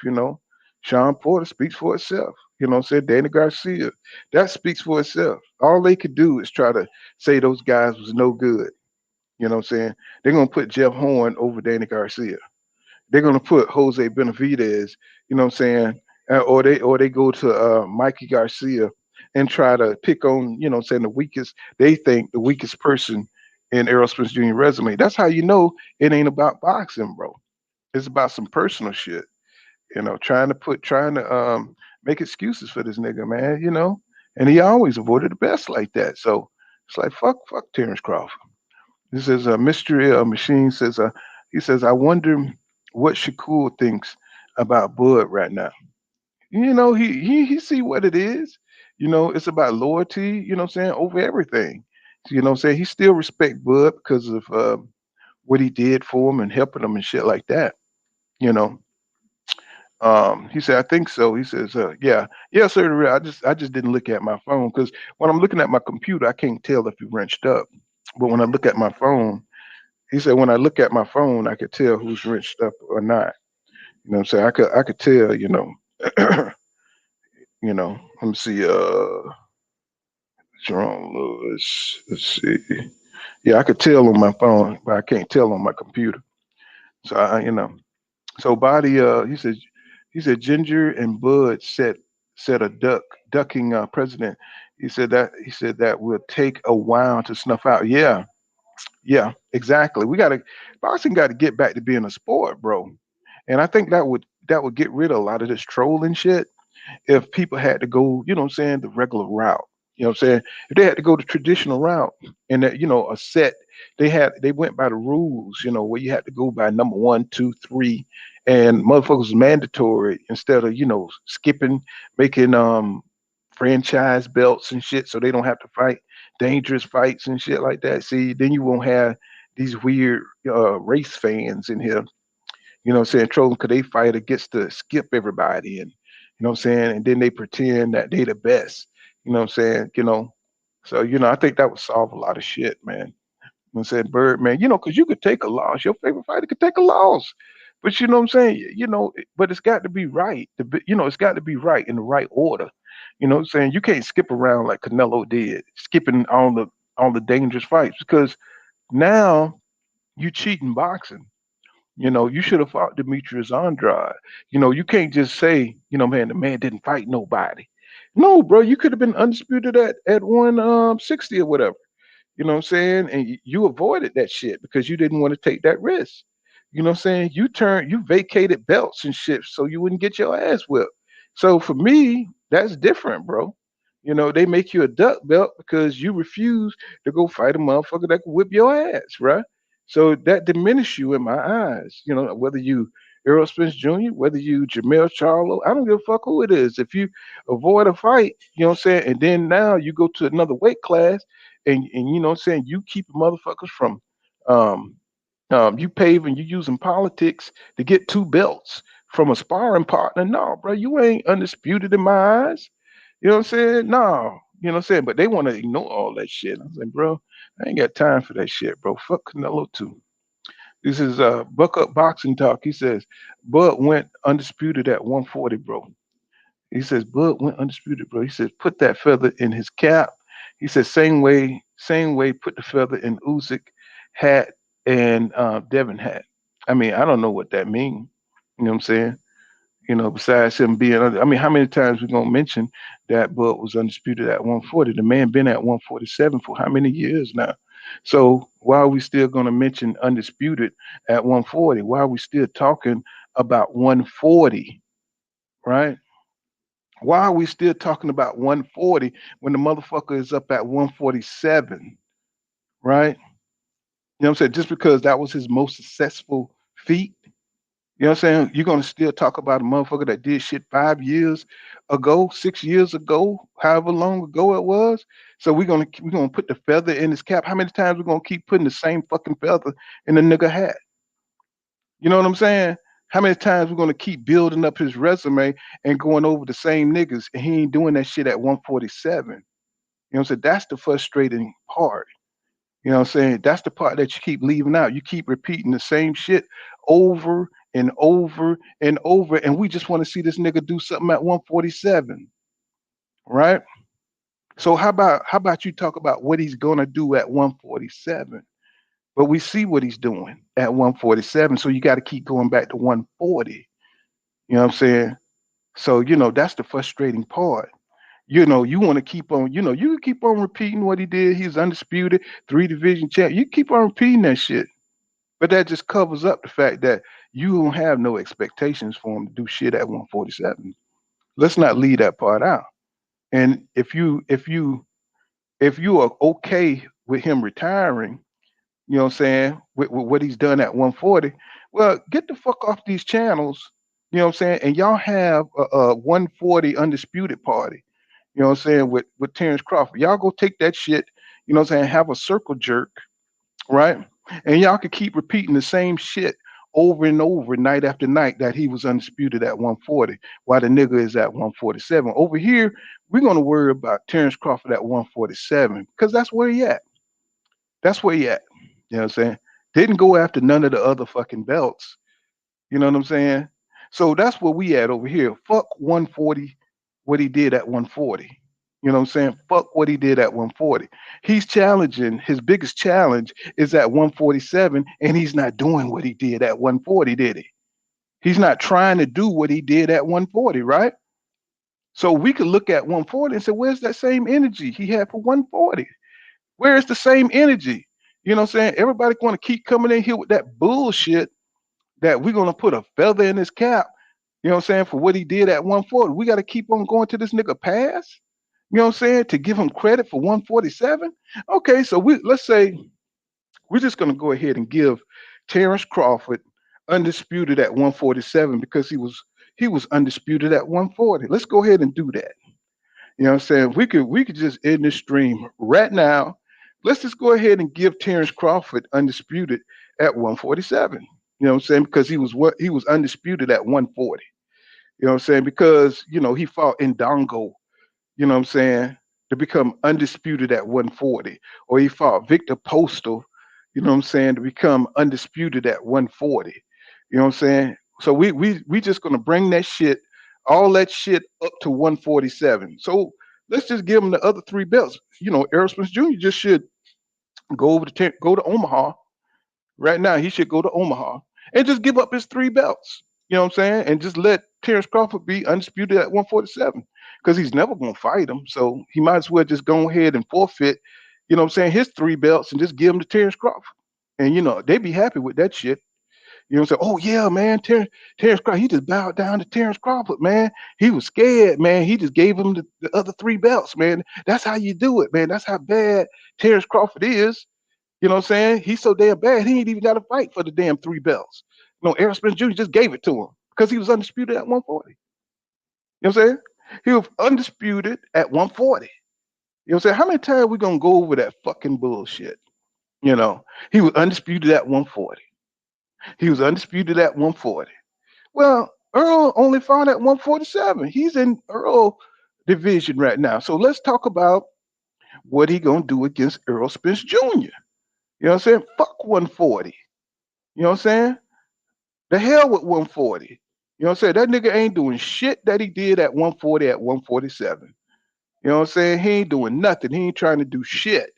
Sean Porter speaks for itself. You know what I'm saying? Danny Garcia. That speaks for itself. All they could do is try to say those guys was no good. You know what I'm saying? They're gonna put Jeff Horn over Danny Garcia. They're gonna put Jose Benavidez, you know what I'm saying? Or they go to Mikey Garcia and try to pick on, you know what I'm saying, they think the weakest person in Errol Spence Jr. resume. That's how you know it ain't about boxing, bro. It's about some personal shit. Trying to make excuses for this nigga, man, And he always avoided the best like that. So it's like fuck Terrence Crawford. This is a mystery machine says he says, I wonder what Shakur thinks about Bud right now. He see what it is. It's about loyalty, you know what I'm saying, over everything. You know what I'm saying? He still respect Bud because of what he did for him and helping him and shit like that. You know. He said, I think so. He says, yeah, sir. I just didn't look at my phone because when I'm looking at my computer, I can't tell if he wrenched up. But when I look at my phone, he said, when I look at my phone, I could tell who's wrenched up or not. You know what I'm saying? I could tell, let me see, Jerome Lewis. Let's see. Yeah, I could tell on my phone, but I can't tell on my computer. So So Body, he said Ginger and Bud set a ducking president. He said that will take a while to snuff out. Yeah, exactly. Boxing got to get back to being a sport, bro. And I think that would get rid of a lot of this trolling shit. if people had to go, you know what I'm saying, the regular route. You know what I'm saying? If they had to go the traditional route and that, a set, they went by the rules, where you had to go by number one, two, three, and motherfuckers was mandatory instead of, skipping, making franchise belts and shit so they don't have to fight dangerous fights and shit like that. See, then you won't have these weird race fans in here, what I'm saying, trolling because they fighter gets to skip everybody and what I'm saying, and then they pretend that they the best, what I'm saying, So, I think that would solve a lot of shit, man. I'm saying, Birdman, because you could take a loss. Your favorite fighter could take a loss. But you know what I'm saying? But it's got to be right. It's got to be right in the right order. You know what I'm saying? You can't skip around like Canelo did, skipping all the dangerous fights because now you cheating boxing. You should have fought Demetrius Andrade. You can't just say, man, the man didn't fight nobody. No, bro, you could have been undisputed at 160 or whatever. You know what I'm saying? And you avoided that shit because you didn't want to take that risk. You know what I'm saying? You vacated belts and shit so you wouldn't get your ass whipped. So for me, that's different, bro. They make you a duck belt because you refuse to go fight a motherfucker that can whip your ass, right? So that diminishes you in my eyes. Whether you Errol Spence Jr., whether you Jamel Charlo, I don't give a fuck who it is. If you avoid a fight, you know what I'm saying, and then now you go to another weight class and you know what I'm saying, you keep motherfuckers from um you paving, you using politics to get two belts from a sparring partner. No, bro, you ain't undisputed in my eyes. You know what I'm saying? No, you know what I'm saying? But they want to ignore all that shit. I'm like, bro, I ain't got time for that shit, bro. Fuck Canelo too. This is Buck Up Boxing Talk. He says, Bud went undisputed at 140, bro. He says, Bud went undisputed, bro. He says, put that feather in his cap. He says, same way, put the feather in Usyk hat and Devin hat. I mean, I don't know what that means. You know what I'm saying? Besides him being, I mean, how many times we gonna mention that Bud was undisputed at 140? The man been at 147 for how many years now? So why are we still gonna mention undisputed at 140? Why are we still talking about 140? Right? Why are we still talking about 140 when the motherfucker is up at 147? Right? You know what I'm saying? Just because that was his most successful feat. You know what I'm saying? You're gonna still talk about a motherfucker that did shit 5 years ago, 6 years ago, however long ago it was. So we're gonna put the feather in his cap. How many times we're gonna keep putting the same fucking feather in the nigga hat? You know what I'm saying? How many times we're gonna keep building up his resume and going over the same niggas and he ain't doing that shit at 147? You know what I'm saying? That's the frustrating part. You know what I'm saying? That's the part that you keep leaving out. You keep repeating the same shit over and over and over, and we just want to see this nigga do something at 147, right? So how about you talk about what he's gonna do at 147? But we see what he's doing at 147, so you got to keep going back to 140. You know what I'm saying? So that's the frustrating part. You want to keep on, you can keep on repeating what he did. He's undisputed, 3 division champ. You keep on repeating that shit. But that just covers up the fact that you don't have no expectations for him to do shit at 147. Let's not leave that part out. And if you are okay with him retiring, you know what I'm saying, with what he's done at 140, well, get the fuck off these channels, you know what I'm saying, and y'all have a 140 undisputed party. You know what I'm saying, with Terrence Crawford. Y'all go take that shit, you know what I'm saying, have a circle jerk, right? And y'all could keep repeating the same shit over and over, night after night, that he was undisputed at 140, while the nigga is at 147. Over here, we're gonna worry about Terrence Crawford at 147, because that's where he at. That's where he at. You know what I'm saying? Didn't go after none of the other fucking belts. You know what I'm saying? So that's where we at over here. Fuck 140, what he did at 140. You know what I'm saying? Fuck what he did at 140. He's challenging, his biggest challenge is at 147, and he's not doing what he did at 140, did he? He's not trying to do what he did at 140, right? So we could look at 140 and say, where's that same energy he had for 140? Where is the same energy? You know what I'm saying? Everybody want to keep coming in here with that bullshit that we're going to put a feather in his cap. You know what I'm saying? For what he did at 140. We got to keep on going to this nigga pass. You know what I'm saying? To give him credit for 147. Okay, so let's say we're just gonna go ahead and give Terrence Crawford undisputed at 147 because he was undisputed at 140. Let's go ahead and do that. You know what I'm saying? We could just end this stream right now. Let's just go ahead and give Terrence Crawford undisputed at 147. You know what I'm saying? Because he was undisputed at 140. You know what I'm saying? Because he fought Ndongo, you know what I'm saying, to become undisputed at 140. Or he fought Victor Postal, you know what I'm saying, to become undisputed at 140. You know what I'm saying? So we just gonna bring all that shit up to 147. So let's just give him the other three belts. Errol Spence Jr. just should go to Omaha right now. He should go to Omaha and just give up his three belts. You know what I'm saying? And just let Terrence Crawford be undisputed at 147 because he's never going to fight him. So he might as well just go ahead and forfeit, you know what I'm saying, his three belts and just give them to Terrence Crawford. And, they'd be happy with that shit. You know what I'm saying? Oh, yeah, man, Terrence Crawford, he just bowed down to Terrence Crawford, man. He was scared, man. He just gave him the other three belts, man. That's how you do it, man. That's how bad Terrence Crawford is. You know what I'm saying? He's so damn bad, he ain't even got to fight for the damn three belts. Errol Spence Jr. just gave it to him because he was undisputed at 140. You know what I'm saying? He was undisputed at 140. You know what I'm saying? How many times we going to go over that fucking bullshit? He was undisputed at 140. He was undisputed at 140. Well, Earl only fought at 147. He's in Earl division right now. So let's talk about what he going to do against Errol Spence Jr. You know what I'm saying? Fuck 140. You know what I'm saying? The hell with 140. You know what I'm saying? That nigga ain't doing shit that he did at 140 at 147. You know what I'm saying? He ain't doing nothing. He ain't trying to do shit.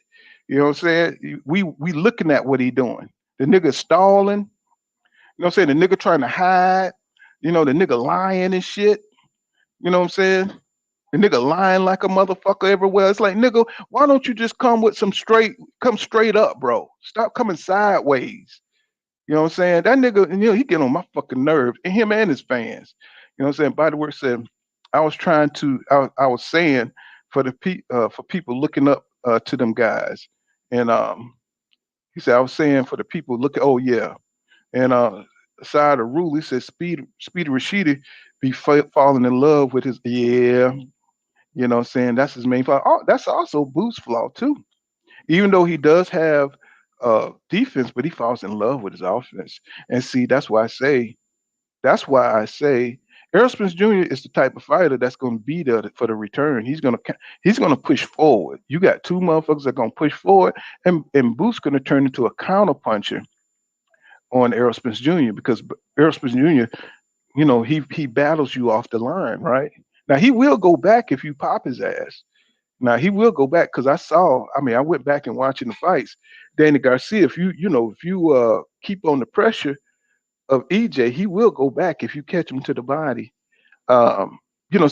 You know what I'm saying? We looking at what he doing. The nigga stalling. You know what I'm saying? The nigga trying to hide. The nigga lying and shit. You know what I'm saying? The nigga lying like a motherfucker everywhere. It's like, nigga, why don't you just come straight up, bro? Stop coming sideways. You know what I'm saying? That nigga, he get on my fucking nerves, and him and his fans. You know what I'm saying? By the word said, I was saying for for people looking up to them guys, and he said I was saying for the people looking. Oh yeah, and side of rule, he said Speedy Rashidi be falling in love with his yeah. You know what I'm saying? That's his main flaw. Oh, that's also Boo's flaw too. Even though he does have defense, but he falls in love with his offense. And see, that's why I say Errol Spence Jr. is the type of fighter that's going to be there for the return. He's gonna push forward. You got two motherfuckers that are gonna push forward, and Boo's gonna turn into a counter puncher on Errol Spence Jr. because Errol Spence Jr. He battles you off the line, right? Now he will go back if you pop his ass. Now he will go back because I went back and watching the fights. Danny Garcia, if you keep on the pressure of EJ, he will go back if you catch him to the body. So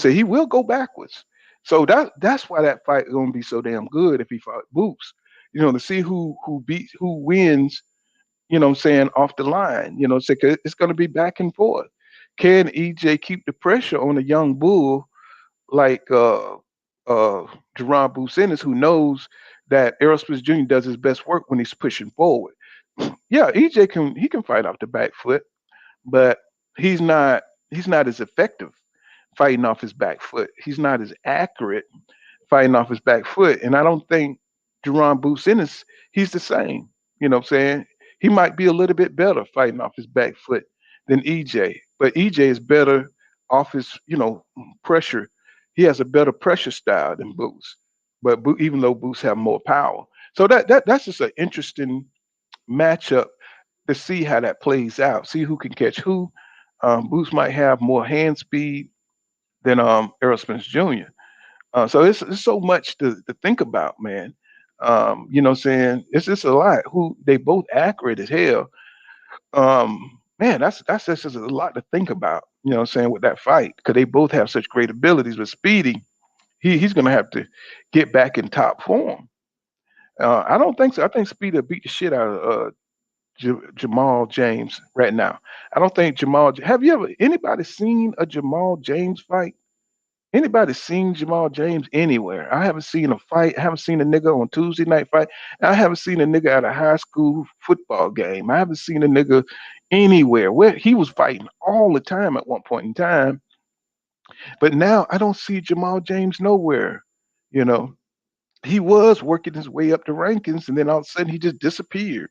he will go backwards. So that's why that fight is gonna be so damn good if he fought Boots. To see who wins, what I'm saying, off the line. So it's gonna be back and forth. Can EJ keep the pressure on a young bull like Jerron Boots Ennis, who knows that Errol Spence Jr. does his best work when he's pushing forward? Yeah, EJ can fight off the back foot, but he's not as effective fighting off his back foot. He's not as accurate fighting off his back foot. And I don't think Jerron Boots Ennis, he's the same. You know what I'm saying? He might be a little bit better fighting off his back foot than EJ, but EJ is better off his, pressure. He has a better pressure style than Boots, but even though Boots have more power, so that's just an interesting matchup to see how that plays out. See who can catch who. Boots might have more hand speed than Errol Spence Jr. So it's so much to think about, man. You know what I'm saying? It's just a lot. Who they both accurate as hell. Man, that's just a lot to think about. You know what I'm saying, with that fight, because they both have such great abilities. With Speedy, he's gonna have to get back in top form. I don't think so. I think Speedy will beat the shit out of Jamal James right now. I don't think Jamal. Have you ever anybody seen a Jamal James fight? Anybody seen Jamal James anywhere? I haven't seen a fight. I haven't seen a nigga on Tuesday night fight. I haven't seen a nigga at a high school football game. I haven't seen a nigga anywhere. Where he was fighting all the time at one point in time, but now I don't see Jamal James nowhere. You know, he was working his way up the rankings, and then all of a sudden he just disappeared.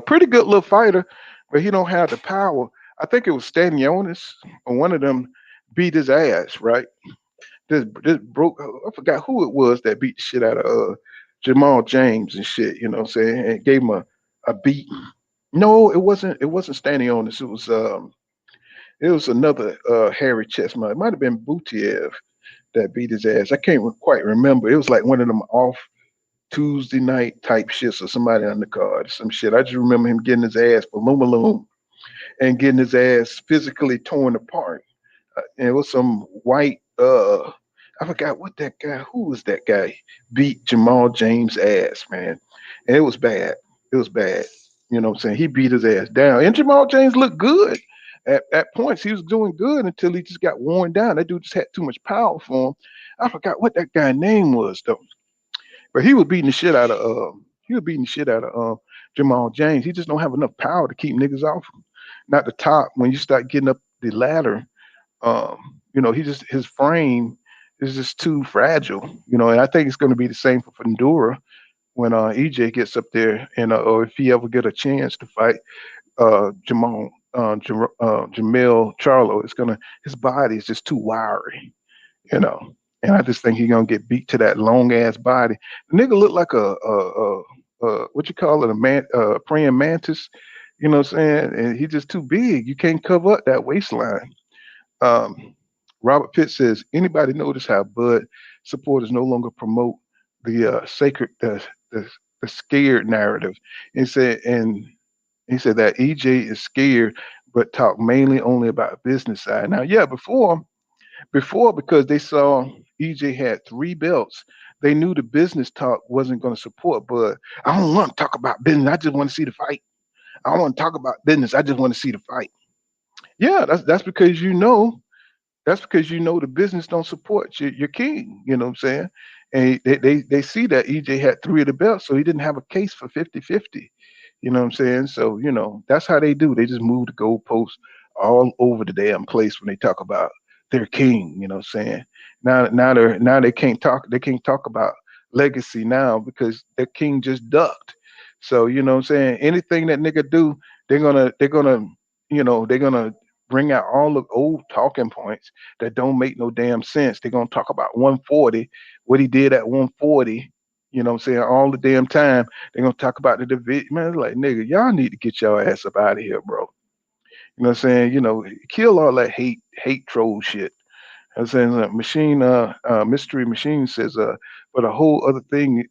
Pretty good little fighter, but he don't have the power. I think it was Stanionis or one of them beat his ass, right? This broke. I forgot who it was that beat the shit out of Jamal James and shit. You know what I'm saying? And gave him a beat. No, it wasn't. It wasn't Stanionis. It was another hairy chestnut. It might have been Butiev that beat his ass. I can't quite remember. It was like one of them off Tuesday night type shits or somebody on the card, some shit. I just remember him getting his ass balloon and getting his ass physically torn apart. And it was some white, I forgot what that guy, who was that guy, beat Jamal James' ass, man. And it was bad. It was bad. You know what I'm saying? He beat his ass down. And Jamal James looked good. At points, he was doing good until he just got worn down. That dude just had too much power for him. I forgot what that guy's name was, though. But he was beating the shit out of Jamal James. He just don't have enough power to keep niggas off him. Not the top. When you start getting up the ladder, his frame is just too fragile. And I think it's going to be the same for Fundora when EJ gets up there, and or if he ever get a chance to fight Jamel Charlo. His body is just too wiry. you know. And I just think he's gonna get beat to that long ass body. The nigga look like a what you call it, a man, praying mantis. You know what I'm saying? And he's just too big. You can't cover up that waistline. Um, Robert Pitt says, anybody notice how Bud supporters no longer promote the sacred, the scared narrative? And he said that EJ is scared, but talk mainly only about business side. Now, yeah, before because they saw EJ had 3 belts, they knew the business talk wasn't going to support Bud. I don't want to talk about business. I just want to see the fight. I don't want to talk about business. I just want to see the fight. Yeah, that's because the business don't support your king. You know what I'm saying? And they see that EJ had 3 of the belts, so he didn't have a case for 50-50. You know what I'm saying? So, that's how they do. They just move the goalposts all over the damn place when they talk about their king, you know what I'm saying? Now they can't talk about legacy now because their king just ducked. So, you know what I'm saying? Anything that nigga do, they're gonna bring out all the old talking points that don't make no damn sense. They're gonna talk about 140, what he did at 140. You know what I'm saying? All the damn time. They're gonna talk about the division. Man, it's like, nigga, y'all need to get your ass up out of here, bro. You know what I'm saying? Kill all that hate troll shit. I'm saying machine mystery machine says but a whole other thing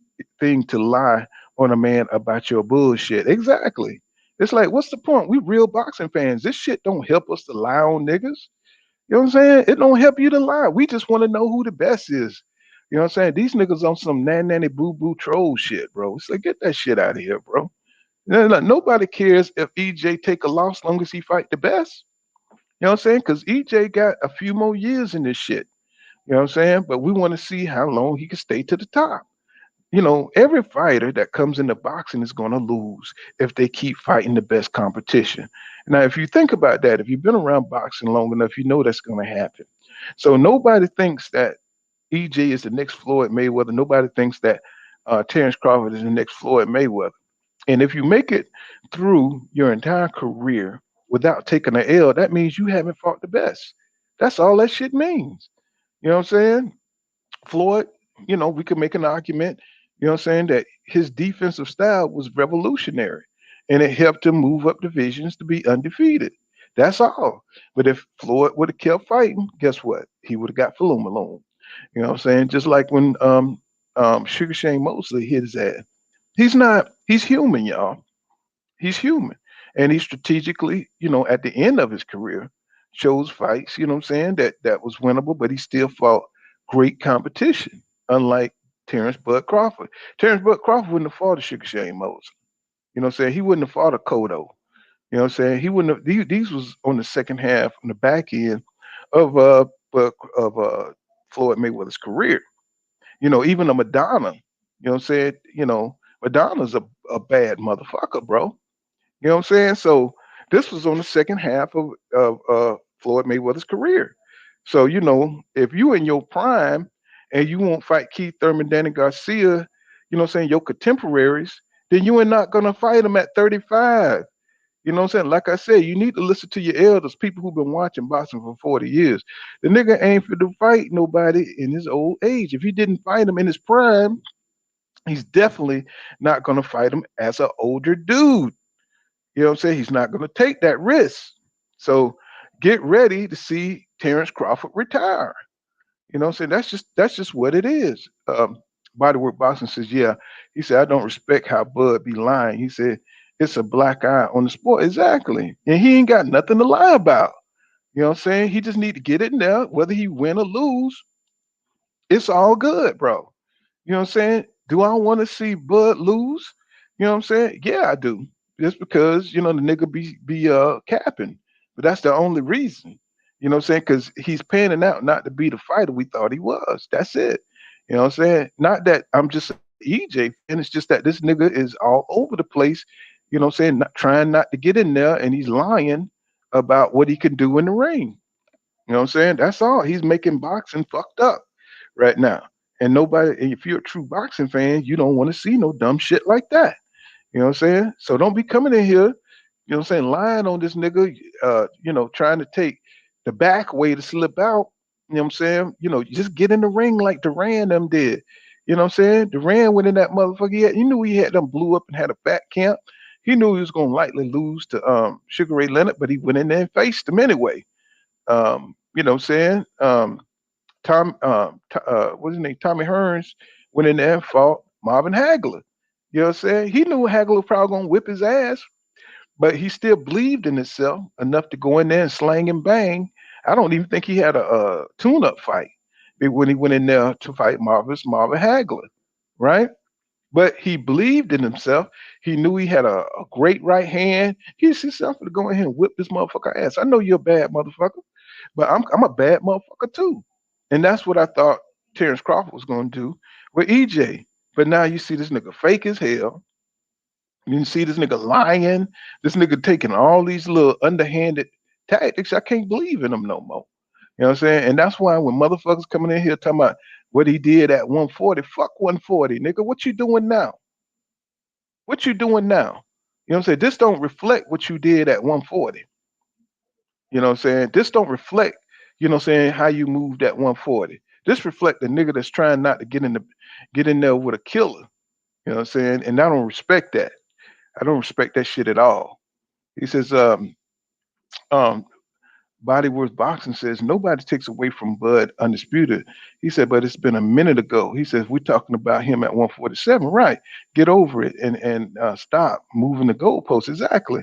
to lie on a man about your bullshit. Exactly. It's like, what's the point? We real boxing fans. This shit don't help us to lie on niggas. You know what I'm saying? It don't help you to lie. We just want to know who the best is. You know what I'm saying? These niggas on some nanny boo boo troll shit, bro. It's like, get that shit out of here, bro. Like, nobody cares if EJ take a loss long as he fight the best. You know what I'm saying? Because EJ got a few more years in this shit. You know what I'm saying? But we want to see how long he can stay to the top. Every fighter that comes into boxing is going to lose if they keep fighting the best competition. Now, if you think about that, if you've been around boxing long enough, you know that's going to happen. So nobody thinks that EJ is the next Floyd Mayweather. Nobody thinks that Terrence Crawford is the next Floyd Mayweather. And if you make it through your entire career without taking an L, that means you haven't fought the best. That's all that shit means. You know what I'm saying? Floyd, we could make an argument, you know what I'm saying, that his defensive style was revolutionary and it helped him move up divisions to be undefeated. That's all. But if Floyd would have kept fighting, guess what? He would have got Faluma alone. You know what I'm saying? Just like when Sugar Shane Mosley hit his ass. He's human, y'all. He's human. And he strategically, at the end of his career, chose fights, you know what I'm saying, that was winnable, but he still fought great competition, unlike Terrence Bud Crawford. Terrence Bud Crawford wouldn't have fought a Sugar Shane Mosley. You know what I'm saying? He wouldn't have fought a Cotto. You know what I'm saying? He wouldn't have. These was on the second half, on the back end of Floyd Mayweather's career. You know, even a Madonna. You know what I'm saying? You know, Madonna's a bad motherfucker, bro. You know what I'm saying? So this was on the second half of Floyd Mayweather's career. So you know, if you in your prime and you won't fight Keith Thurman, Danny Garcia, you know what I'm saying, your contemporaries, then you are not gonna fight them at 35. You know what I'm saying? Like I said, you need to listen to your elders, people who've been watching boxing for 40 years. The nigga ain't fit to fight nobody in his old age. If he didn't fight him in his prime, he's definitely not gonna fight him as an older dude. You know what I'm saying? He's not going to take that risk. So get ready to see Terrence Crawford retire. You know what I'm saying? That's just what it is. Bodywork Boxing says, yeah. He said, I don't respect how Bud be lying. He said, it's a black eye on the sport. Exactly. And he ain't got nothing to lie about. You know what I'm saying? He just need to get it in there, whether he win or lose. It's all good, bro. You know what I'm saying? Do I want to see Bud lose? You know what I'm saying? Yeah, I do. Just because, you know, the nigga be capping. But that's the only reason. You know what I'm saying? Because he's panning out not to be the fighter we thought he was. That's it. You know what I'm saying? Not that I'm just an EJ fan. It's just that this nigga is all over the place. You know what I'm saying? Not trying not to get in there, and he's lying about what he can do in the ring. You know what I'm saying? That's all. He's making boxing fucked up right now. And nobody, if you're a true boxing fan, you don't want to see no dumb shit like that. You know what I'm saying? So don't be coming in here, you know what I'm saying, lying on this nigga, you know, trying to take the back way to slip out. You know what I'm saying? You know, just get in the ring like Duran them did. You know what I'm saying? Duran went in that motherfucker. He knew he had them blew up and had a fat camp. He knew he was gonna likely lose to Sugar Ray Leonard, but he went in there and faced him anyway. You know what I'm saying? What's his name? Tommy Hearns went in there and fought Marvin Hagler. You know what I'm saying? He knew Hagler was probably gonna whip his ass, but he still believed in himself enough to go in there and slang and bang. I don't even think he had a tune-up fight when he went in there to fight Marvin Hagler, right? But he believed in himself. He knew he had a great right hand. He said, I'm gonna go in here and whip this motherfucker ass. I know you're a bad motherfucker, but I'm a bad motherfucker too. And that's what I thought Terrence Crawford was gonna do with EJ. But now you see this nigga fake as hell. You see this nigga lying. This nigga taking all these little underhanded tactics. I can't believe in him no more. You know what I'm saying? And that's why when motherfuckers coming in here talking about what he did at 140, fuck 140, nigga. What you doing now? What you doing now? You know what I'm saying? This don't reflect what you did at 140. You know what I'm saying? This don't reflect, you know what I'm saying, how you moved at 140. This reflect the nigga that's trying not to get in there with a killer. You know what I'm saying? And I don't respect that. I don't respect that shit at all. He says, um, Bodyworth Boxing says nobody takes away from Bud Undisputed. He said, but it's been a minute ago. He says we're talking about him at 147, right? Get over it and stop moving the goalposts. Exactly.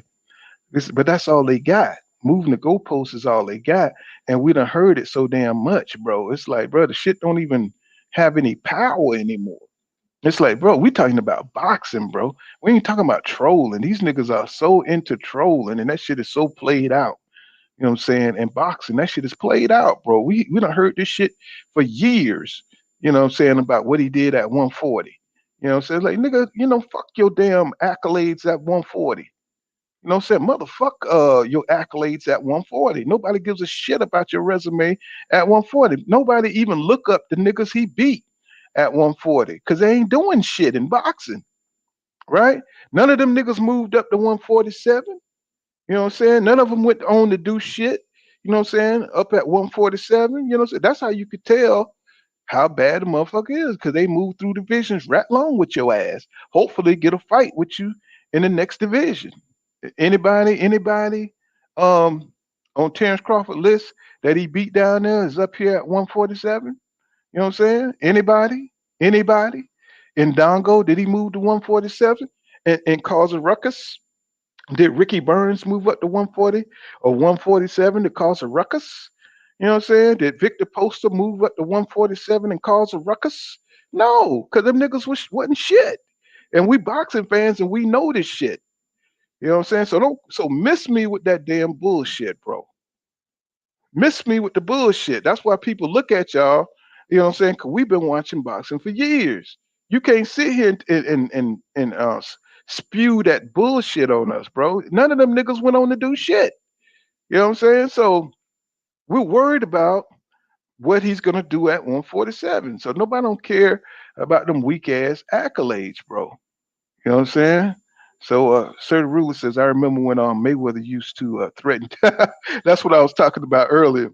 But that's all they got. Moving the goalposts is all they got, and we done heard it so damn much, bro. It's like, bro, the shit don't even have any power anymore. It's like, bro, we talking about boxing, bro. We ain't talking about trolling. These niggas are so into trolling, and that shit is so played out. You know what I'm saying? And boxing, that shit is played out, bro. We done heard this shit for years, you know what I'm saying, about what he did at 140. You know what I'm saying? Like, nigga, you know, fuck your damn accolades at 140. You know what I'm saying? Motherfuck your accolades at 140. Nobody gives a shit about your resume at 140. Nobody even look up the niggas he beat at 140 because they ain't doing shit in boxing, right? None of them niggas moved up to 147. You know what I'm saying? None of them went on to do shit. You know what I'm saying? Up at 147. You know what I'm saying? That's how you could tell how bad the motherfucker is because they move through divisions right along with your ass. Hopefully get a fight with you in the next division. Anybody on Terrence Crawford list that he beat down there is up here at 147? You know what I'm saying? Anybody? In Dongo, did he move to 147 and cause a ruckus? Did Ricky Burns move up to 140 or 147 to cause a ruckus? You know what I'm saying? Did Victor Poster move up to 147 and cause a ruckus? No, because them niggas wasn't shit. And we boxing fans and we know this shit. You know what I'm saying? So miss me with that damn bullshit, bro. Miss me with the bullshit. That's why people look at y'all, you know what I'm saying? Cause we've been watching boxing for years. You can't sit here and spew that bullshit on us, bro. None of them niggas went on to do shit. You know what I'm saying? So we're worried about what he's gonna do at 147. So nobody don't care about them weak ass accolades, bro. You know what I'm saying? So Sir Ruler says, I remember when Mayweather used to threaten. That's what I was talking about earlier.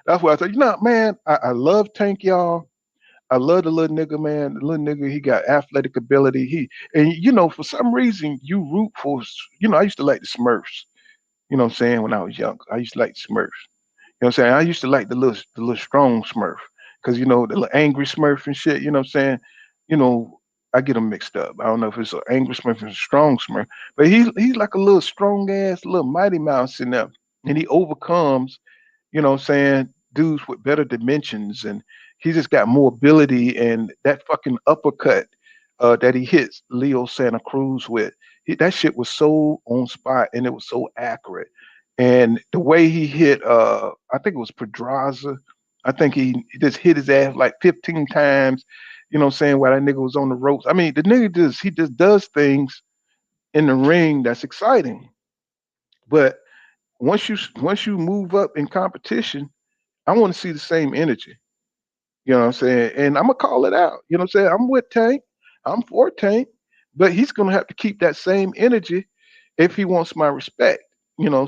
That's why I said, man, I love Tank, y'all. I love the little nigga, man. The little nigga, he got athletic ability. For some reason, you root for, I used to like the Smurfs. You know what I'm saying? When I was young, I used to like the Smurfs. You know what I'm saying? I used to like the little strong Smurf because the little angry Smurf and shit. You know what I'm saying? You know, I get them mixed up. I don't know if it's an angry Smurf or a strong Smurf, but he's like a little strong ass little Mighty Mouse in there, and he overcomes, what I'm saying, dudes with better dimensions, and he just got more ability. And that fucking uppercut that he hits Leo Santa Cruz with, that shit was so on spot and it was so accurate. And the way he hit, I think it was Pedraza. I think he just hit his ass like 15 times. You know what I'm saying? While that nigga was on the ropes. I mean, the nigga he just does things in the ring that's exciting. But once you move up in competition, I want to see the same energy. You know what I'm saying? And I'm gonna call it out. You know what I'm saying? I'm with Tank. I'm for Tank, but he's gonna have to keep that same energy if he wants my respect.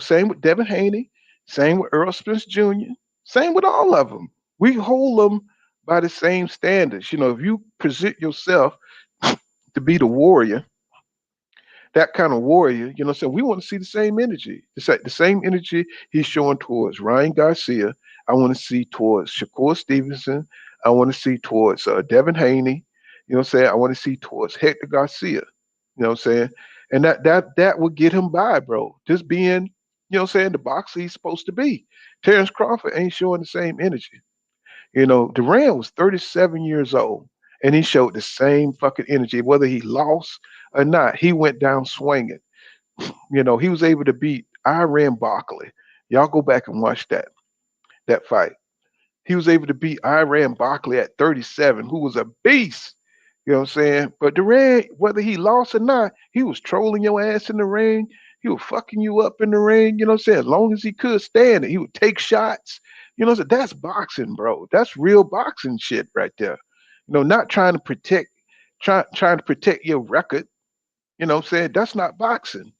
Same with Devin Haney, same with Earl Spence Jr., same with all of them. We hold them by the same standards. If you present yourself to be the warrior, that kind of warrior, so we want to see the same energy. It's like the same energy he's showing towards Ryan Garcia. I want to see towards Shakur Stevenson. I want to see towards Devin Haney. You know what I'm saying? I want to see towards Hector Garcia. You know what I'm saying? And that will get him by, bro. Just being, the boxer he's supposed to be. Terrence Crawford ain't showing the same energy. Duran was 37 years old and he showed the same fucking energy, whether he lost or not. He went down swinging. He was able to beat Iran Barkley. Y'all go back and watch that fight. He was able to beat Iran Barkley at 37, who was a beast. You know what I'm saying? But Duran, whether he lost or not, he was trolling your ass in the ring. He was fucking you up in the ring. You know what I'm saying? As long as he could stand it, he would take shots. You know what I'm saying? That's boxing, bro. That's real boxing shit right there. Not trying to trying to protect your record. You know what I'm saying? That's not boxing.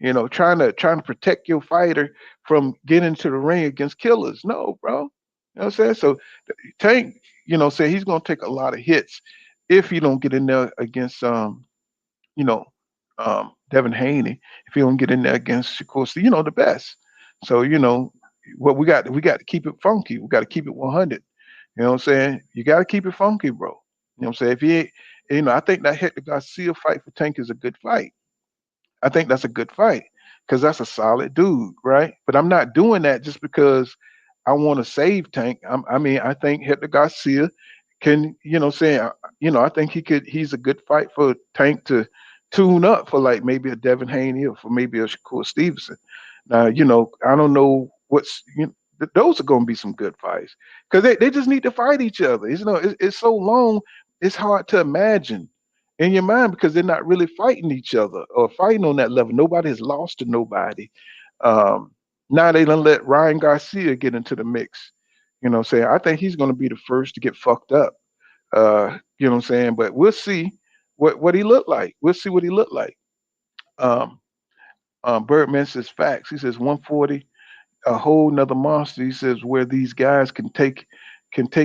Trying to protect your fighter from getting into the ring against killers. No, bro. You know what I'm saying? So Tank, say he's gonna take a lot of hits if he don't get in there against you know, Devin Haney, if he don't get in there against, of course, the best. So, what we got to keep it funky. We got to keep it 100. You know what I'm saying? You got to keep it funky, bro. You know what I'm saying? If he ain't, I think that Hector Garcia fight for Tank is a good fight. I think that's a good fight because that's a solid dude, right? But I'm not doing that just because I want to save Tank. I think Hector Garcia can, I think he's a good fight for Tank to tune up for like maybe a Devin Haney or for maybe a Shakur Stevenson. Now, I don't know those are going to be some good fights because they just need to fight each other. It's so long, it's hard to imagine in your mind because they're not really fighting each other or fighting on that level. Nobody has lost to nobody. Um, Now they done let Ryan Garcia get into the mix. Saying I think he's going to be the first to get fucked up. You know what I'm saying? But we'll see what he looked like. We'll see what he looked like. Um, Birdman says facts. He says 140, a whole nother monster. He says where these guys can take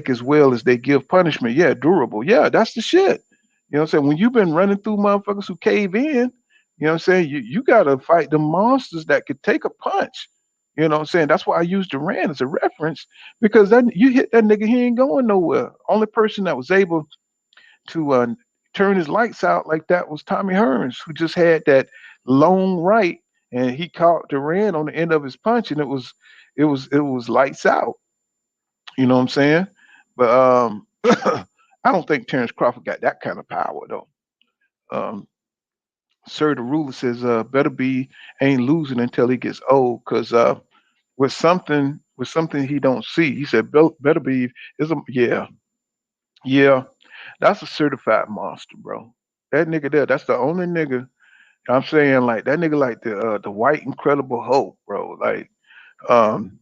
as well as they give punishment. Yeah, durable. Yeah, that's the shit. You know what I'm saying? When you've been running through motherfuckers who cave in, you know what I'm saying? You gotta fight the monsters that could take a punch. You know what I'm saying? That's why I used Duran as a reference because then you hit that nigga, he ain't going nowhere. Only person that was able to turn his lights out like that was Tommy Hearns, who just had that long right, and he caught Duran on the end of his punch, and it was lights out. You know what I'm saying? But I don't think Terrence Crawford got that kind of power though. Um, Sir the ruler says, better be ain't losing until he gets old, cause with something he don't see. He said, better be is a yeah, yeah. That's a certified monster, bro. That nigga there, that's the only nigga I'm saying like that nigga like the white Incredible Hulk, bro. Um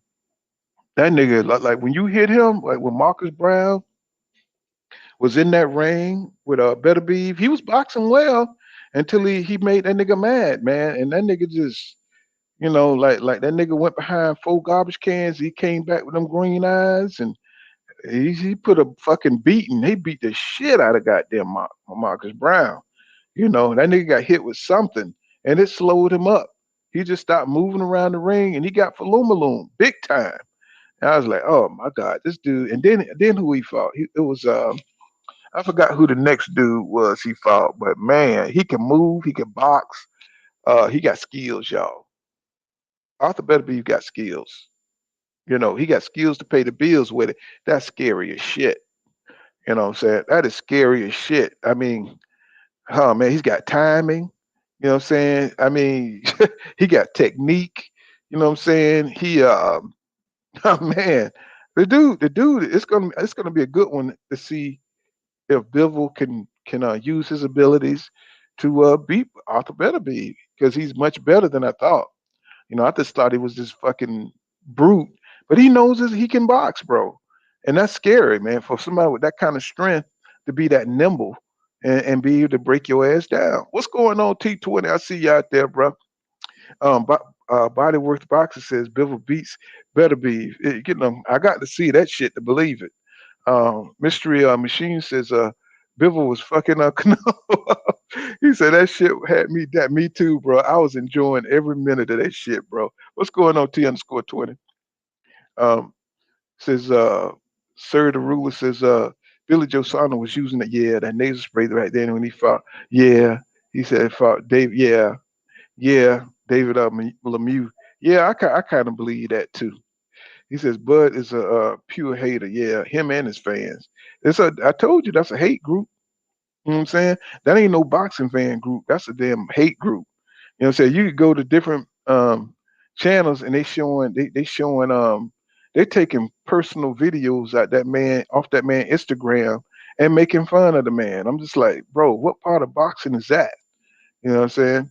that nigga like when you hit him, like when Marcus Brown was in that ring with Better Beef, he was boxing well until he made that nigga mad, man. And that nigga just like that nigga went behind 4 garbage cans. He came back with them green eyes, and he put a fucking beating. He beat the shit out of goddamn Marcus Brown. That nigga got hit with something, and it slowed him up. He just stopped moving around the ring, and he got Falumaloom big time. And I was like, oh my god, this dude. And then who he fought? It was I forgot who the next dude was he fought, but man, he can move, he can box. He got skills, y'all. Arthur Beterbiev got skills. He got skills to pay the bills with it. That's scary as shit. You know what I'm saying? That is scary as shit. I mean, oh man, he's got timing. You know what I'm saying? I mean, he got technique. You know what I'm saying? Oh man, the dude, it's gonna be a good one to see if Bivol can use his abilities to beat Arthur Beterbiev, because he's much better than I thought. I just thought he was this fucking brute, but he knows he can box, bro. And that's scary, man, for somebody with that kind of strength to be that nimble and be able to break your ass down. What's going on, T20? I see you out there, bro. Bodyworth Boxer says Bivol beats Beterbiev. I got to see that shit to believe it. Mystery Machine says Bivol was fucking Canelo. He said that shit had me too, bro. I was enjoying every minute of that shit, bro. What's going on, T_20? Um, says Sir the Ruler says Billy Joe Saunders was using that nasal spray right then when he fought. Yeah, he said he fought Dave. Yeah, David Lemieux. Yeah, I kind of believe that too. He says Bud is a pure hater. Yeah, him and his fans. I told you that's a hate group. You know what I'm saying? That ain't no boxing fan group. That's a damn hate group. You know what I'm saying? You could go to different channels and they taking personal videos off that man Instagram and making fun of the man. I'm just like, bro, what part of boxing is that? You know what I'm saying?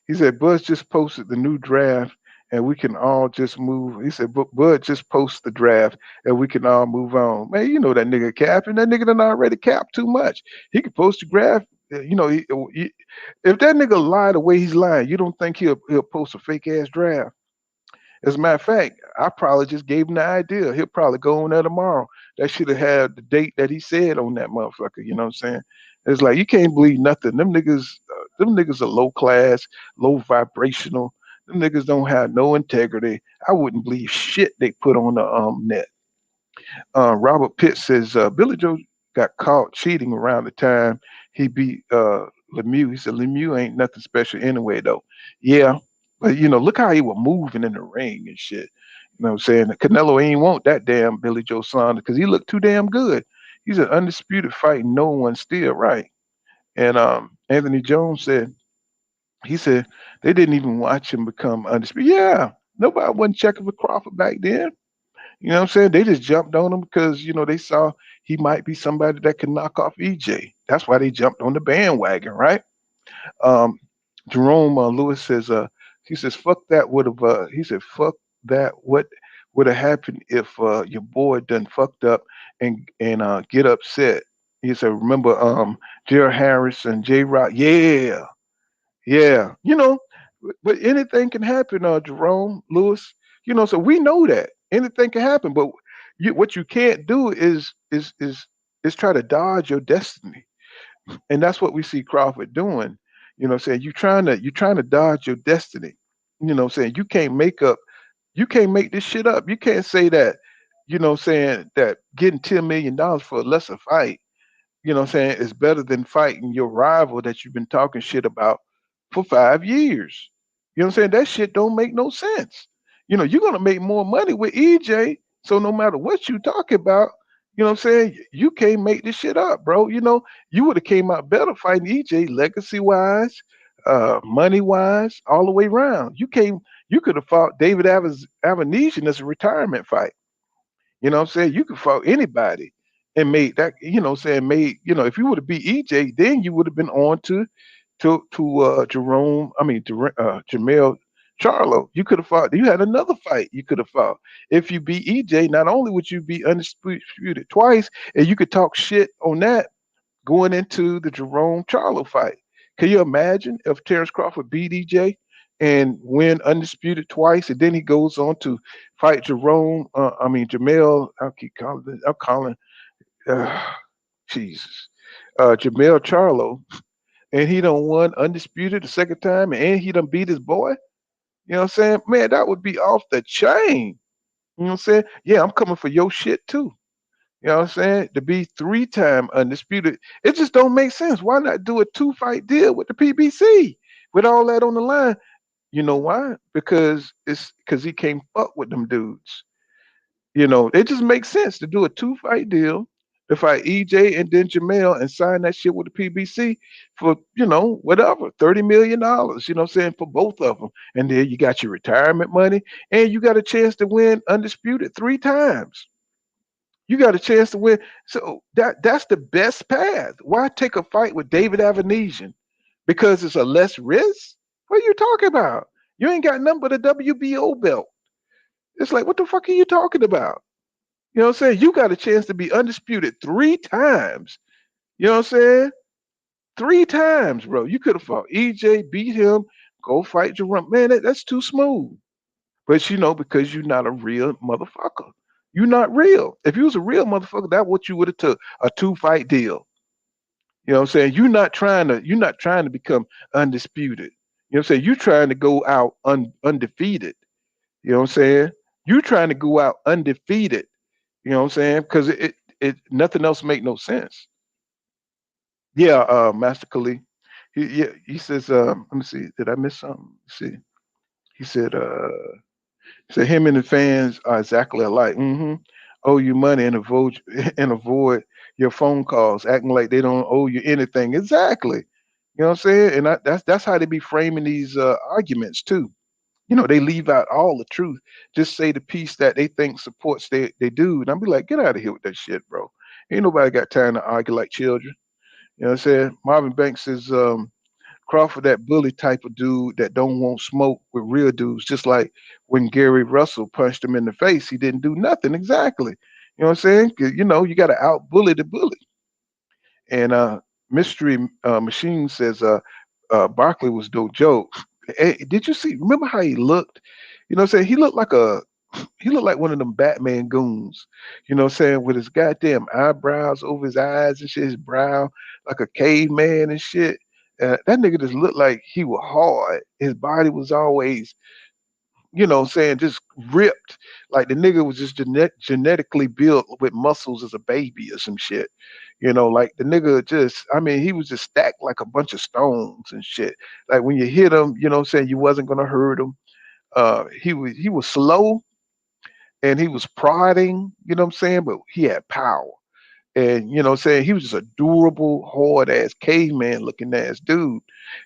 He said, Bud just posted the new draft and we can all just move. He said, Bud just post the draft and we can all move on. Man, you know that nigga capping. That nigga done already capped too much. He could post the draft. If that nigga lie the way he's lying, you don't think he'll post a fake ass draft? As a matter of fact, I probably just gave him the idea. He'll probably go on there tomorrow. That should have had the date that he said on that motherfucker. You know what I'm saying? It's like you can't believe nothing. Them niggas are low class, low vibrational. Them niggas don't have no integrity. I wouldn't believe shit they put on the net. Robert Pitt says Billy Joe got caught cheating around the time he beat Lemieux. He said Lemieux ain't nothing special anyway, though. Yeah, but look how he was moving in the ring and shit. You know what I'm saying? Canelo ain't want that damn Billy Joe Saunders because he looked too damn good. He's an undisputed fight, no one still right. And Anthony Jones said, he said they didn't even watch him become undisputed. Yeah, nobody wasn't checking for Crawford back then. You know what I'm saying? They just jumped on him because, they saw he might be somebody that could knock off EJ. That's why they jumped on the bandwagon, right? Um, Jerome Lewis says, he says, fuck that would have, he said, fuck that. What would have happened if your boy done fucked up and get upset? He said, remember Jerry Harris and J Rock? Yeah, yeah. But anything can happen, Jerome Lewis. So we know that anything can happen. But what you can't do is try to dodge your destiny, and that's what we see Crawford doing. Saying you trying to dodge your destiny. Saying you can't make this shit up. You can't say that. Saying that getting $10 million for a lesser fight, is better than fighting your rival that you've been talking shit about for 5 years. That shit don't make no sense. You're gonna make more money with EJ. So no matter what you talk about, you can't make this shit up, bro. You would have came out better fighting EJ legacy wise, money wise, all the way around. You could have fought David Avanesian as a retirement fight. You know what I'm saying? You could fight anybody and made that, if you would have beat EJ, then you would have been on to Jerome, Jamel Charlo. You could have fought, you had another fight you could have fought. If you beat EJ, not only would you be undisputed twice, and you could talk shit on that going into the Jerome Charlo fight. Can you imagine if Terrence Crawford beat EJ and win undisputed twice, and then he goes on to fight Jamel. I'm calling, uh, Jesus, Jamel Charlo, and he done won undisputed the second time, and he done beat his boy. You know what I'm saying? Man, that would be off the chain. You know what I'm saying? Yeah, I'm coming for your shit too. You know what I'm saying? To be 3-time undisputed, it just don't make sense. Why not do a 2-fight deal with the PBC with all that on the line? You know why? Because he can't fuck with them dudes. It just makes sense to do a 2-fight deal to fight EJ and then Jamel and sign that shit with the PBC for, whatever, $30 million, you know what I'm saying, for both of them. And then you got your retirement money and you got a chance to win undisputed 3 times. You got a chance to win. So that's the best path. Why take a fight with David Avanesian? Because it's a less risk? What are you talking about? You ain't got nothing but a WBO belt. It's like, what the fuck are you talking about? You know what I'm saying? You got a chance to be undisputed 3 times. You know what I'm saying? 3 times, bro. You could have fought EJ, beat him, go fight Jerome. Man, that's too smooth. But because you're not a real motherfucker. You're not real. If you was a real motherfucker, that's what you would have took, a 2-fight deal. You know what I'm saying? You're not trying to become undisputed. You know what I'm saying? You're trying to go out undefeated. You know what I'm saying? You're trying to go out undefeated. You know what I'm saying? Because it nothing else make no sense. Yeah, Master Khalid. He says, let me see, did I miss something? Let's see. He said him and the fans are exactly alike. Owe you money and avoid your phone calls, acting like they don't owe you anything. Exactly. You know what I'm saying? And that's how they be framing these arguments too. They leave out all the truth. Just say the piece that they think supports they do. And I'll be like, get out of here with that shit, bro. Ain't nobody got time to argue like children. You know what I'm saying? Marvin Banks says, Crawford, that bully type of dude that don't want smoke with real dudes, just like when Gary Russell punched him in the face, he didn't do nothing. Exactly. You know what I'm saying? 'Cause, you got to out bully the bully. And Mystery Machine says Barkley was no joke. Hey, did you see? Remember how he looked? You know what I'm saying? He looked like one of them Batman goons. You know what I'm saying? With his goddamn eyebrows over his eyes and shit, his brow like a caveman and shit. That nigga just looked like he was hard. His body was always, saying just ripped. Like the nigga was just genetically built with muscles as a baby or some shit. Like the nigga he was just stacked like a bunch of stones and shit. Like when you hit him, you wasn't gonna hurt him. He was slow and he was prodding, but he had power. And he was just a durable, hard ass caveman looking ass dude.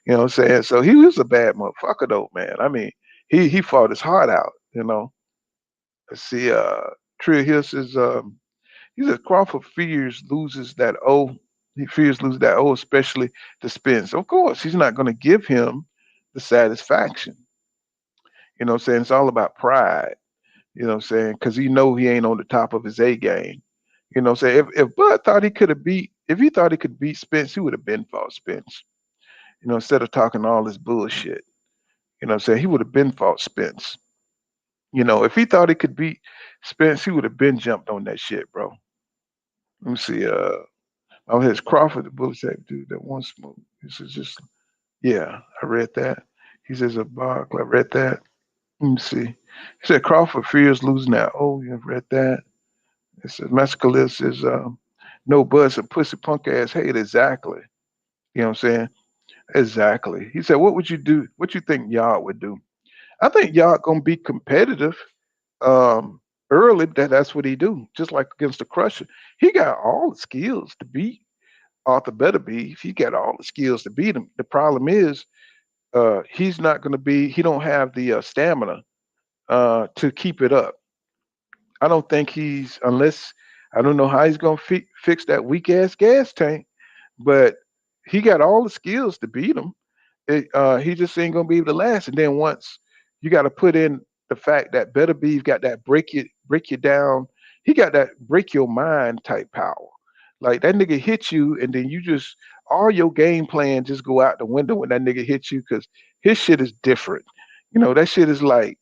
You know what I'm saying? So he was a bad motherfucker though, man. I mean, he fought his heart out. Let's see, Trill Hill says he says Crawford he fears loses that O, especially to Spence. Of course, he's not gonna give him the satisfaction. You know what I'm saying? It's all about pride. You know what I'm saying? Because he ain't on the top of his A game. You know what I'm saying? If Bud thought if he thought he could beat Spence, he would have been fought Spence. Instead of talking all this bullshit. You know what I'm saying? He would have been fought Spence. If he thought he could beat Spence, he would have been jumped on that shit, bro. Let me see. Here's Crawford, the bullet type dude that won't smoke. This is just, yeah, I read that. He says a bark. I read that. Let me see. He said Crawford fears losing that. Oh, you read that. It says Masculine says, no Bud's a pussy punk ass hate. Exactly. You know what I'm saying? Exactly. He said, what would you do? What you think Yard would do? I think Yard gonna be competitive early. That's what he do. Just like against the Crusher. He got all the skills to beat Arthur Beterbiev. He got all the skills to beat him. The problem is he's not going to be. He don't have the stamina to keep it up. I don't think he's unless I don't know how he's going to fix that weak ass gas tank, but he got all the skills to beat him. He just ain't gonna be able to last. And then once you got to put in the fact that Better Beef got that break you down. He got that break your mind type power. Like that nigga hit you, and then you just all your game plan just go out the window when that nigga hits you because his shit is different. That shit is like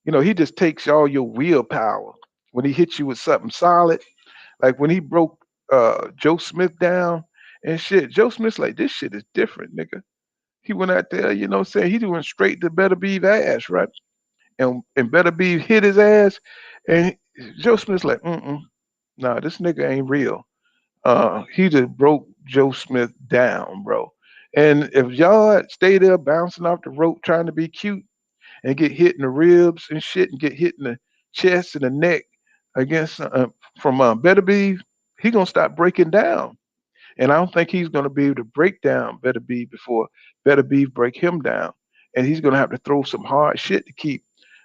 he just takes all your willpower when he hits you with something solid. Like when he broke Joe Smith down and shit. Joe Smith's like this shit is different, nigga. He went out there, saying he went straight to Better Beef ass, right? And Better Beef hit his ass, and Joe Smith's like, nah, this nigga ain't real. He just broke Joe Smith down, bro. And if y'all stay there bouncing off the rope trying to be cute and get hit in the ribs and shit and get hit in the chest and the neck against from Better Beef, he gonna stop breaking down. And I don't think he's going to be able to break down Better Beef before Better Beef break him down. And he's going to have to throw some hard shit to keep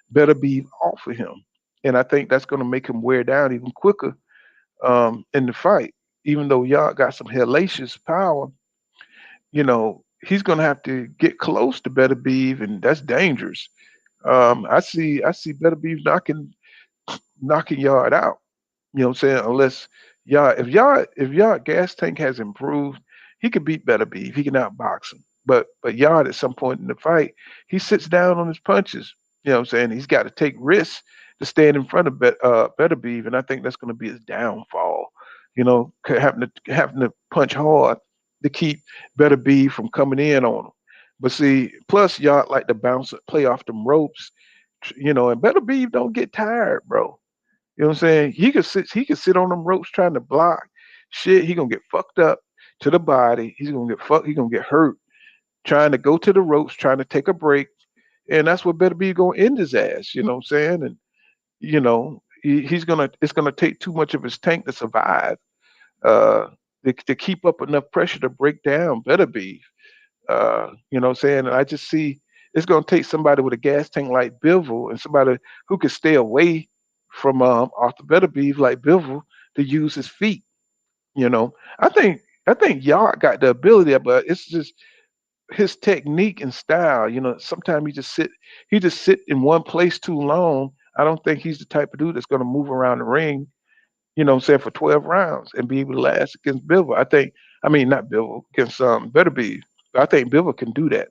Better Beef off of him. And I think that's going to make him wear down even quicker in the fight. Even though y'all got some hellacious power, he's going to have to get close to Better Beef, and that's dangerous. I see Better Beef knocking Yard out. You know what I'm saying? Unless if y'all gas tank has improved, he could beat Better Beef. He can outbox him. But Yard at some point in the fight, he sits down on his punches. You know what I'm saying? He's got to take risks to stand in front of Better Beef, and I think that's going to be his downfall. Having to punch hard to keep Better Beef from coming in on him. But see, plus Yard like to bounce, play off them ropes. And Better Beef don't get tired, bro. You know what I'm saying? He could sit on them ropes trying to block shit. He gonna get fucked up to the body. He gonna get hurt trying to go to the ropes, trying to take a break. And that's what Better Be gonna end his ass. You know what I'm saying? And it's gonna take too much of his tank to survive, uh to keep up enough pressure to break down Better Be. You know what I'm saying? And I just see it's gonna take somebody with a gas tank like Bivol and somebody who can stay away from off the Better Beef like Bivol to use his feet. I think y'all got the ability, but it's just his technique and style. Sometimes he just sit in one place too long. I don't think he's the type of dude that's gonna move around the ring, what I'm saying, for 12 rounds and be able to last against Bivol. I mean not Bivol, against Better Beef. I think Bivol can do that.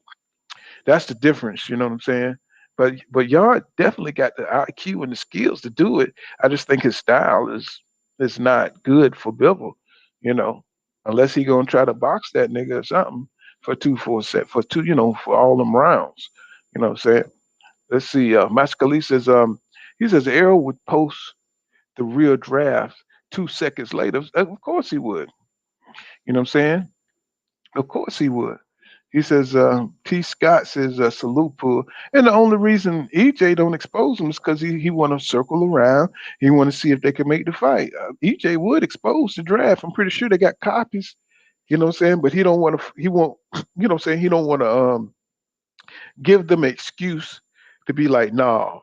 That's the difference, you know what I'm saying? But Yard definitely got the IQ and the skills to do it. I just think his style is not good for Bivol, you know, unless he gonna try to box that nigga or something for a set for two, for all them rounds. You know what I'm saying? Let's see. Mascali says he says Errol would post the real draft 2 seconds later. Of course he would. You know what I'm saying? Of course he would. He says, T. Scott says, salute pool. And the only reason EJ don't expose him is because he want to circle around. He want to see if they can make the fight. EJ would expose the draft. I'm pretty sure they got copies. You know what I'm saying? But he don't want to, he won't, you know what I'm saying? He don't want to give them an excuse to be like, nah,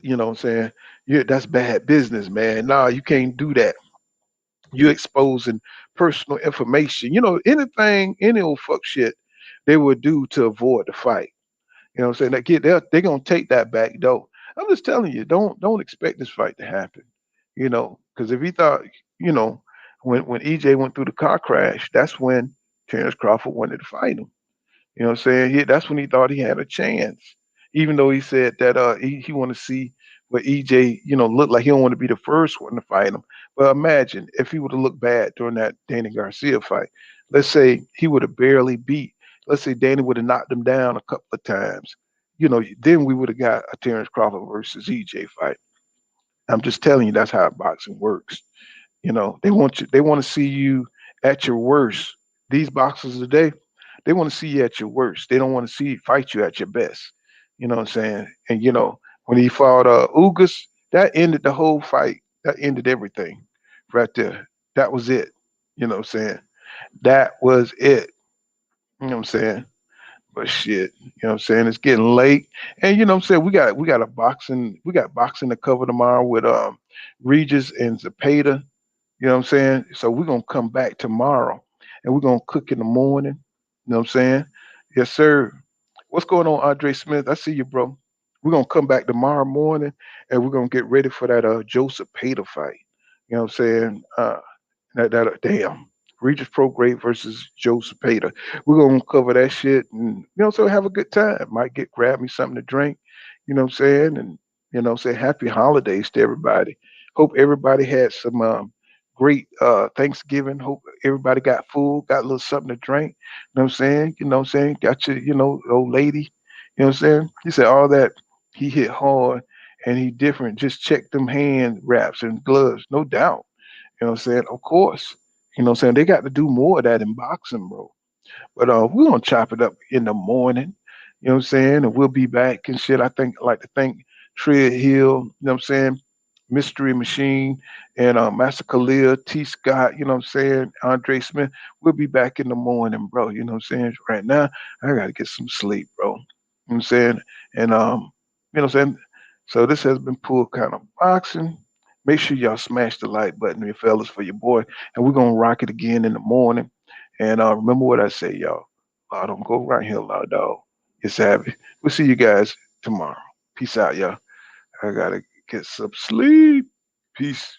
you know what I'm saying? Yeah, that's bad business, man. Nah, you can't do that. You exposing personal information. Anything, any old fuck shit they would do to avoid the fight. You know what I'm saying? That kid, they're gonna take that back though. I'm just telling you, don't expect this fight to happen. Because if he thought, when EJ went through the car crash, that's when Terrence Crawford wanted to fight him. You know what I'm saying? That's when he thought he had a chance. Even though he said that he want to see what EJ, looked like he don't want to be the first one to fight him. But imagine if he would have looked bad during that Danny Garcia fight. Let's say he would have barely beat. Let's say Danny would have knocked him down a couple of times. Then we would have got a Terrence Crawford versus EJ fight. I'm just telling you, that's how boxing works. They want to see you at your worst. These boxers today, they want to see you at your worst. They don't want to see fight you at your best. You know what I'm saying? And when he fought Ugas, that ended the whole fight. That ended everything right there. That was it. You know what I'm saying? That was it. You know what I'm saying? But shit, you know what I'm saying? It's getting late. And you know what I'm saying? We got boxing to cover tomorrow with Regis and Zepeda. You know what I'm saying? So we're gonna come back tomorrow and we're gonna cook in the morning. You know what I'm saying? Yes, sir. What's going on, Andre Smith? I see you, bro. We're gonna come back tomorrow morning and we're gonna get ready for that Joseph Pater fight. You know what I'm saying? Damn. Regis Prograde versus Joe Zepeda. We're gonna cover that shit and so have a good time. Might grab me something to drink, you know what I'm saying? And say happy holidays to everybody. Hope everybody had some great Thanksgiving. Hope everybody got food, got a little something to drink. You know what I'm saying? Got your, old lady. You know what I'm saying? He said all that he hit hard and he different. Just check them hand wraps and gloves, no doubt. You know what I'm saying? Of course. You know what I'm saying? They got to do more of that in boxing, bro. But we're gonna chop it up in the morning. You know what I'm saying? And we'll be back and shit. I like to thank Tread Hill, you know what I'm saying? Mystery Machine and Master Khalil, T. Scott, you know what I'm saying? Andre Smith. We'll be back in the morning, bro. You know what I'm saying? Right now, I gotta get some sleep, bro. You know what I'm saying? And you know what I'm saying? So this has been Pool Kind of Boxing. Make sure y'all smash the like button, you fellas, for your boy. And we're gonna rock it again in the morning. And remember what I say, y'all. Don't go right here, loud dog. It's happy. We'll see you guys tomorrow. Peace out, y'all. I gotta get some sleep. Peace.